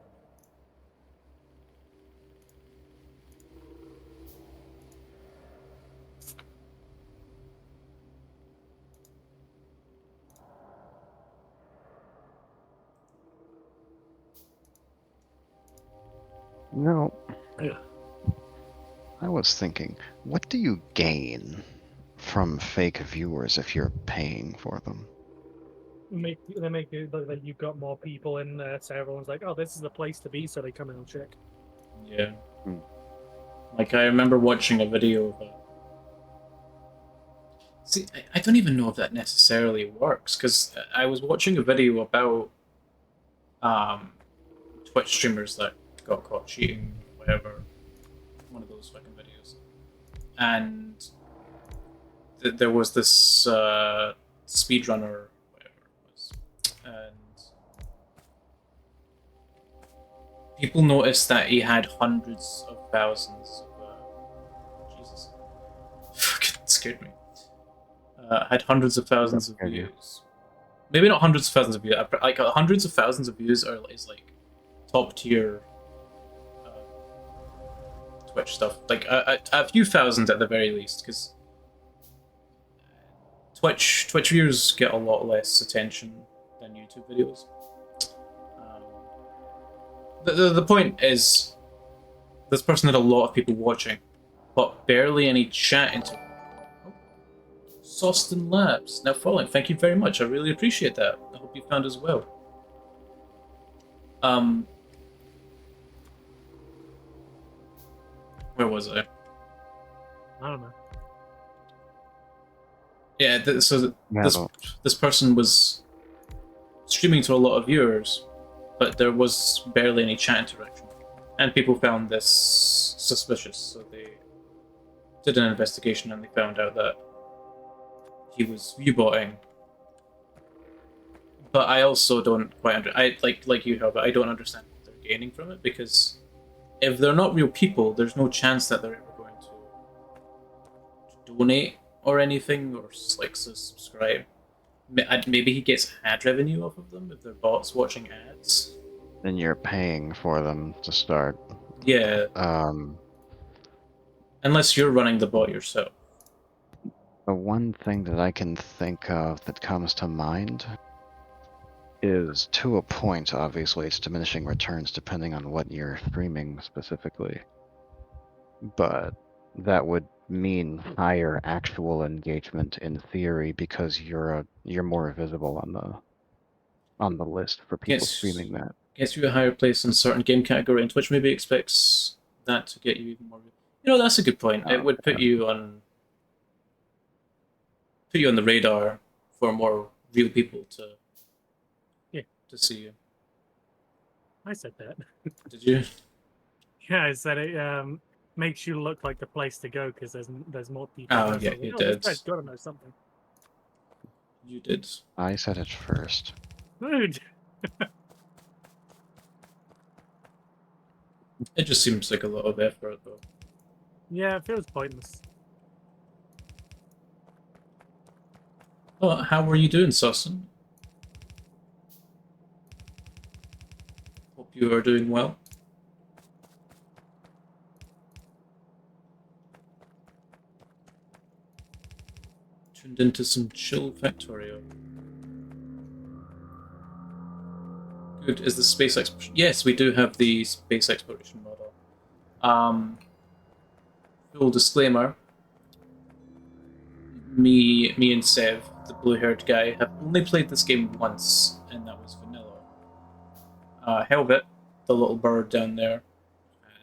No. Yeah. I was thinking, what do you gain from fake viewers if you're paying for them? They make it look like you've got more people in there, so everyone's like, "Oh, this is the place to be," so they come in and check. Yeah. Like I remember watching a video of a... See, I don't even know if that necessarily works, because I was watching a video about Twitch streamers that got caught cheating, whatever. One of those fucking videos. And there was this speedrunner, whatever it was, and people noticed that he had hundreds of thousands of Jesus, fucking scared me. Had hundreds of thousands of Scared you. views. Maybe not hundreds of thousands of views. Like hundreds of thousands of views is like top tier Twitch stuff. Like a few thousand at the very least, because Twitch viewers get a lot less attention than YouTube videos. The point is, this person had a lot of people watching, but barely any chat into. Oh. Soston Labs now following. Thank you very much. I really appreciate that. I hope you found as well. Where was I? I don't know. Yeah, so Yeah, this person was streaming to a lot of viewers, but there was barely any chat interaction, and people found this suspicious. So they did an investigation, and they found out that he was viewbotting. But I also don't quite like you have. I don't understand what they're gaining from it, because if they're not real people, there's no chance that they're ever going to donate or anything, or like subscribe. Maybe he gets ad revenue off of them if they're bots watching ads. then you're paying for them to start. Yeah, unless you're running the bot yourself. The one thing that I can think of that comes to mind is, to a point, obviously, it's diminishing returns depending on what you're streaming specifically. But that would mean higher actual engagement in theory, because you're more visible on the list for people Yes. streaming that. Gets you a higher place in a certain game category, and Twitch maybe expects that to get you even more. You know, that's a good point. It would put you on the radar for more real people to see you. I said that. Did you? Yeah, I said it makes you look like the place to go because there's more people. Oh, there, so yeah, I was you like, this did. guy's gotta know something. You did. I said it first. Dude. It just seems like a lot of effort, though. Yeah, it feels pointless. Oh, how were you doing, Sosson? Hope you are doing well. Tuned into some chill Factorio. Good. Is the space exploration? Yes, we do have the space exploration model. Full disclaimer. Me and Sev, the blue-haired guy, have only played this game once, and that was vanilla. Helvet, the little bird down there,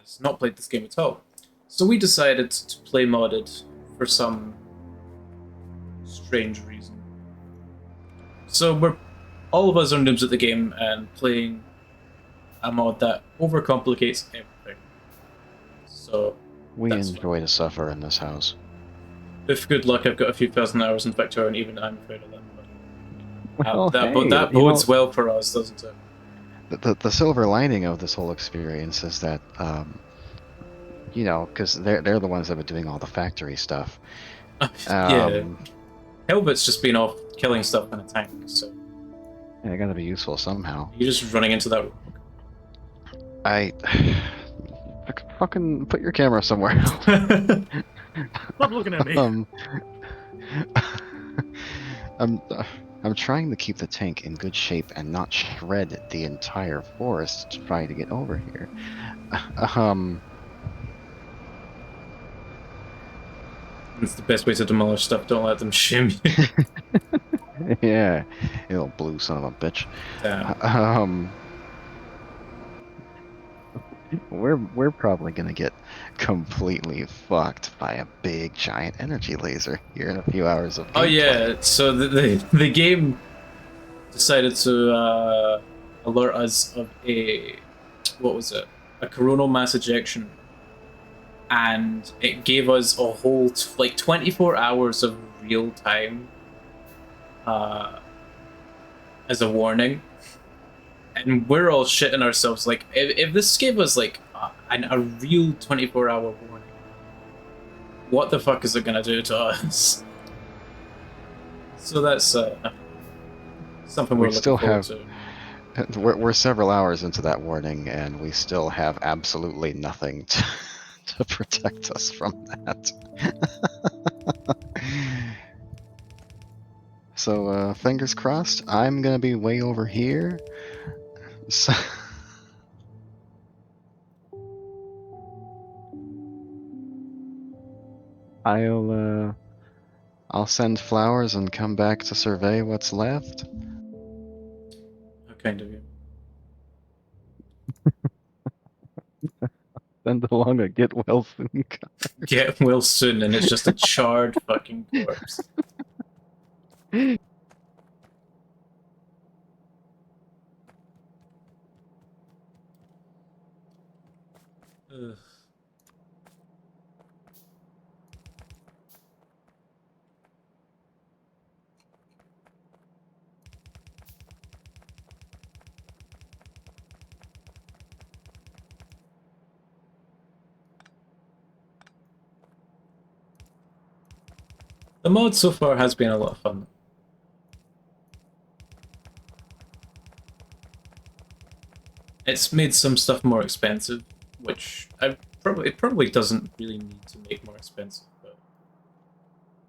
has not played this game at all. So we decided to play modded for some strange reason. So all of us are noobs at the game and playing a mod that overcomplicates everything. So We that's enjoy to suffer in this house. with good luck, I've got a few thousand hours in Factorio, and even I'm afraid of them. Well, That hey, bodes well for us, doesn't it? The silver lining of this whole experience is that, because they're the ones that have been doing all the factory stuff. Yeah. Helvet's just been off killing stuff in a tank, so They gotta be useful somehow. you're just running into that. I fucking put your camera somewhere else. Stop looking at me. I'm trying to keep the tank in good shape and not shred the entire forest to try to get over here. It's the best way to demolish stuff. Don't let them shim you. Yeah, you little blue son of a bitch. Damn. We're probably gonna get completely fucked by a big giant energy laser here in a few hours of gameplay. Oh yeah, so the game decided to alert us of a what was it? A coronal mass ejection, and it gave us a whole like 24 hours of real time as a warning, and we're all shitting ourselves. Like, if this gave us like a real 24-hour warning, what the fuck is it gonna do to us? So that's something we're We still looking forward have to. we're several hours into that warning, and we still have absolutely nothing to protect us from that. So fingers crossed. I'm gonna be way over here. So I'll send flowers and come back to survey what's left. How kind of you. Send along a get well soon. Get well soon, and it's just a charred fucking corpse. Ugh. The mod so far has been a lot of fun. It's made some stuff more expensive, which it probably doesn't really need to make more expensive, but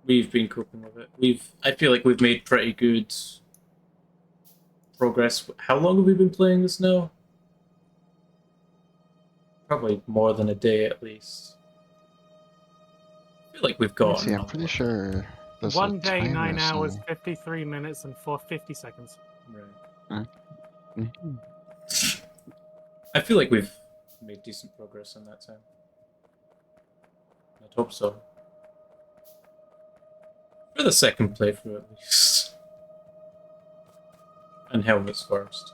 we've been coping with it. I feel like we've made pretty good progress. How long have we been playing this now? Probably more than a day at least. I feel like we've Let me gotten. see, I'm pretty sure there's a 1 day, timer 9 hours, somewhere. 53 minutes, and 50 seconds. Right. Mhm. I feel like we've made decent progress in that time. I'd hope so. For the second playthrough, at least. And Helmet's first.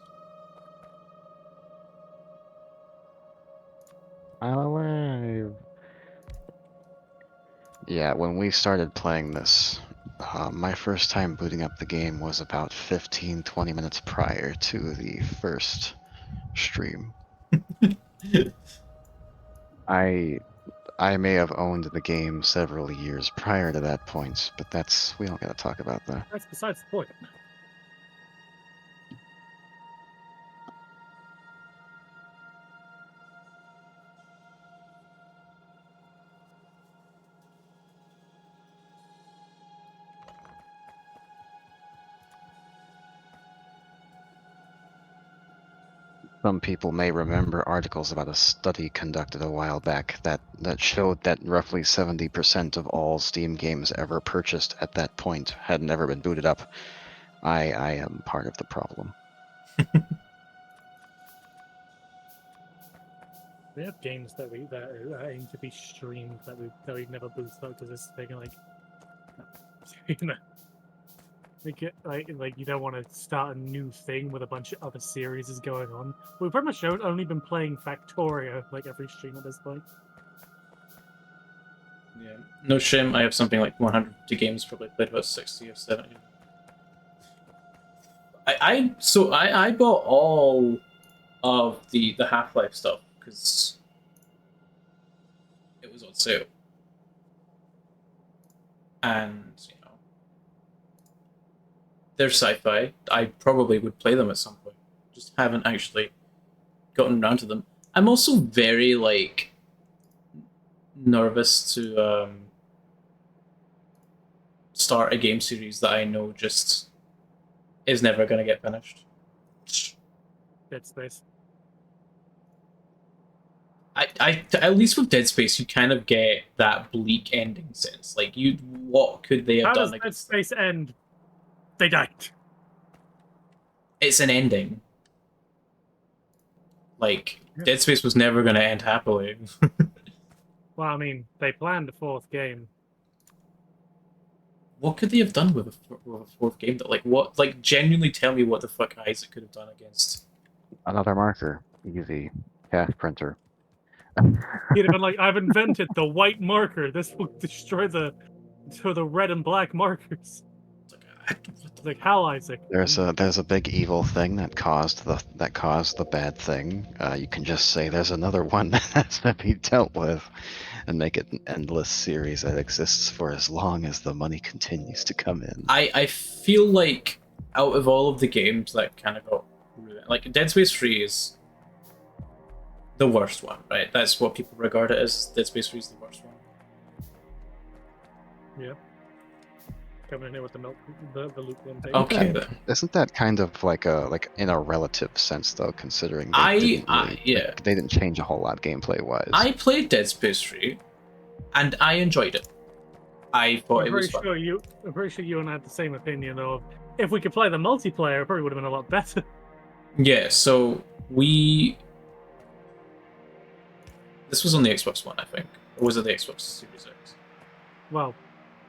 I'm alive. Yeah, when we started playing this, my first time booting up the game was about 15-20 minutes prior to the first stream. I may have owned the game several years prior to that point, but we don't gotta talk about that. That's besides the point. Some people may remember articles about a study conducted a while back that showed that roughly 70% of all Steam games ever purchased at that point had never been booted up. I am part of the problem. We have games that aim to be streamed that we've never boosted up because it's taking like, you know, like you don't want to start a new thing with a bunch of other series is going on. We've pretty much only been playing Factorio like every stream at this point. Yeah. No shame, I have something like 150 games, probably played about 60 or 70. I bought all of the Half-Life stuff because it was on sale. And, you know, they're sci-fi. I probably would play them at some point. Just haven't actually gotten around to them. I'm also very, like, nervous to start a game series that I know just is never going to get finished. Dead Space. At least with Dead Space, you kind of get that bleak ending sense. Like, what could they have How done does Dead against Space end? They died. It's an ending. Like, Yeah. Dead Space was never going to end happily. Well, I mean, they planned a fourth game. What could they have done with a fourth game? That what? Like, genuinely tell me what the fuck Isaac could have done against. Another marker. Easy. cash printer. He'd have been like, "I've invented the white marker. This will destroy the red and black markers." It's like, "How, Isaac?" There's a big evil thing that caused the bad thing. You can just say there's another one that has to be dealt with, and make it an endless series that exists for as long as the money continues to come in. I feel like out of all of the games that kind of got ruined, like Dead Space 3 is the worst one, right? That's what people regard it as. Dead Space 3 is the worst one. Yeah. Coming in here with the milk, the lukewarm take. Okay, Isn't that kind of like in a relative sense though, considering yeah. they didn't change a whole lot gameplay wise. I played Dead Space 3, and I enjoyed it. I thought it was fun. I'm pretty sure you and I had the same opinion of if we could play the multiplayer, it probably would have been a lot better. Yeah, so this was on the Xbox One, I think. Or was it the Xbox Series X? Well,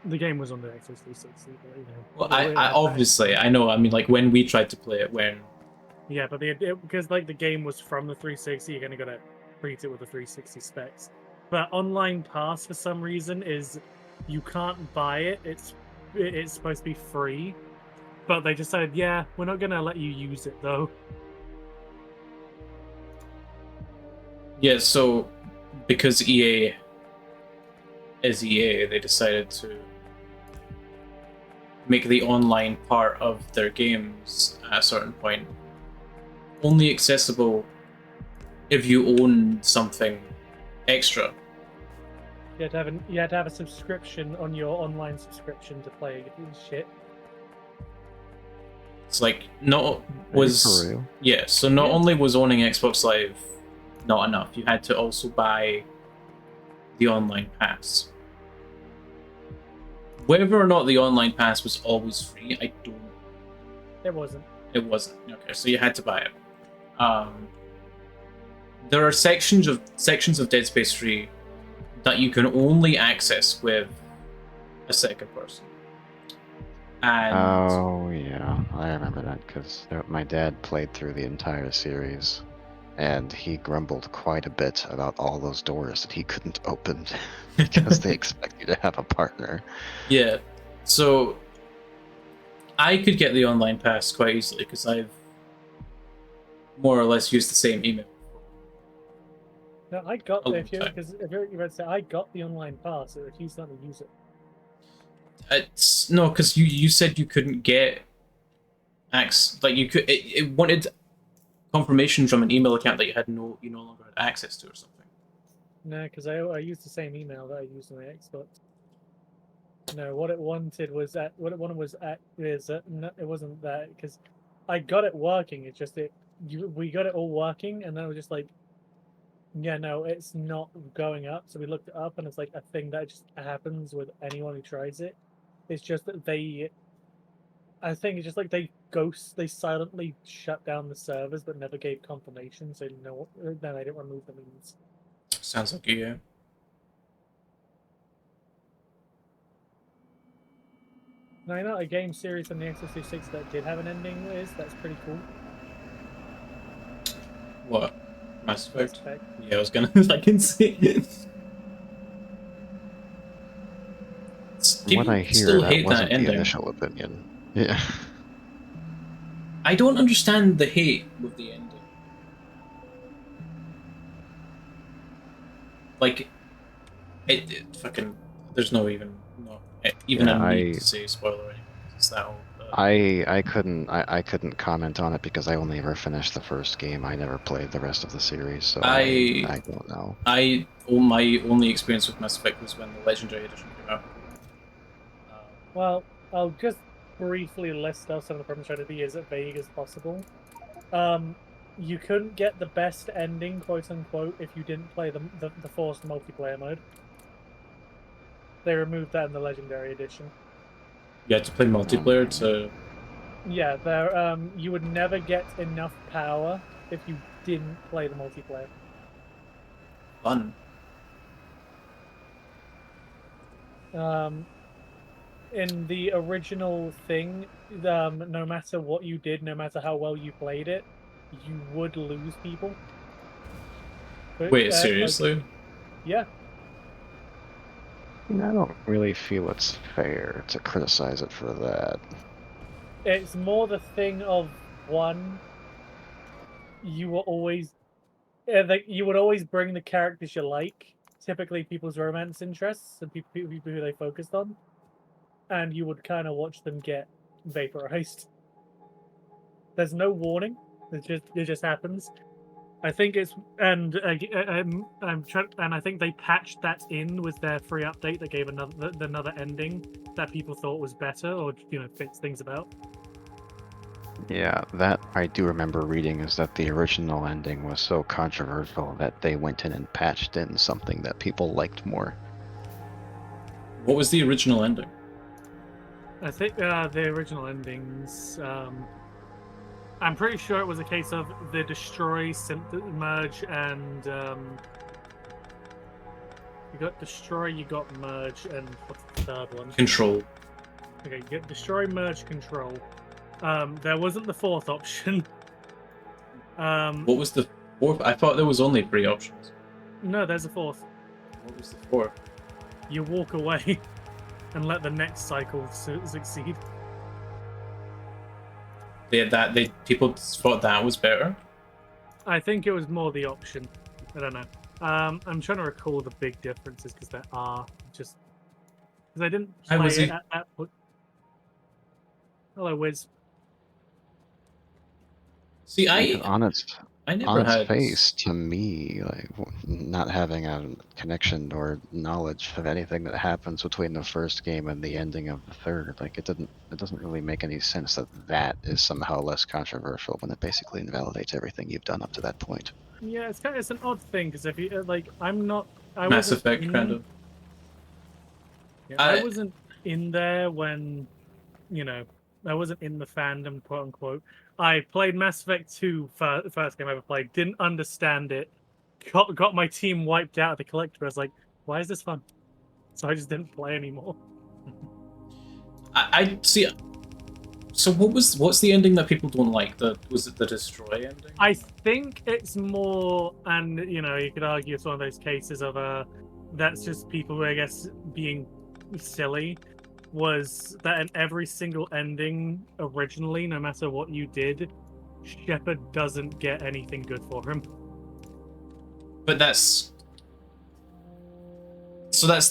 the game was on the Xbox 360, but, you know. Well, I obviously, I know, I mean, like, when we tried to play it, Yeah, but because, like, the game was from the 360, you're gonna gotta treat it with the 360 specs. But Online Pass, for some reason, is you can't buy it. It's supposed to be free. But they decided, yeah, we're not gonna let you use it, though. Yeah, so because EA is EA, they decided to make the online part of their games at a certain point only accessible if you own something extra. You had to have a subscription on your online subscription to play shit. It's like not For was real? yeah, so not Yeah. only was owning Xbox Live not enough, you had to also buy the online pass. Whether or not the online pass was always free, I don't. It wasn't. It wasn't. Okay, so you had to buy it. There are sections of Dead Space 3 that you can only access with a second person. And Oh yeah, I remember that because my dad played through the entire series, and he grumbled quite a bit about all those doors that he couldn't open because they expect you to have a partner. yeah, so I could get the online pass quite easily because I've more or less used the same email. No, I got A if long time. you're about to say I got the online pass, it refused not to use it. It's no, because you said you couldn't get access. Like you could, it wanted confirmation from an email account that you no longer had access to or something. No, because I used the same email that I used on my Xbox. No, what it wanted was no, it wasn't that because I got it working. It's just we got it all working, and then it was just like, yeah, no, it's not going up. So we looked it up, and it's like a thing that just happens with anyone who tries it. It's just that I think it's just like they silently shut down the servers, but never gave confirmation. So no, then I didn't remove the means. Sounds like you. Yeah. Now, you know, a game series on the Xbox 360 that did have an ending that's pretty cool. What? Mass Effect? Effect. Yeah, I was gonna. I can see it. From People what I hear, still that hate wasn't that the ending. initial opinion. Yeah. I don't understand the hate with the ending. Like, it fucking. There's no even Yeah, a need to say spoiler anymore. It's that old. I couldn't comment on it because I only ever finished the first game. I never played the rest of the series, so I don't know. My only experience with Mass Effect was when the Legendary Edition came out. Well, I'll just briefly list out some of the problems, trying to be as vague as possible. You couldn't get the best ending, quote unquote, if you didn't play the forced multiplayer mode. They removed that in the Legendary Edition. You had to play multiplayer to. Yeah, you would never get enough power if you didn't play the multiplayer. Fun. In the original thing, no matter what you did, no matter how well you played it, you would lose people. But, Wait, seriously? yeah. I don't really feel it's fair to criticize it for that. It's more the thing of one. You were always, you would always bring the characters you like, typically people's romance interests and people who they focused on, and you would kind of watch them get vaporized. There's no warning. It just happens. I think it's I'm trying, and I think they patched that in with their free update that gave another ending that people thought was better or fixed things about. Yeah, that I do remember reading is that the original ending was so controversial that they went in and patched in something that people liked more. What was the original ending? I think the original endings. I'm pretty sure it was a case of the destroy, merge, and you got destroy, you got merge, and what's the third one? Control. Okay, you get destroy, merge, control. There wasn't the fourth option. What was the fourth? I thought there was only 3 options. No, there's a fourth. What was the fourth? You walk away and let the next cycle succeed. People thought that was better. I think it was more the option. I don't know. I'm trying to recall the big differences because there are just because I didn't How play was it he- at that point. Hello, Wiz. See, Because I on never its had. face, to me, like not having a connection or knowledge of anything that happens between the first game and the ending of the third, like it doesn't really make any sense that that is somehow less controversial when it basically invalidates everything you've done up to that point. Yeah, it's an odd thing because if you like, I Mass wasn't Effect, kind in. of. Yeah, I I wasn't in there when you know I wasn't in the fandom, quote unquote. I played Mass Effect 2 first game I ever played. Didn't understand it. Got my team wiped out at the collector. I was like, why is this fun? So I just didn't play anymore. I see. So what's the ending that people don't like? Was it the destroy ending? I think it's more, and you could argue it's one of those cases of that's just people, I guess, being silly. Was that in every single ending originally, no matter what you did, Shepard doesn't get anything good for him. But that's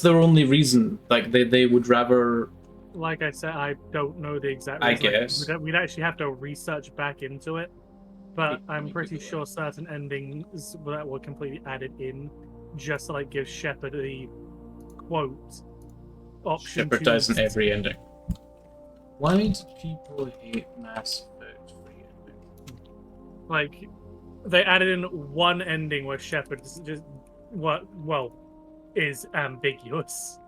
their only reason. Like they would rather. Like I said, I don't know the exact I reason. guess. We'd actually have to research back into it, but I'm pretty Google sure it. certain endings that were completely added in just to give Shepard the quote option Shepard dies in to every ending. Why do people hate Mass Effect free ending? they added in one ending where Shepard just is ambiguous.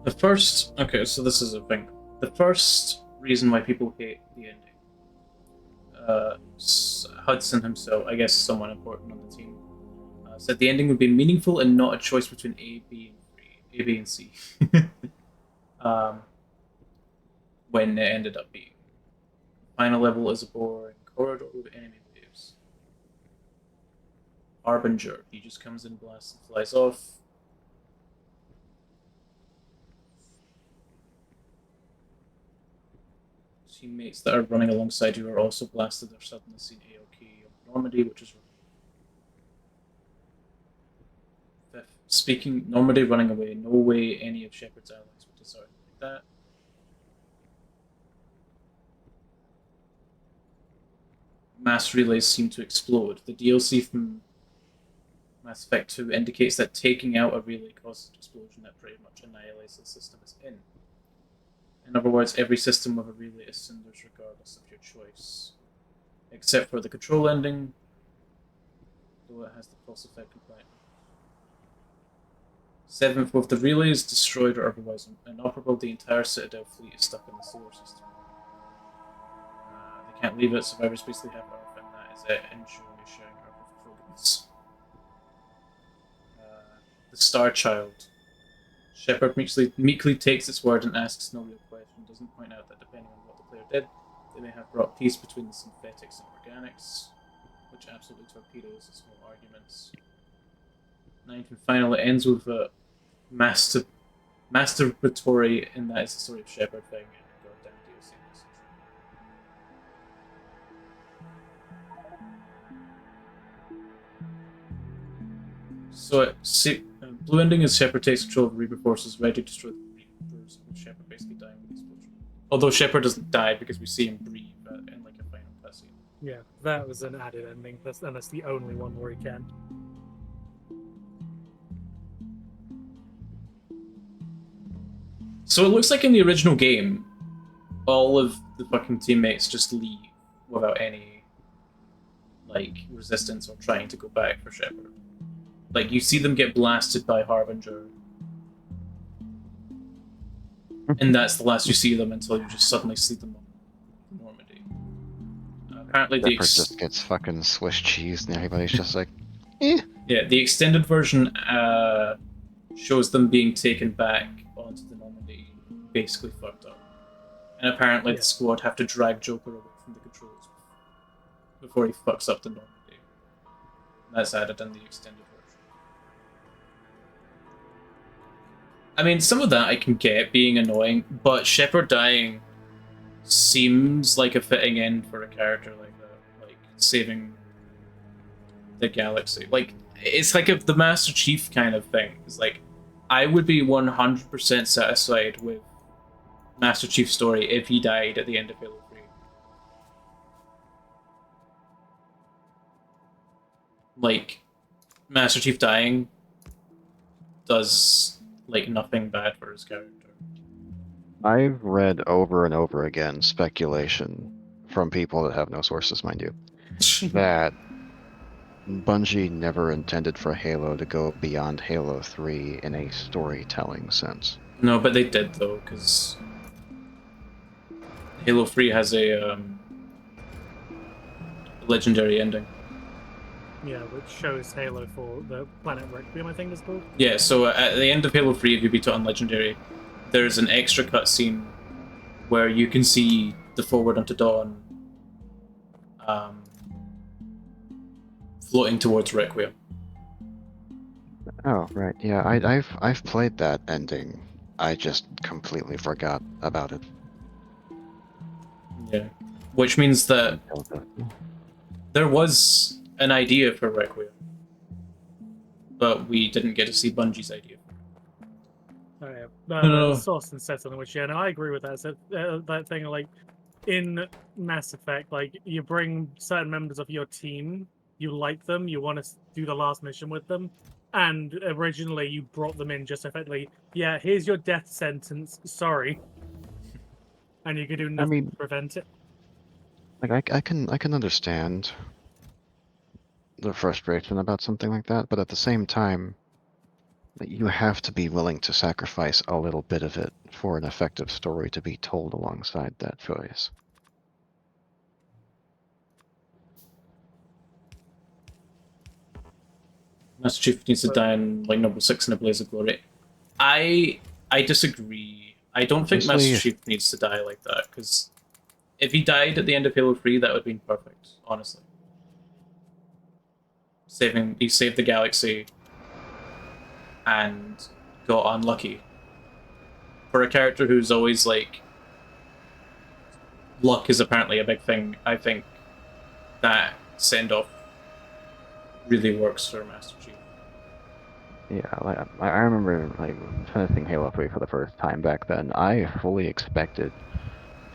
The first, okay, so this is a thing. The first reason why people hate the ending, Hudson himself, I guess someone important on the team, said the ending would be meaningful and not a choice between A, B, and C. When it ended up being. The final level is a boring corridor with enemy waves. Harbinger, he just comes in, blasts, and flies off. Teammates that are running alongside you are also blasted or suddenly seen AOK on Normandy, which is speaking Normandy running away. No way any of Shepard's allies would desert like that. Mass relays seem to explode. The DLC from Mass Effect 2 indicates that taking out a relay causes an explosion that pretty much annihilates the system it's in. In other words, every system with a relay is cinders regardless of your choice. Except for the control ending, though it has the pulse effect compliant. Seventh, with the relays destroyed or otherwise inoperable, the entire Citadel fleet is stuck in the solar system. They can't leave it, survivors basically have Earth, and that is it. Enjoy sharing Earth with Krogans. The Star Child. Shepard meekly takes its word and asks no real question, doesn't point out that depending on what the player did, They may have brought peace between the synthetics and organics, which absolutely torpedoes its whole arguments. Ninth and final, it ends with a masturbatory, and that is the story of Shepard thing and a goddamn DLC message. So, blue ending is Shepard takes control of the Reaper forces, ready to destroy the Reapers, with Shepard basically dying with the explosion. Although Shepard doesn't die because we see him breathe in like a final cutscene. Yeah, that was an added ending. And that's the only one where he can. So it looks like in the original game, all of the fucking teammates just leave without any like resistance or trying to go back for Shepard. Like you see them get blasted by Harbinger, and that's the last you see them until you just suddenly see them on Normandy. Apparently, Shepard just gets fucking Swiss cheese, and everybody's just like, eh. Yeah, the extended version shows them being taken back onto the Normandy, basically fucked up. And apparently the squad have to drag Joker away from the controls before he fucks up the Normandy. That's added in the extended version. I mean, some of that I can get being annoying, but Shepard dying seems like a fitting end for a character like that, like saving the galaxy. Like, it's like the Master Chief kind of thing. It's like, I would be 100% satisfied with Master Chief's story if he died at the end of Halo 3. Like, Master Chief dying does, like, nothing bad for his character. I've read over and over again speculation from people that have no sources, mind you, that Bungie never intended for Halo to go beyond Halo 3 in a storytelling sense. No, but they did, though, because Halo 3 has a legendary ending. Yeah, which shows Halo for the planet Requiem, I think it's called. Yeah, so at the end of Halo 3, if you beat it on Legendary, there's an extra cutscene where you can see the Forward Unto Dawn floating towards Requiem. Oh, right. Yeah, I've played that ending. I just completely forgot about it. Yeah. Which means that there was an idea for Requiem, but we didn't get to see Bungie's idea. Oh, yeah. No. Sauce and said something, which, yeah, no, I agree with that. So, that thing, like, in Mass Effect, like, you bring certain members of your team, you like them, you want to do the last mission with them, and originally you brought them in just effectively, yeah, here's your death sentence, sorry. And you could do nothing to prevent it. Like, I can understand the frustration about something like that, but at the same time, you have to be willing to sacrifice a little bit of it for an effective story to be told alongside that choice. Master Chief needs to die in like number 6 in a blaze of glory. I disagree. I don't think Honestly, Master Chief needs to die like that, because if he died at the end of Halo 3, that would have been perfect, honestly. He saved the galaxy and got unlucky. For a character who's always like, luck is apparently a big thing, I think that send-off really works for Master Chief. Yeah, like, I remember like finishing Halo 3 for the first time back then. I fully expected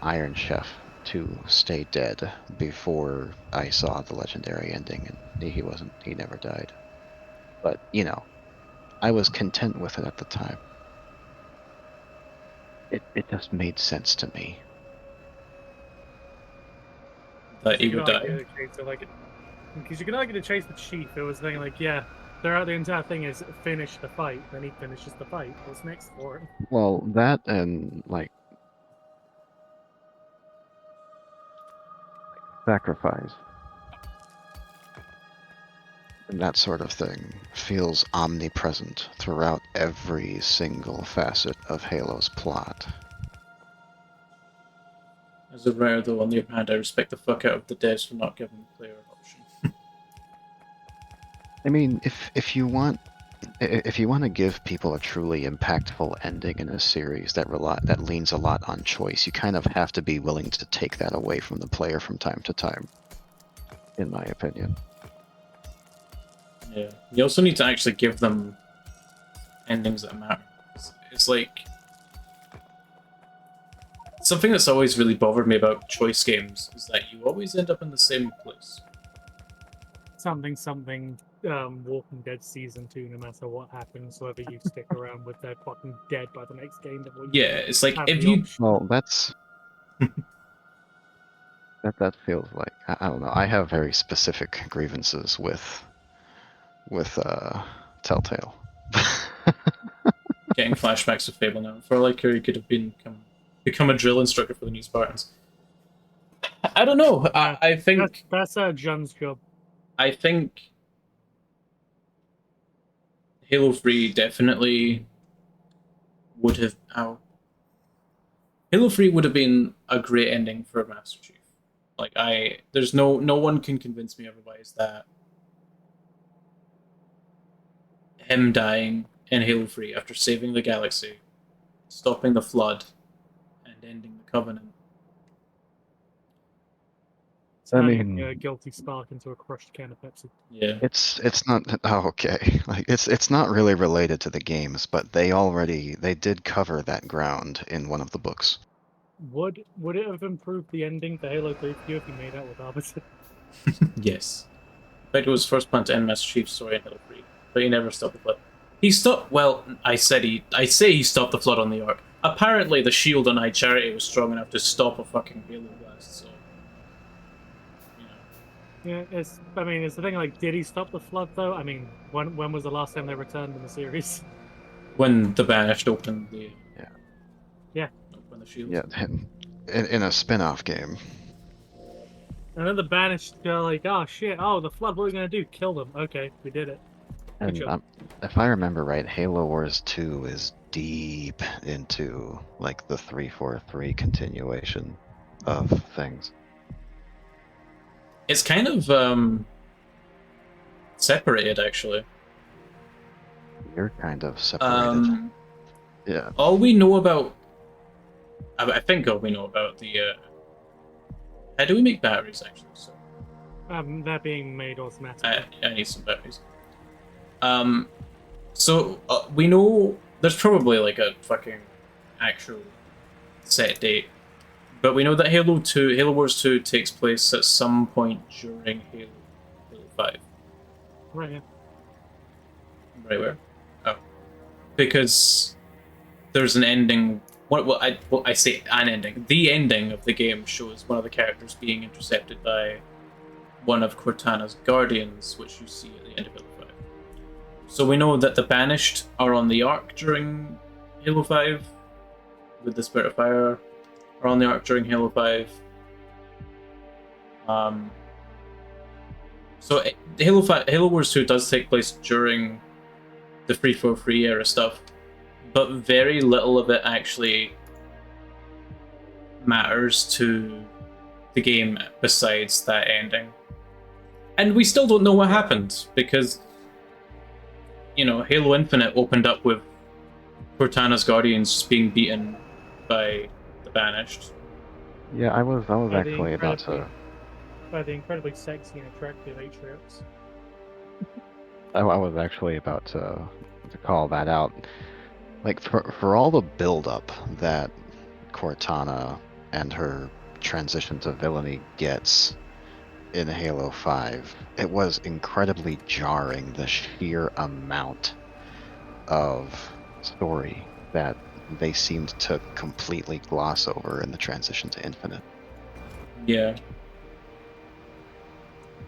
Iron Chef to stay dead before I saw the legendary ending, and he never died. But, you know, I was content with it at the time. It just made sense to me. That he would die. Because you can argue to chase the chief, it was thinking like, yeah, throughout the entire thing is finish the fight, then he finishes the fight. What's next for him? Well, that and, like, sacrifice and that sort of thing feels omnipresent throughout every single facet of Halo's plot. As a writer, though, on the other hand, I respect the fuck out of the devs for not giving the player an option. I mean, if you want to give people a truly impactful ending in a series that leans a lot on choice, you kind of have to be willing to take that away from the player from time to time, in my opinion. Yeah. You also need to actually give them endings that matter. It's like something that's always really bothered me about choice games is that you always end up in the same place. Something, Walking Dead Season 2, no matter what happens, whether you stick around with they're fucking dead by the next game. That will Yeah, it's like have if the you option. Well, that feels like I don't know. I have very specific grievances with Telltale. getting flashbacks of Fable now, for like you could have become a drill instructor for the new Spartans. I don't know. I think That's John's job. I think Halo 3 definitely would have. Oh. Halo 3 would have been a great ending for Master Chief. Like there's no one can convince me otherwise that him dying in Halo 3 after saving the galaxy, stopping the flood, and ending the Covenant. Turning a guilty spark into a crushed can of Pepsi. Yeah. It's not okay. Like it's not really related to the games, but they did cover that ground in one of the books. Would it have improved the ending to Halo 3 for you if you made out with Arbiter? Yes. In fact, it was first plan to end Master Chief's story in Halo 3, but he never stopped the flood. He stopped. Well, I say he stopped the flood on the Ark. Apparently, the shield on High Charity was strong enough to stop a fucking Halo blast. So, Yeah, it's the thing. Like, did he stop the flood though? I mean, when was the last time they returned in the series? when the Banished opened the opened the shield. Yeah, in a spin-off game. And then the Banished go like, oh shit, oh the flood, what are we gonna do? Kill them? Okay, we did it. And if I remember right, Halo Wars 2 is deep into like the 343 continuation of things. It's kind of separated, actually. You're kind of separated. Yeah. All we know about, I think all we know about the. How do we make batteries actually? So. They're being made automatically. I need some batteries. So we know there's probably like a fucking actual set date, but we know that Halo Wars 2 takes place at some point during Halo 5. Right. Yeah. Right where? Oh, because there's an ending. I say an ending. The ending of the game shows one of the characters being intercepted by one of Cortana's guardians, which you see at the end of Halo 5. So we know that the Banished are on the Ark during Halo 5, with the Spirit of Fire, are on the Ark during Halo 5. So Halo Wars 2 does take place during the 343 era stuff, but very little of it actually matters to the game besides that ending. And we still don't know what happened, because, Halo Infinite opened up with Cortana's Guardians just being beaten by the Banished. Yeah, I was By actually about to. By the incredibly sexy and attractive Atriox. I was actually about to call that out. Like for all the build-up that Cortana and her transition to villainy gets in Halo 5, it was incredibly jarring, the sheer amount of story that they seemed to completely gloss over in the transition to Infinite. Yeah.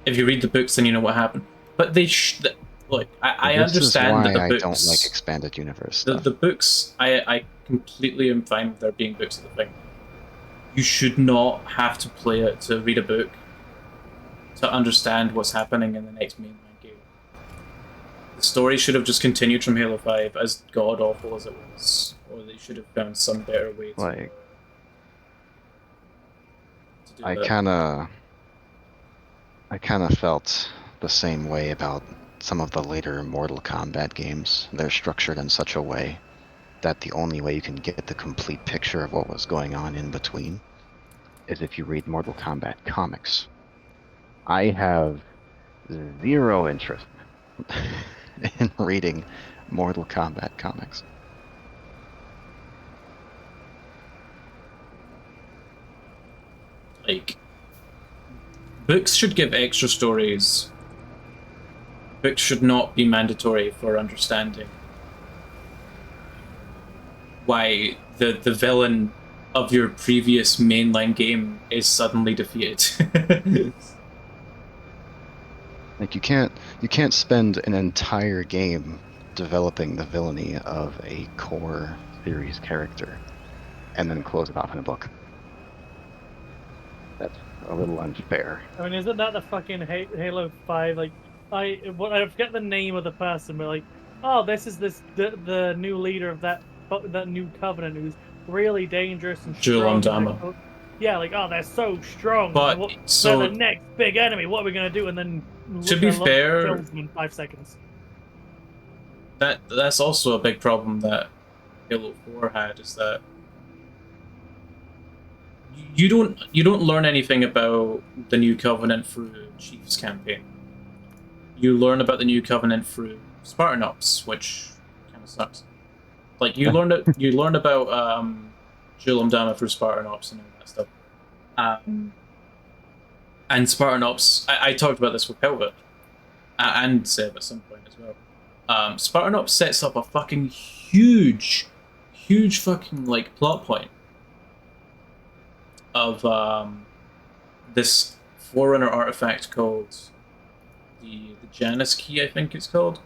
If you read the books, then you know what happened. But look, I understand that the books. I don't like expanded universe the, stuff. the books, I completely am fine with there being books of the thing. You should not have to play it to read a book to understand what's happening in the next mainline game. The story should have just continued from Halo 5, as god awful as it was, or they should have found some better way to. do I that. kind of felt the same way about some of the later Mortal Kombat games. They're structured in such a way that the only way you can get the complete picture of what was going on in between is if you read Mortal Kombat comics. I have zero interest in reading Mortal Kombat comics. Like, books should give extra stories. Books should not be mandatory for understanding why the villain of your previous mainline game is suddenly defeated. Like you can't spend an entire game developing the villainy of a core series character and then close it off in a book. That's a little unfair. I mean, isn't that the fucking Halo 5? Like, I forget the name of the person, but like, oh, this is the new leader of that new covenant who's really dangerous and Julian strong. Dama. Yeah, like, oh, they're so strong. But They're the so next big enemy. What are we gonna do? And then to be Lot fair, kills them in 5 seconds. that's also a big problem that Halo 4 had, is that you don't learn anything about the New Covenant through Chief's campaign. You learn about the New Covenant through Spartan Ops, which kind of sucks. Like you learn about Julim Dama through Spartan Ops and all that stuff. And Spartan Ops, I talked about this with Pelvet and Seb at some point as well. Spartan Ops sets up a fucking huge fucking like plot point of this Forerunner artifact called the Janus Key, I think it's called.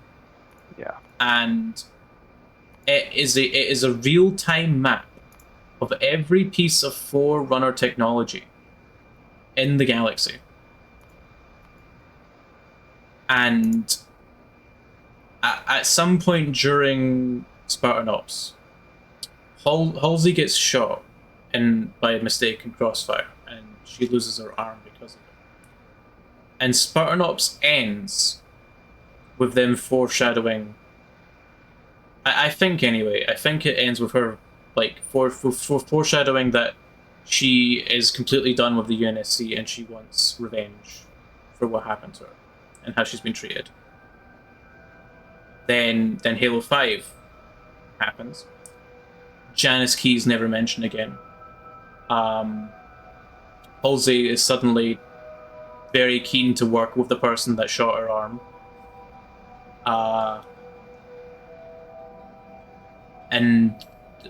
Yeah. And it is a real-time map of every piece of Forerunner technology in the galaxy. And at some point during Spartan Ops, Halsey gets shot by a mistake in crossfire, and she loses her arm because of it. And Spartan Ops ends with them foreshadowing. I think anyway. I think it ends with her like foreshadowing that she is completely done with the UNSC and she wants revenge for what happened to her and how she's been treated. Then Halo 5 happens. Janus Key's never mentioned again. Halsey is suddenly very keen to work with the person that shot her arm. And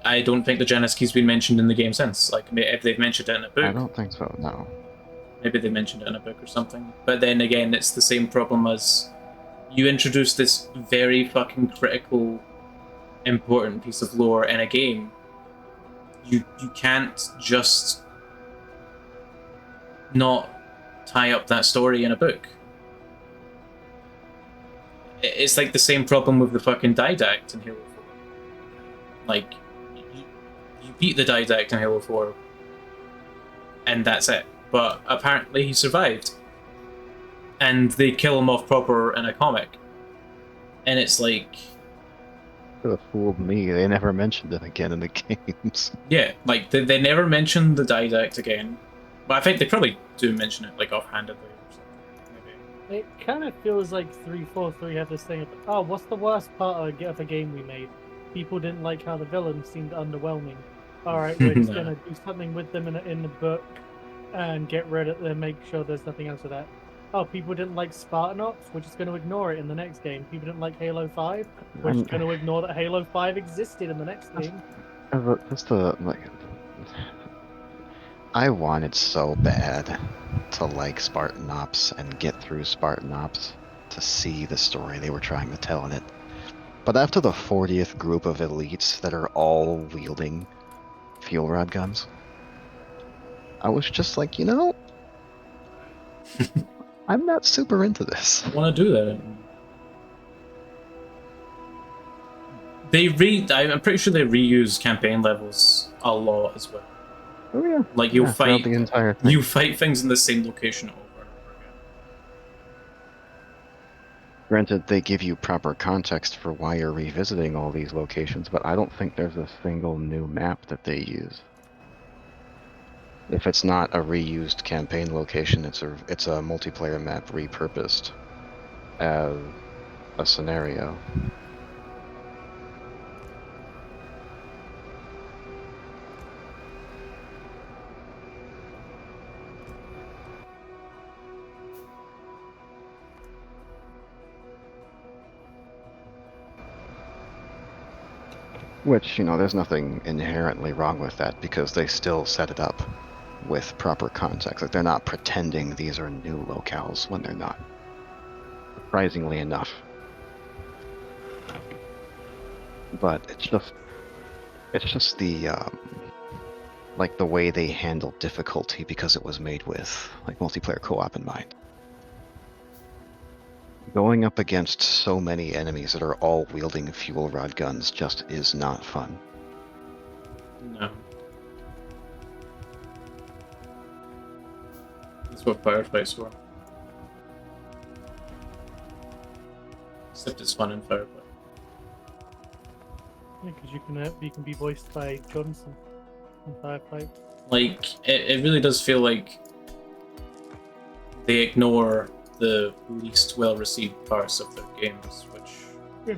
I don't think the Janus Key's been mentioned in the game since. Like, if they've mentioned it in a book. I don't think so, no. Maybe they mentioned it in a book or something. But then again, it's the same problem as you introduce this very fucking critical, important piece of lore in a game. You can't just not tie up that story in a book. It's like the same problem with the fucking Didact in Halo 4. Like, you beat the Didact in Halo 4, and that's it. But apparently he survived. And they kill him off proper in a comic. And it's like... Could have fooled me. They never mentioned it again in the games. Yeah, like, they never mentioned the Didact again. But I think they probably do mention it, like, offhandedly or something. Maybe. It kind of feels like 343 have this thing of, oh, what's the worst part of a game we made? People didn't like how the villain seemed underwhelming. Alright, we're just going to do something with them in the book and get rid of them, make sure there's nothing else of that. Oh, people didn't like Spartan Ops? We're just going to ignore it in the next game. People didn't like Halo 5? We're just going to ignore that Halo 5 existed in the next game. I wanted so bad to like Spartan Ops and get through Spartan Ops to see the story they were trying to tell in it. But after the 40th group of elites that are all wielding fuel rod guns, I was just like, you know, I'm not super into this. I want to do that. I'm pretty sure they reuse campaign levels a lot as well. Oh yeah. Like you'll Throughout fight the entire thing. you fight things in the same location over and over again. Granted, they give you proper context for why you're revisiting all these locations, but I don't think there's a single new map that they use. If it's not a reused campaign location, it's a multiplayer map repurposed as a scenario. Which, there's nothing inherently wrong with that because they still set it up with proper context. Like, they're not pretending these are new locales when they're not. Surprisingly enough. But it's just the like the way they handle difficulty because it was made with like multiplayer co-op in mind. Going up against so many enemies that are all wielding fuel rod guns just is not fun. No. That's what firefights were. Except it's fun in firefight. Yeah, because you can be voiced by Johnson in Firefight. Like, it really does feel like they ignore the least well-received parts of their games, which...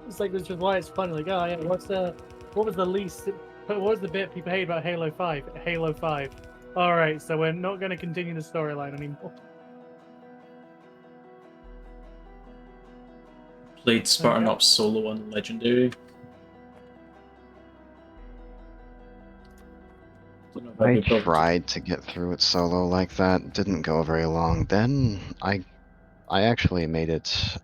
It's like, which is why it's funny. Like, oh yeah, what was the least? What was the bit people hate about Halo 5? Halo 5. All right, so we're not going to continue the storyline anymore. Played Spartan Okay. Ops solo on Legendary. Don't know if I'd I be bothered to- tried to get through it solo like that. Didn't go very long. Then I actually made it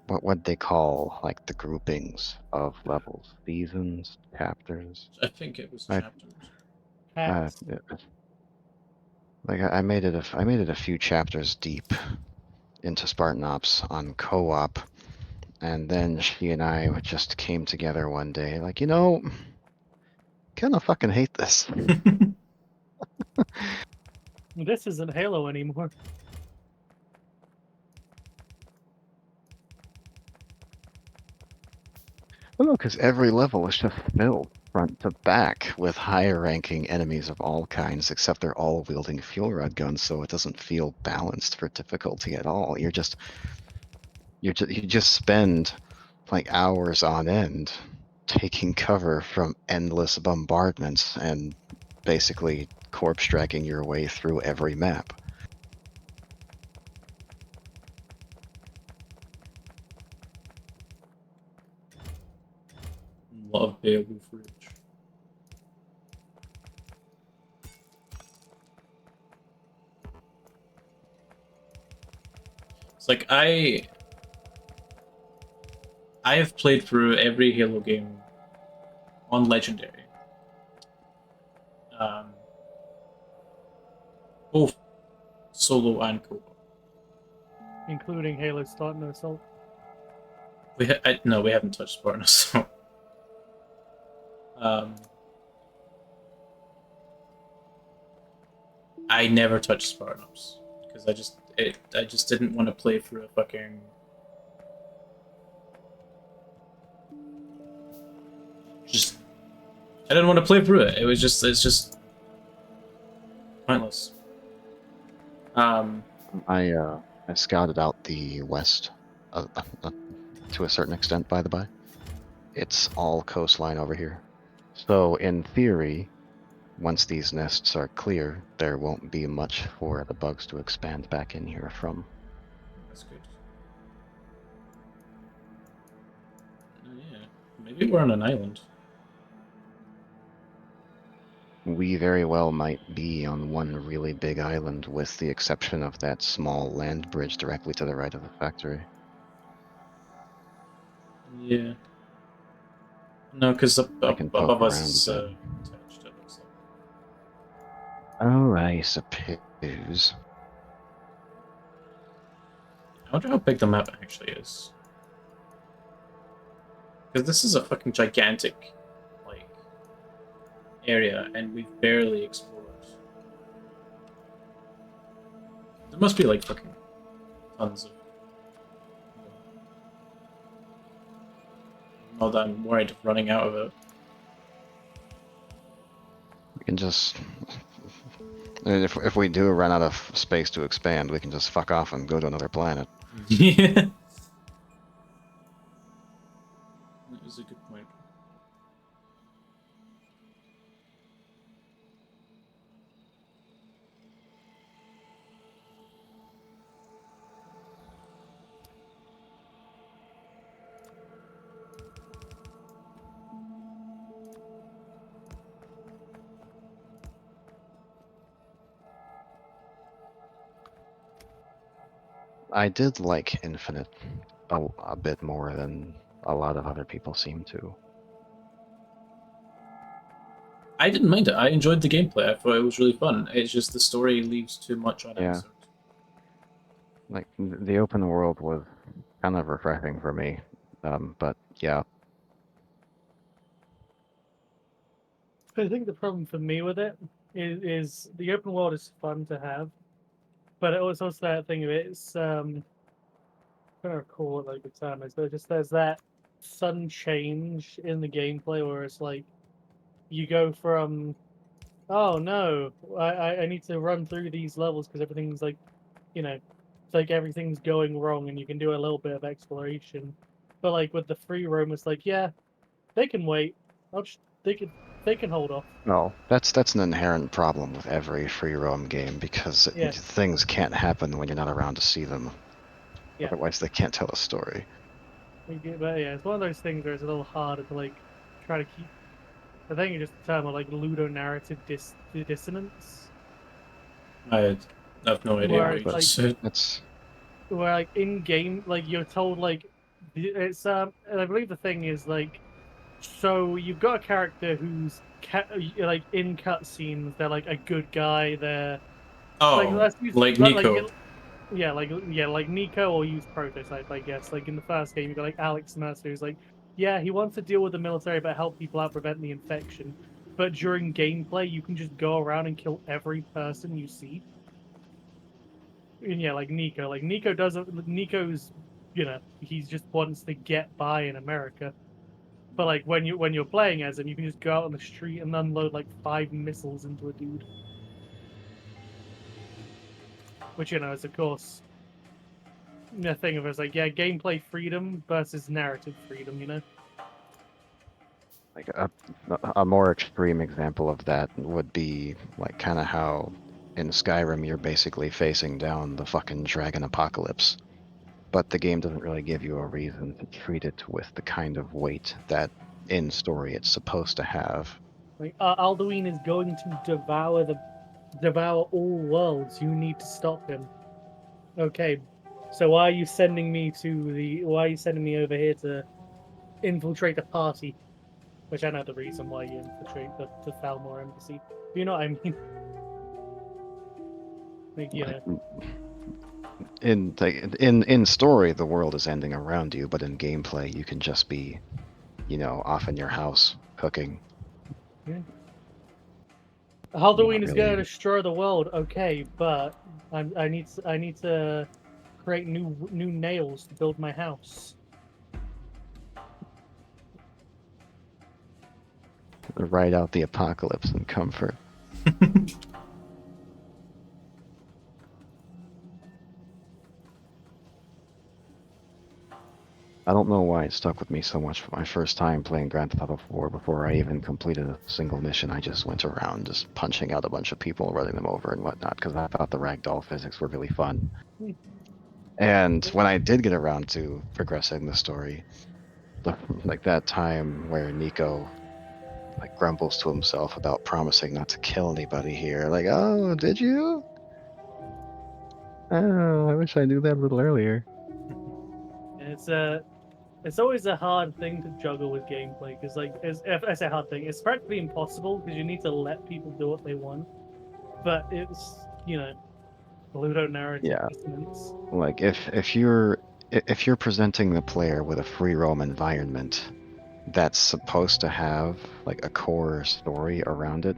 what they call like the groupings of levels, seasons, chapters. I think it was I- chapters. Hats. Like I made it I made it a few chapters deep into Spartan Ops on co-op, and then she and I just came together one day, like, kind of fucking hate this. This isn't Halo anymore. Well, no, because every level is just filled front to back with higher ranking enemies of all kinds, except they're all wielding fuel rod guns, so it doesn't feel balanced for difficulty at all. You just spend like hours on end taking cover from endless bombardments and basically corpse dragging your way through every map. A lot of Beowulf Ridge. It's like I have played through every Halo game on Legendary. Both solo and co-op. Including Halo Spartan Assault. No, we haven't touched Spartan Assault. I never touched Spartan Ops because I just didn't want to play through a fucking just I didn't want to play through it. It's just pointless. I scouted out the west to a certain extent, by the by. It's all coastline over here. So in theory, once these nests are clear, there won't be much for the bugs to expand back in here from. That's good. Oh, yeah, maybe we're on an island. We very well might be on one really big island, with the exception of that small land bridge directly to the right of the factory. Yeah. No, because I can poke above us around is a bit. attached. It looks like. Oh, I suppose. I wonder how big the map actually is. Because this is a fucking gigantic, like, area, and we've barely explored. There must be like fucking tons of. Not that I'm worried of running out of it. We can just. And if we do run out of space to expand, we can just fuck off and go to another planet. Yeah. That is a good point. I did like Infinite a bit more than a lot of other people seem to. I didn't mind it. I enjoyed the gameplay. I thought it was really fun. It's just the story leaves too much unanswered. Like the open world was kind of refreshing for me, but yeah, I think the problem for me with it is the open world is fun to have, but it was also that thing of it's I don't recall what like the term is, but just there's that sudden change in the gameplay where it's like you go from oh no, I need to run through these levels because everything's like it's like everything's going wrong and you can do a little bit of exploration. But like with the free roam, it's like, yeah, they can wait. They can hold off. well, that's an inherent problem with every free roam game because Yeah. things can't happen when you're not around to see them. Yeah. Otherwise, they can't tell a story. But yeah, it's one of those things where it's a little harder to like try to keep. I think it's just a term of like ludonarrative dissonance, I have no idea where what it's you like just said. That's where like in game like you're told like it's and I believe the thing is like so you've got a character who's like in cutscenes they're like a good guy, they're like Oh, let's use like like Nico. yeah like Nico or use Prototype, I guess. Like in the first game you got like Alex Mercer who's like yeah he wants to deal with the military but help people out prevent the infection, but during gameplay you can just go around and kill every person you see. And yeah, like Nico doesn't. Nico's, he's just wants to get by in America. But like when you're playing as him, you can just go out on the street and unload like 5 missiles into a dude. Which is of course the thing of it's like yeah, gameplay freedom versus narrative freedom. like a more extreme example of that would be like kind of how in Skyrim you're basically facing down the fucking dragon apocalypse, but the game doesn't really give you a reason to treat it with the kind of weight that in story it's supposed to have. Like Alduin is going to devour all worlds. You need to stop him. Okay, so why are you sending me over here to infiltrate a party? Which I know the reason why you infiltrate the Thalmor embassy. You know what I mean? Like, Like, in story the world is ending around you, but in gameplay you can just be, off in your house cooking. Halloween Not is going to really. destroy the world. Okay, but I need to create new nails to build my house. Ride out the apocalypse in comfort. I don't know why it stuck with me so much for my first time playing Grand Theft Auto 4. Before I even completed a single mission, I just went around just punching out a bunch of people, running them over and whatnot, because I thought the ragdoll physics were really fun. And when I did get around to progressing the story, like that time where Nico like grumbles to himself about promising not to kill anybody here, like, oh, did you? Oh, I wish I knew that a little earlier. It's always a hard thing to juggle with gameplay because if I say hard thing, it's practically impossible because you need to let people do what they want. But it's Ludo narrative Yeah. dissonance. Like if you're presenting the player with a free roam environment, that's supposed to have like a core story around it,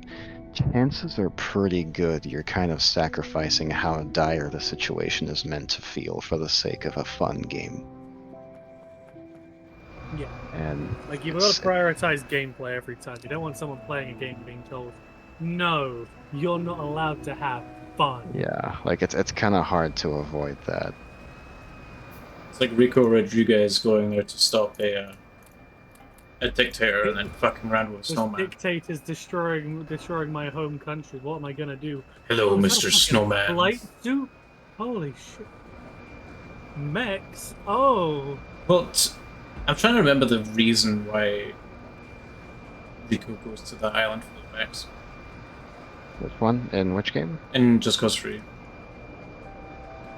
chances are pretty good you're kind of sacrificing how dire the situation is meant to feel for the sake of a fun game. Yeah. And Like, you've got it's, to prioritize gameplay every time. You don't want someone playing a game being told, no, you're not allowed to have fun. yeah, like it's kind of hard to avoid that. It's like Rico Rodriguez going there to stop a dictator and then fucking around with a This snowman. dictator's destroying my home country. What am I gonna do? Hello, Oh, is that a Mr. fucking Snowman. Flight suit? Holy shit. Mechs? Oh. Well, I'm trying to remember the reason why Rico goes to the island for the mechs. Which one? In which game? And Just Cause 3.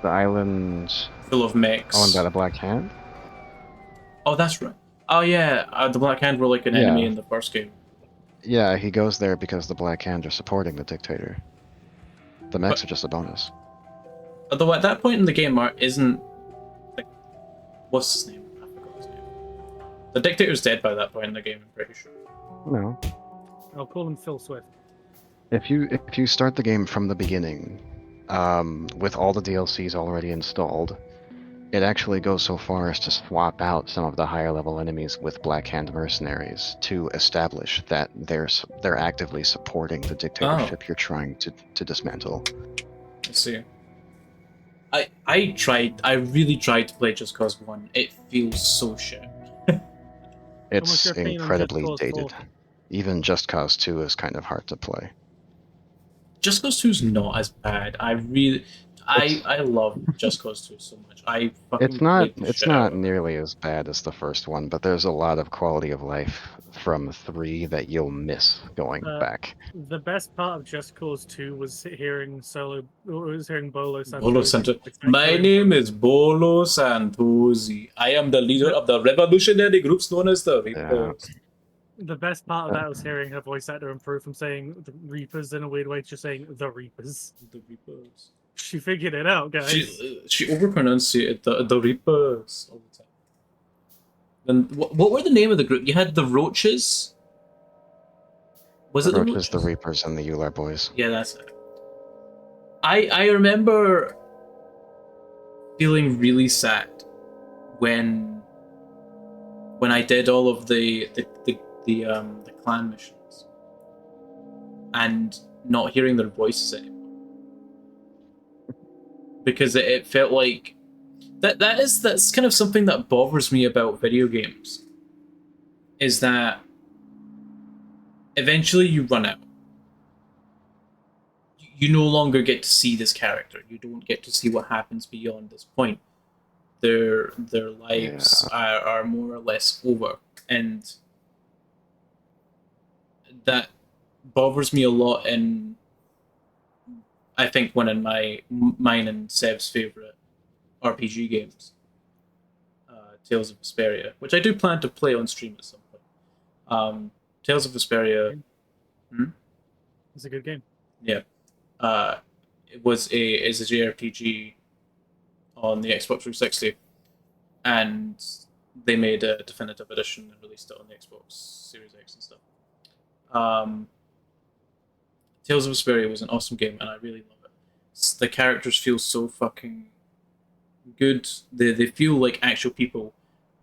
The island Full of mechs. owned by the Black Hand? Oh, that's right. Oh, yeah. The Black Hand were like an enemy Yeah. in the first game. Yeah, he goes there because the Black Hand are supporting the dictator. The mechs But- are just a bonus. Although at that point in the game, Art isn't. Like, what's his name? I forgot his name. The dictator's dead by that point in the game, I'm pretty sure. No. I'll call him Phil Swift. If you start the game from the beginning, with all the DLCs already installed, it actually goes so far as to swap out some of the higher level enemies with Black Hand mercenaries to establish that they're actively supporting the dictatorship you're trying to dismantle. Let's see. I really tried to play Just Cause 1. It feels so shit. It's your opinion on incredibly Just Cause dated. 4? Even Just Cause 2 is kind of hard to play. Just Cause 2 is not as bad. I love Just Cause 2 so much. I fucking It's not played the it's shit out not of it. nearly as bad as the first one, but there's a lot of quality of life from 3 that you'll miss going back. The best part of Just Cause 2 was hearing Bolo Santosi. Bolo Santo. My name is Bolo Santosi. I am the leader of the revolutionary groups known as the Reapers. The best part of that was hearing her voice actor improve from saying the Reapers in a weird way to just saying the Reapers. The Reapers. She figured it out, guys. She overpronunciated the Reapers all the time. Then what were the name of the group? You had the Roaches. Was it the Roaches? The Reapers, and the Euler Boys. Yeah, that's it. I remember feeling really sad when I did all of the clan missions and not hearing their voices anymore, because it felt like that's kind of something that bothers me about video games, is that eventually you run out. You no longer get to see this character. You don't get to see what happens beyond this point. Their lives are more or less over, and that bothers me a lot. In I think one of mine and Seb's favorite RPG games, Tales of Vesperia, which I do plan to play on stream at some point. Tales of Vesperia. It's a good game. Yeah. It was a JRPG on the Xbox 360, and they made a definitive edition and released it on the Xbox Series X and stuff. Tales of Vesperia was an awesome game, and I really love it. The characters feel so fucking good. They feel like actual people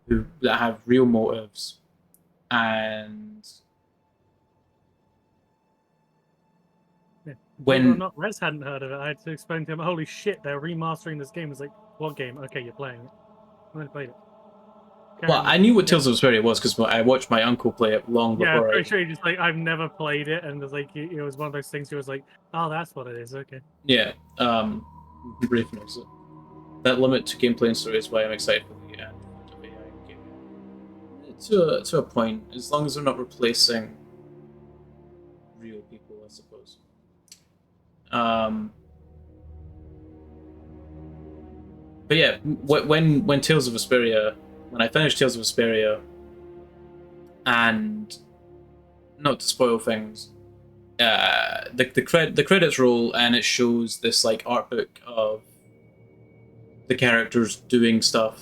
that have real motives, and Whether or not Rez hadn't heard of it, I had to explain to him, holy shit, they're remastering this game. It's like, what game? Okay, you're playing it. I haven't played it. Well, I knew what Tales of Vesperia was because I watched my uncle play it long before. Yeah, I'm pretty sure he just like, I've never played it, and it was one of those things. He was like, "Oh, that's what it is." Okay. Yeah, Brave knows it. That limit to gameplay and story is why I'm excited for the advent of AI in gaming. To a point, as long as they're not replacing real people, I suppose. But yeah, when Tales of Vesperia, when I finished Tales of Vesperia, and not to spoil things, the credits roll and it shows this like art book of the characters doing stuff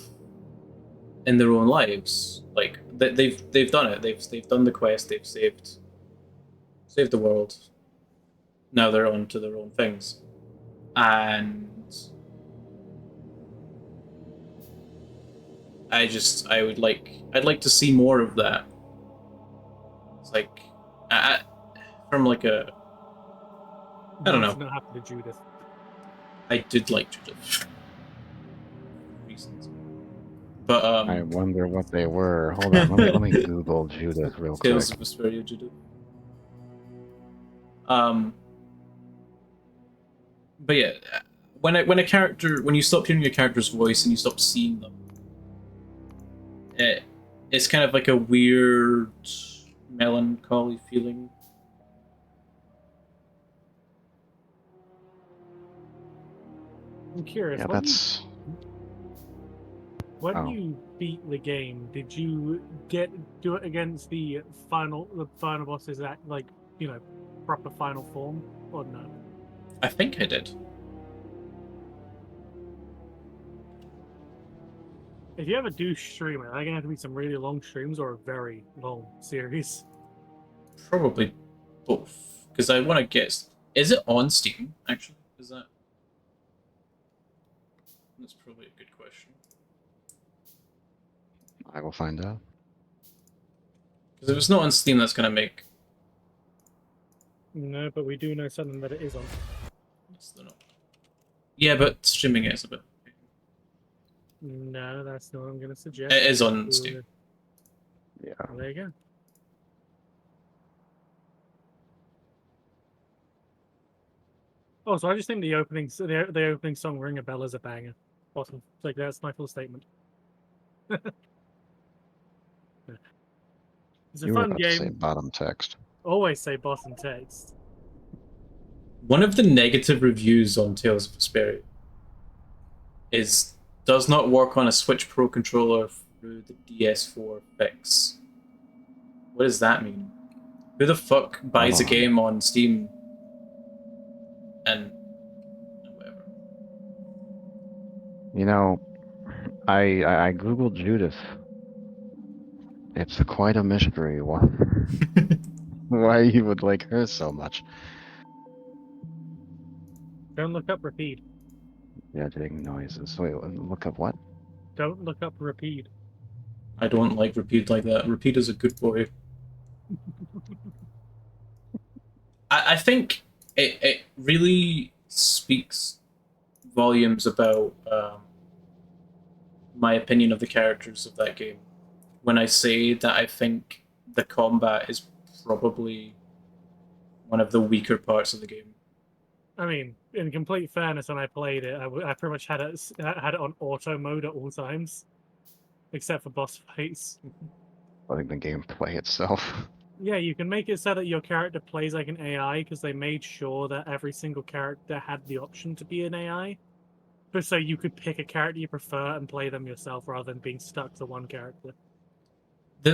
in their own lives, like They've done it. They've done the quest. They've saved the world. Now they're on to their own things, and I'd like to see more of that. It's like, from like a, I don't What's know. not happened to Judith? I did like Judith. Reasons. But I wonder what they were. Hold on, let me Google Judith real quick. Tales of Vesperia Judith. But yeah, when you stop hearing your character's voice and you stop seeing them, it's kind of like a weird melancholy feeling. I'm curious. Yeah, that's. When Oh. you beat the game, did you do it against the final bosses at proper final form or no? I think I did. If you ever do stream it, are they gonna have to be some really long streams or a very long series? Probably both, because I want to get. Is it on Steam? Actually, is that? That's probably a good question. I will find out. Because if it's not on Steam, that's gonna make. No, but we do know something that it is on. Yes, they're not. Yeah, but streaming it is a bit. No, that's not what I'm gonna suggest. It is on Steam. Yeah. Well, there you go. Oh, so I just think the opening song "Ring a Bell" is a banger. Awesome. Like that's my full statement. It's a You were fun about to say game. bottom text. Always say bottom text. One of the negative reviews on Tales of Vesperia is does not work on a Switch Pro controller through the DS4 fix. What does that mean? Who the fuck buys a game on Steam and whatever? You know, I googled Judith. It's quite a mystery why you would like her so much. Don't look up repeat. Yeah, doing noises. Wait, look up what? Don't look up repeat. I don't like Repeat like that. Repeat is a good boy. I think it really speaks volumes about my opinion of the characters of that game when I say that I think the combat is probably one of the weaker parts of the game. I mean, in complete fairness, when I played it, I pretty much had it on auto mode at all times, except for boss fights. I think the gameplay itself. Yeah, you can make it so that your character plays like an AI because they made sure that every single character had the option to be an AI. But so you could pick a character you prefer and play them yourself rather than being stuck to one character. I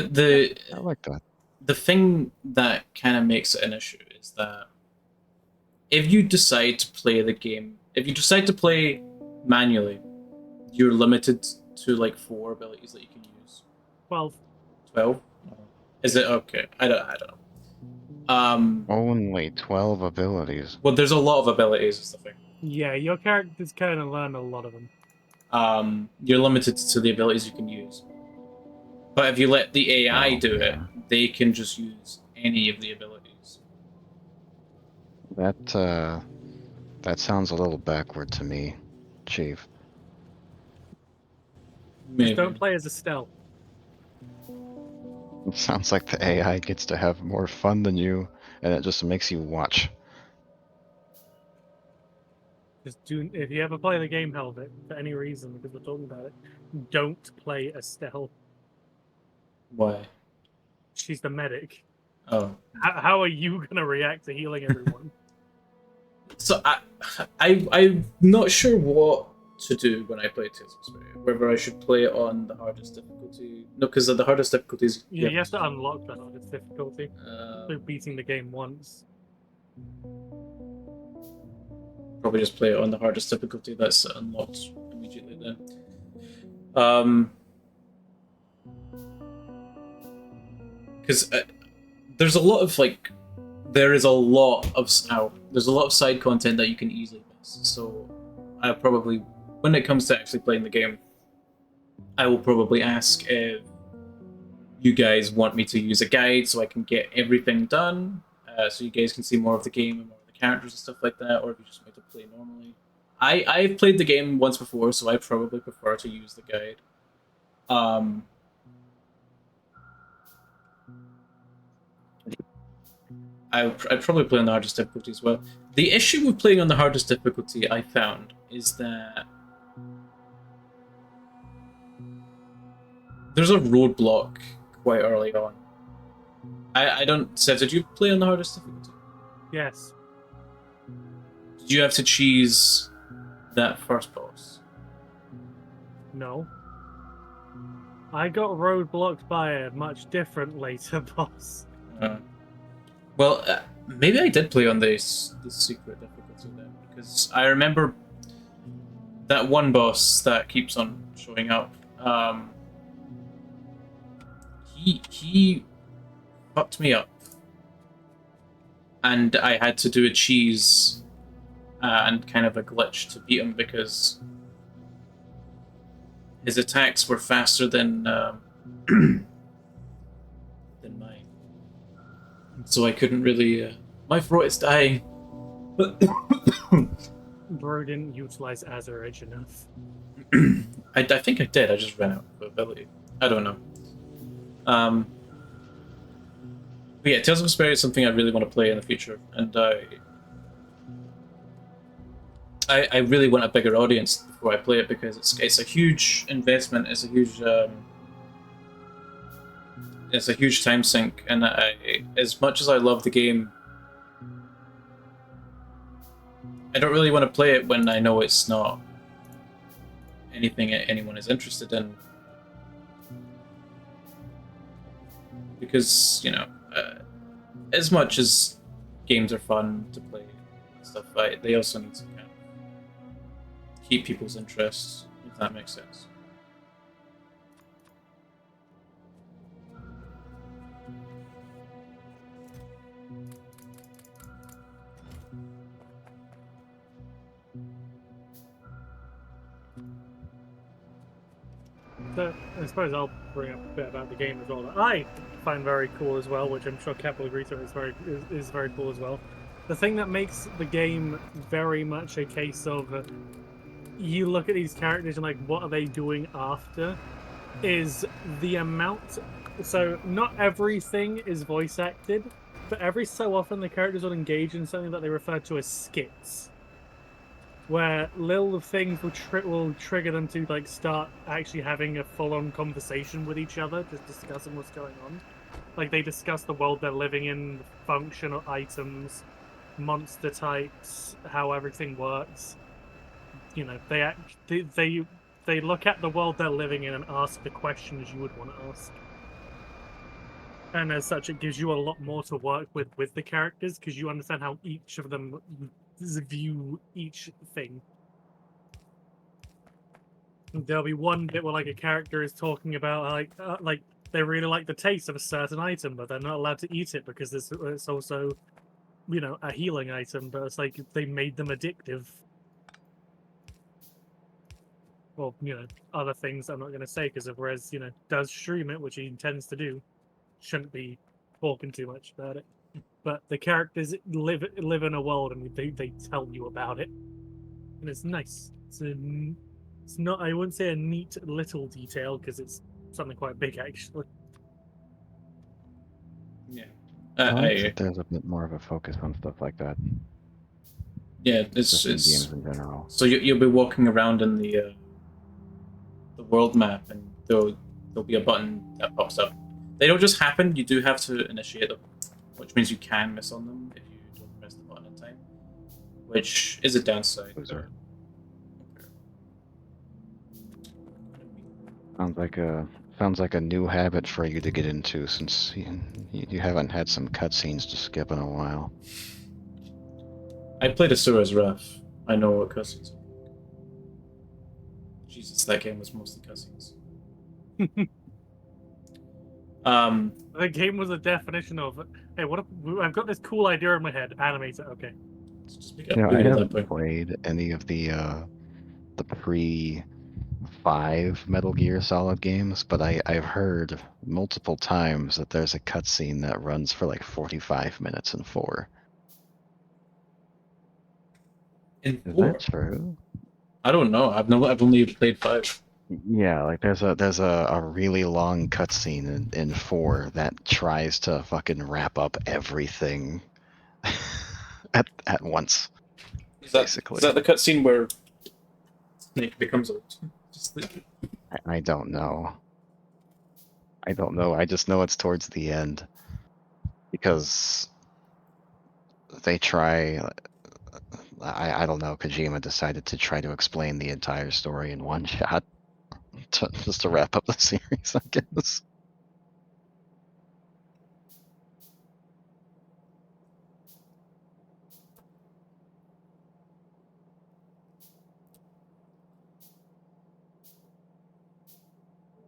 like that. The thing that kind of makes it an issue is that if you decide to play the game, if you decide to play manually, you're limited to like 4 abilities that you can use. 12. 12? Is it okay? I don't know. Only 12 abilities. Well, there's a lot of abilities is the thing. Yeah, your characters kind of learn a lot of them. You're limited to the abilities you can use. But if you let the AI do it, they can just use any of the abilities. That sounds a little backward to me, Chief. Maybe. Just don't play as Estelle. It sounds like the AI gets to have more fun than you, and it just makes you watch. If you ever play the game Helvet for any reason, because we're talking about it, don't play Estelle. Why? She's the medic. Oh. How are you gonna react to healing everyone? So I'm not sure what to do when I play Tales of Vesperia. Whether I should play it on the hardest difficulty. No, because the hardest difficulty is... Yeah, you have to unlock the hardest difficulty. Uh, Beating the game once. probably just play it on the hardest difficulty. That's unlocked immediately then. because there's a lot of like, there's a lot of side content that you can easily miss. So I probably, when it comes to actually playing the game, I will probably ask if you guys want me to use a guide so I can get everything done, so you guys can see more of the game and more of the characters and stuff like that, or if you just want me to play normally. I've played the game once before, so I probably prefer to use the guide. I'd probably play on the hardest difficulty as well. The issue with playing on the hardest difficulty, I found, is that there's a roadblock quite early on. I don't... Seth, did you play on the hardest difficulty? Yes. Did you have to cheese that first boss? No. I got roadblocked by a much different later boss. Well, maybe I did play on this secret difficulty then, because I remember that one boss that keeps on showing up. He fucked me up, and I had to do a cheese and kind of a glitch to beat him because his attacks were faster than than mine. So I couldn't really. My throat is dying. Bro didn't utilize Azurage enough. I think I did. I just ran out of ability. I don't know. But yeah, Tales of Vesperia is something I really want to play in the future, and I really want a bigger audience before I play it because it's a huge investment. It's a huge time sink, and as much as I love the game, I don't really want to play it when I know it's not anything anyone is interested in. Because, you know, as much as games are fun to play and stuff, they also need to kind of keep people's interests, if that makes sense. So I suppose I'll bring up a bit about the game as well that I find very cool as well, which I'm sure Cap will agree to is very cool as well. The thing that makes the game very much a case of you look at these characters and like what are they doing after is the amount. So not everything is voice acted, but every so often the characters will engage in something that they refer to as skits, where little things will trigger them to like start actually having a full-on conversation with each other, just discussing what's going on. Like they discuss the world they're living in, functional items, monster types, how everything works. You know, they look at the world they're living in and ask the questions you would want to ask. And as such, it gives you a lot more to work with the characters because you understand how each of them view each thing. There'll be one bit where like a character is talking about like they really like the taste of a certain item, but they're not allowed to eat it because it's also, you know, a healing item. But it's like they made them addictive. Well, you know, other things I'm not going to say because if Rez, you know, does stream it, which he intends to do, shouldn't be talking too much about it. But the characters live in a world and they tell you about it, and it's nice. It's not, I wouldn't say a neat little detail because it's something quite big actually. Yeah. I like that there's a bit more of a focus on stuff like that. Yeah, Just in it's games in general. so you'll be walking around in the world map, and there'll be a button that pops up. They don't just happen; you do have to initiate them, which means you can miss on them if you don't press the button in time, which is a downside. Loser. Okay. Sounds like a new habit for you to get into since you haven't had some cutscenes to skip in a while. I played Asura's Wrath. I know what cutscenes are. Jesus, that game was mostly cutscenes. The game was a definition of, hey, what if I've got this cool idea in my head, animate it, okay. Just make You it know, I good at that haven't point. played any of the pre-5 Metal Gear Solid games, but I've heard multiple times that there's a cutscene that runs for like 45 minutes in 4. In Is 4? that true? I don't know. I've only played 5. Yeah, like there's a really long cutscene in 4 that tries to fucking wrap up everything at once, Is basically. that the cutscene where Snake becomes a just I don't know. I don't know. I just know it's towards the end because they try. I don't know. Kojima decided to try to explain the entire story in one shot, just to wrap up the series, I guess.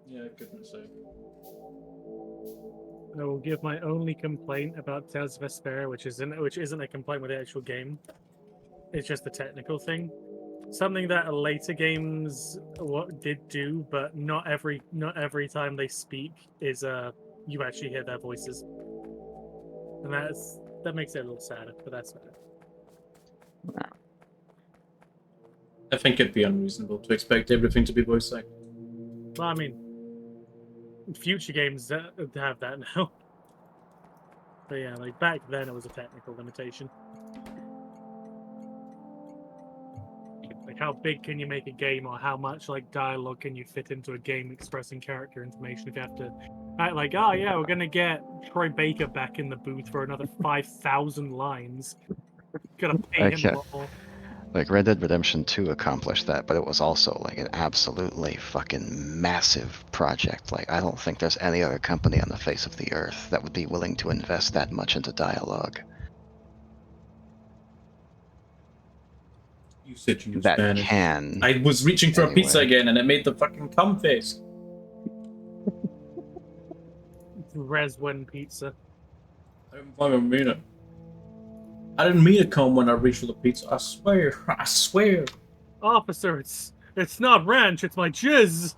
Yeah, goodness sake. I will give my only complaint about Tales of Vesperia, which isn't a complaint with the actual game. It's just the technical thing. Something that later games did do, but not every time they speak is you actually hear their voices, and that makes it a little sadder. But that's better. I think it'd be unreasonable to expect everything to be voice acted. Well, I mean, future games have that now. But yeah, like back then it was a technical limitation. Like how big can you make a game, or how much like dialogue can you fit into a game expressing character information? If you have to act like, oh yeah, we're gonna get Troy Baker back in the booth for another 5,000 lines. Gotta pay him a lot more. Like Red Dead Redemption 2 accomplished that, but it was also like an absolutely fucking massive project. Like I don't think there's any other company on the face of the earth that would be willing to invest that much into dialogue. You said you knew That Spanish. can. I was reaching for a pizza Anyway. again and it made the fucking cum face. Reswen pizza. I didn't fucking mean it. I didn't mean to come when I reached for the pizza. I swear. I swear. Officer, it's not ranch, it's my jizz.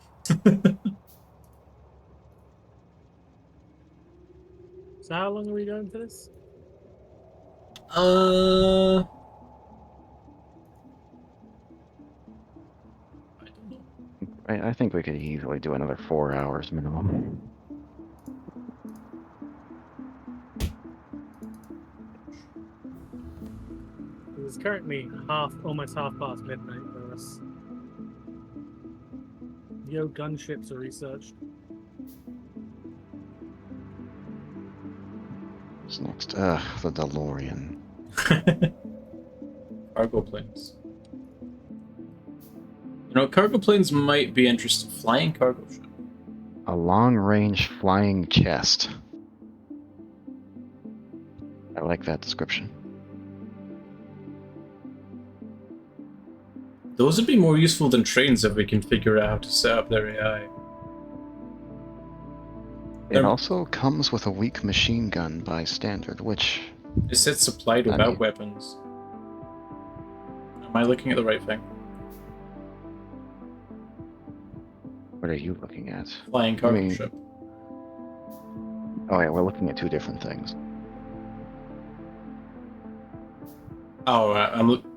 So how long are we going for this? I don't know. I think we could easily do another 4 hours minimum. It's currently almost half past midnight for us. Yo, gunships are researched. What's next? Ugh, the DeLorean. Cargo planes. You know, cargo planes might be interesting. Flying cargo ship. A long-range flying chest. I like that description. Those would be more useful than trains if we can figure out how to set up their AI. It also comes with a weak machine gun by standard, which... It said supplied I without mean- weapons. Am I looking at the right thing? What are you looking at? Flying cargo mean- ship. Oh yeah, we're looking at two different things. Oh,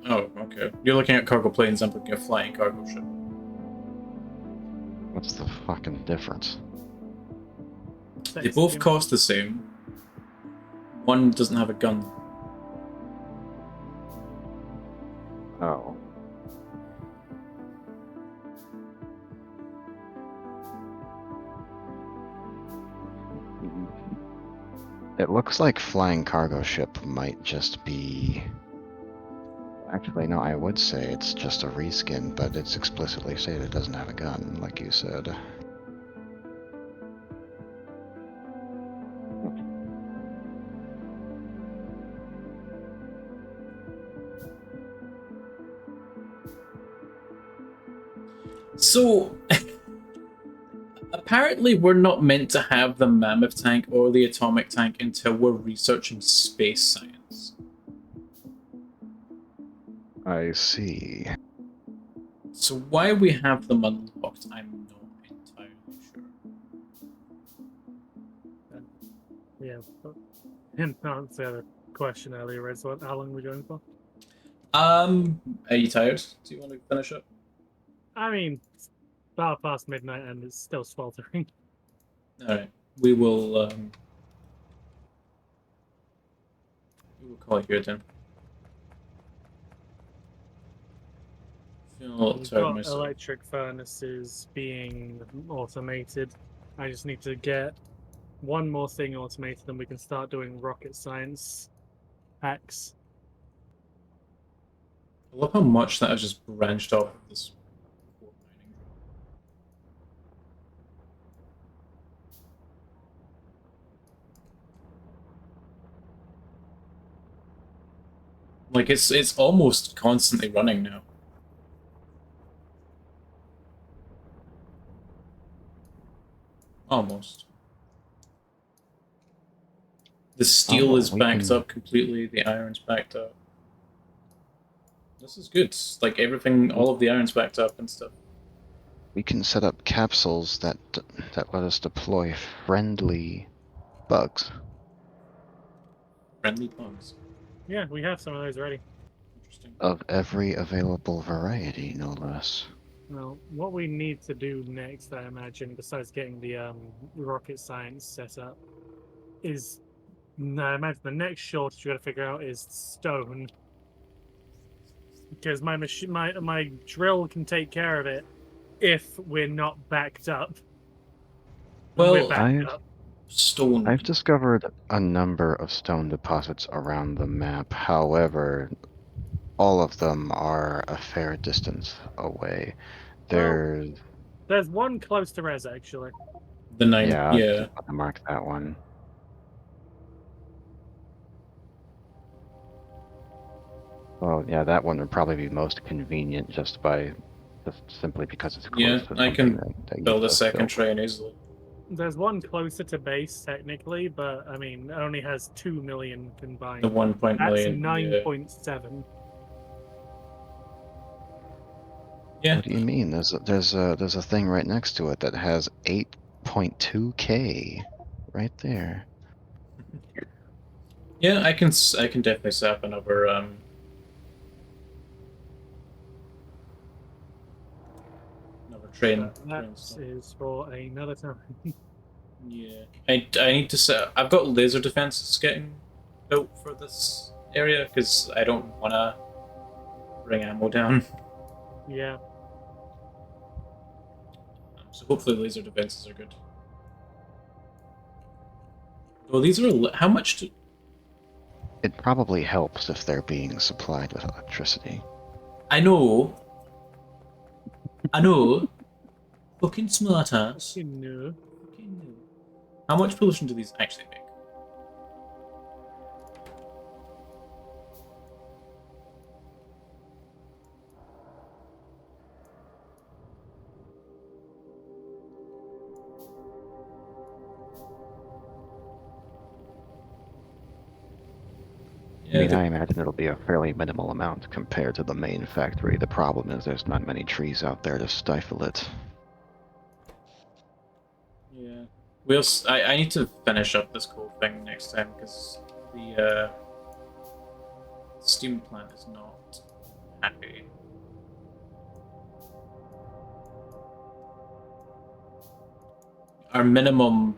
oh, okay. You're looking at cargo planes. I'm looking at flying cargo ship. What's the fucking difference? They both cost the same. One doesn't have a gun. Oh. It looks like flying cargo ship might just be... Actually, no, I would say it's just a reskin, but it's explicitly stated it doesn't have a gun, like you said. So, apparently we're not meant to have the mammoth tank or the atomic tank until we're researching space science. I see. So why we have them unlocked, I'm not entirely sure. Yeah. But didn't answer the question earlier, Red. So how long are we going for? Are you tired? Do you want to finish up? I mean, it's about past midnight and it's still sweltering. Alright. We will call it here then. Feel We've tired got myself. electric furnaces being automated. I just need to get one more thing automated, and we can start doing rocket science hacks. I love how much that has just branched off of this core mining job. Like it's almost constantly running now. Almost. The steel Oh, is we backed can- up completely, the iron's backed up. This is good. Like everything, all of the iron's backed up and stuff. We can set up capsules that let us deploy friendly bugs. Friendly bugs. Yeah, we have some of those already. Interesting. Of every available variety, no less. Well, what we need to do next, I imagine, besides getting the rocket science set up, is I imagine the next shortage you got to figure out is stone, because my machine, my drill can take care of it if we're not backed up. And we're Well, backed up. stone. I've discovered a number of stone deposits around the map. However, all of them are a fair distance away. Well, There's there's one close to Res actually. The nine. yeah, Yeah. I mark that one. Well, yeah, that one would probably be most convenient just simply because it's Yeah, close to I something can that you build a just second built. train easily. There's one closer to base technically, but I mean, it only has 2 million combined. The 1 point That's million. 9.7. Yeah. What do you mean? There's a thing right next to it that has 8.2K right there. Yeah, I can definitely set up another train. But that train stuff. is for another time. Yeah, I need to set. I've got laser defenses getting built for this area because I don't want to bring ammo down. Yeah. So hopefully laser defenses are good. Well, these are how much? It probably helps if they're being supplied with electricity. I know. I know. Fucking smart ass. You know. Fucking know. How much pollution do these actually make? I mean, Yeah, I imagine it'll be a fairly minimal amount compared to the main factory. The problem is there's not many trees out there to stifle it. yeah. I need to finish up this coal thing next time because the steam plant is not happy. Our minimal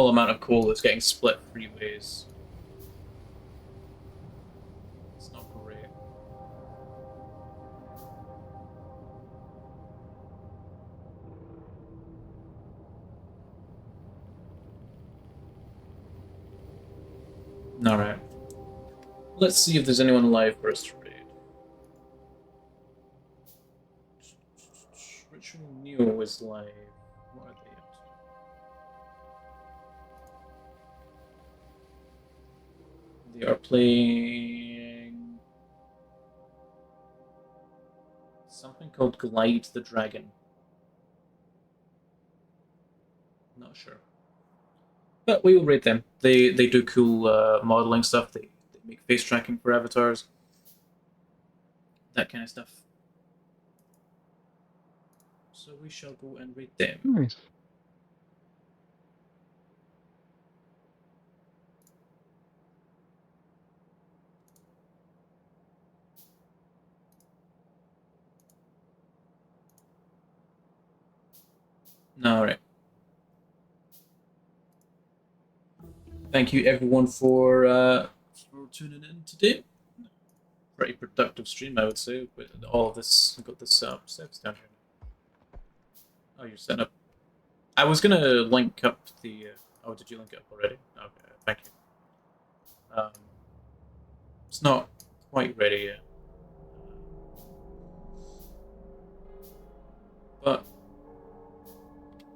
amount of coal is getting split 3 ways. It's not great. Alright. Let's see if there's anyone alive for us to raid. Ritual Neo is live. What are they up to? They are playing something called Glide the Dragon. But we will rate them. They do cool modeling stuff. They make face tracking for avatars. That kind of stuff. So we shall go and rate them. Nice. Alright. Thank you everyone for tuning in today. Pretty productive stream, I would say, with all of this. I've got this steps down here. Oh, you're setting up. I was gonna link up the. Oh, did you link it up already? Okay, thank you. It's not quite ready yet, but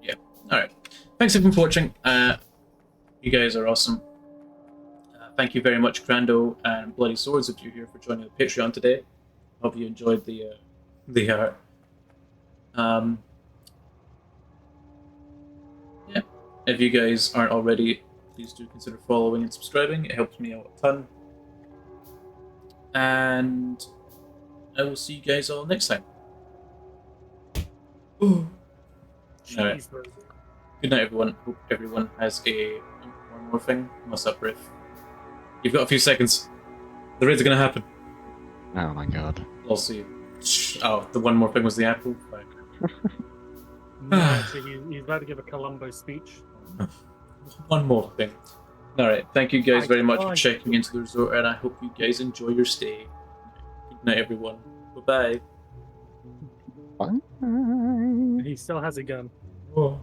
yeah. All right. Thanks everyone for watching. You guys are awesome. Thank you very much, Crando and Bloody Swords, if you're here for joining the Patreon today. Hope you enjoyed the art. Yeah. If you guys aren't already, please do consider following and subscribing. It helps me out a ton. And I will see you guys all next time. Ooh. All right. Cheeseburger. Good night, everyone. Hope everyone has one more thing. What's up, Riff? You've got a few seconds. The raids are gonna happen. Oh my god. I'll see you. Oh, the one more thing was the apple. Fuck. No, actually, he's about to give a Columbo speech. One more thing. Alright, thank you guys very much for can't. checking into the resort, and I hope you guys enjoy your stay. Good night, everyone. Bye-bye. Bye. He still has a gun. Oh.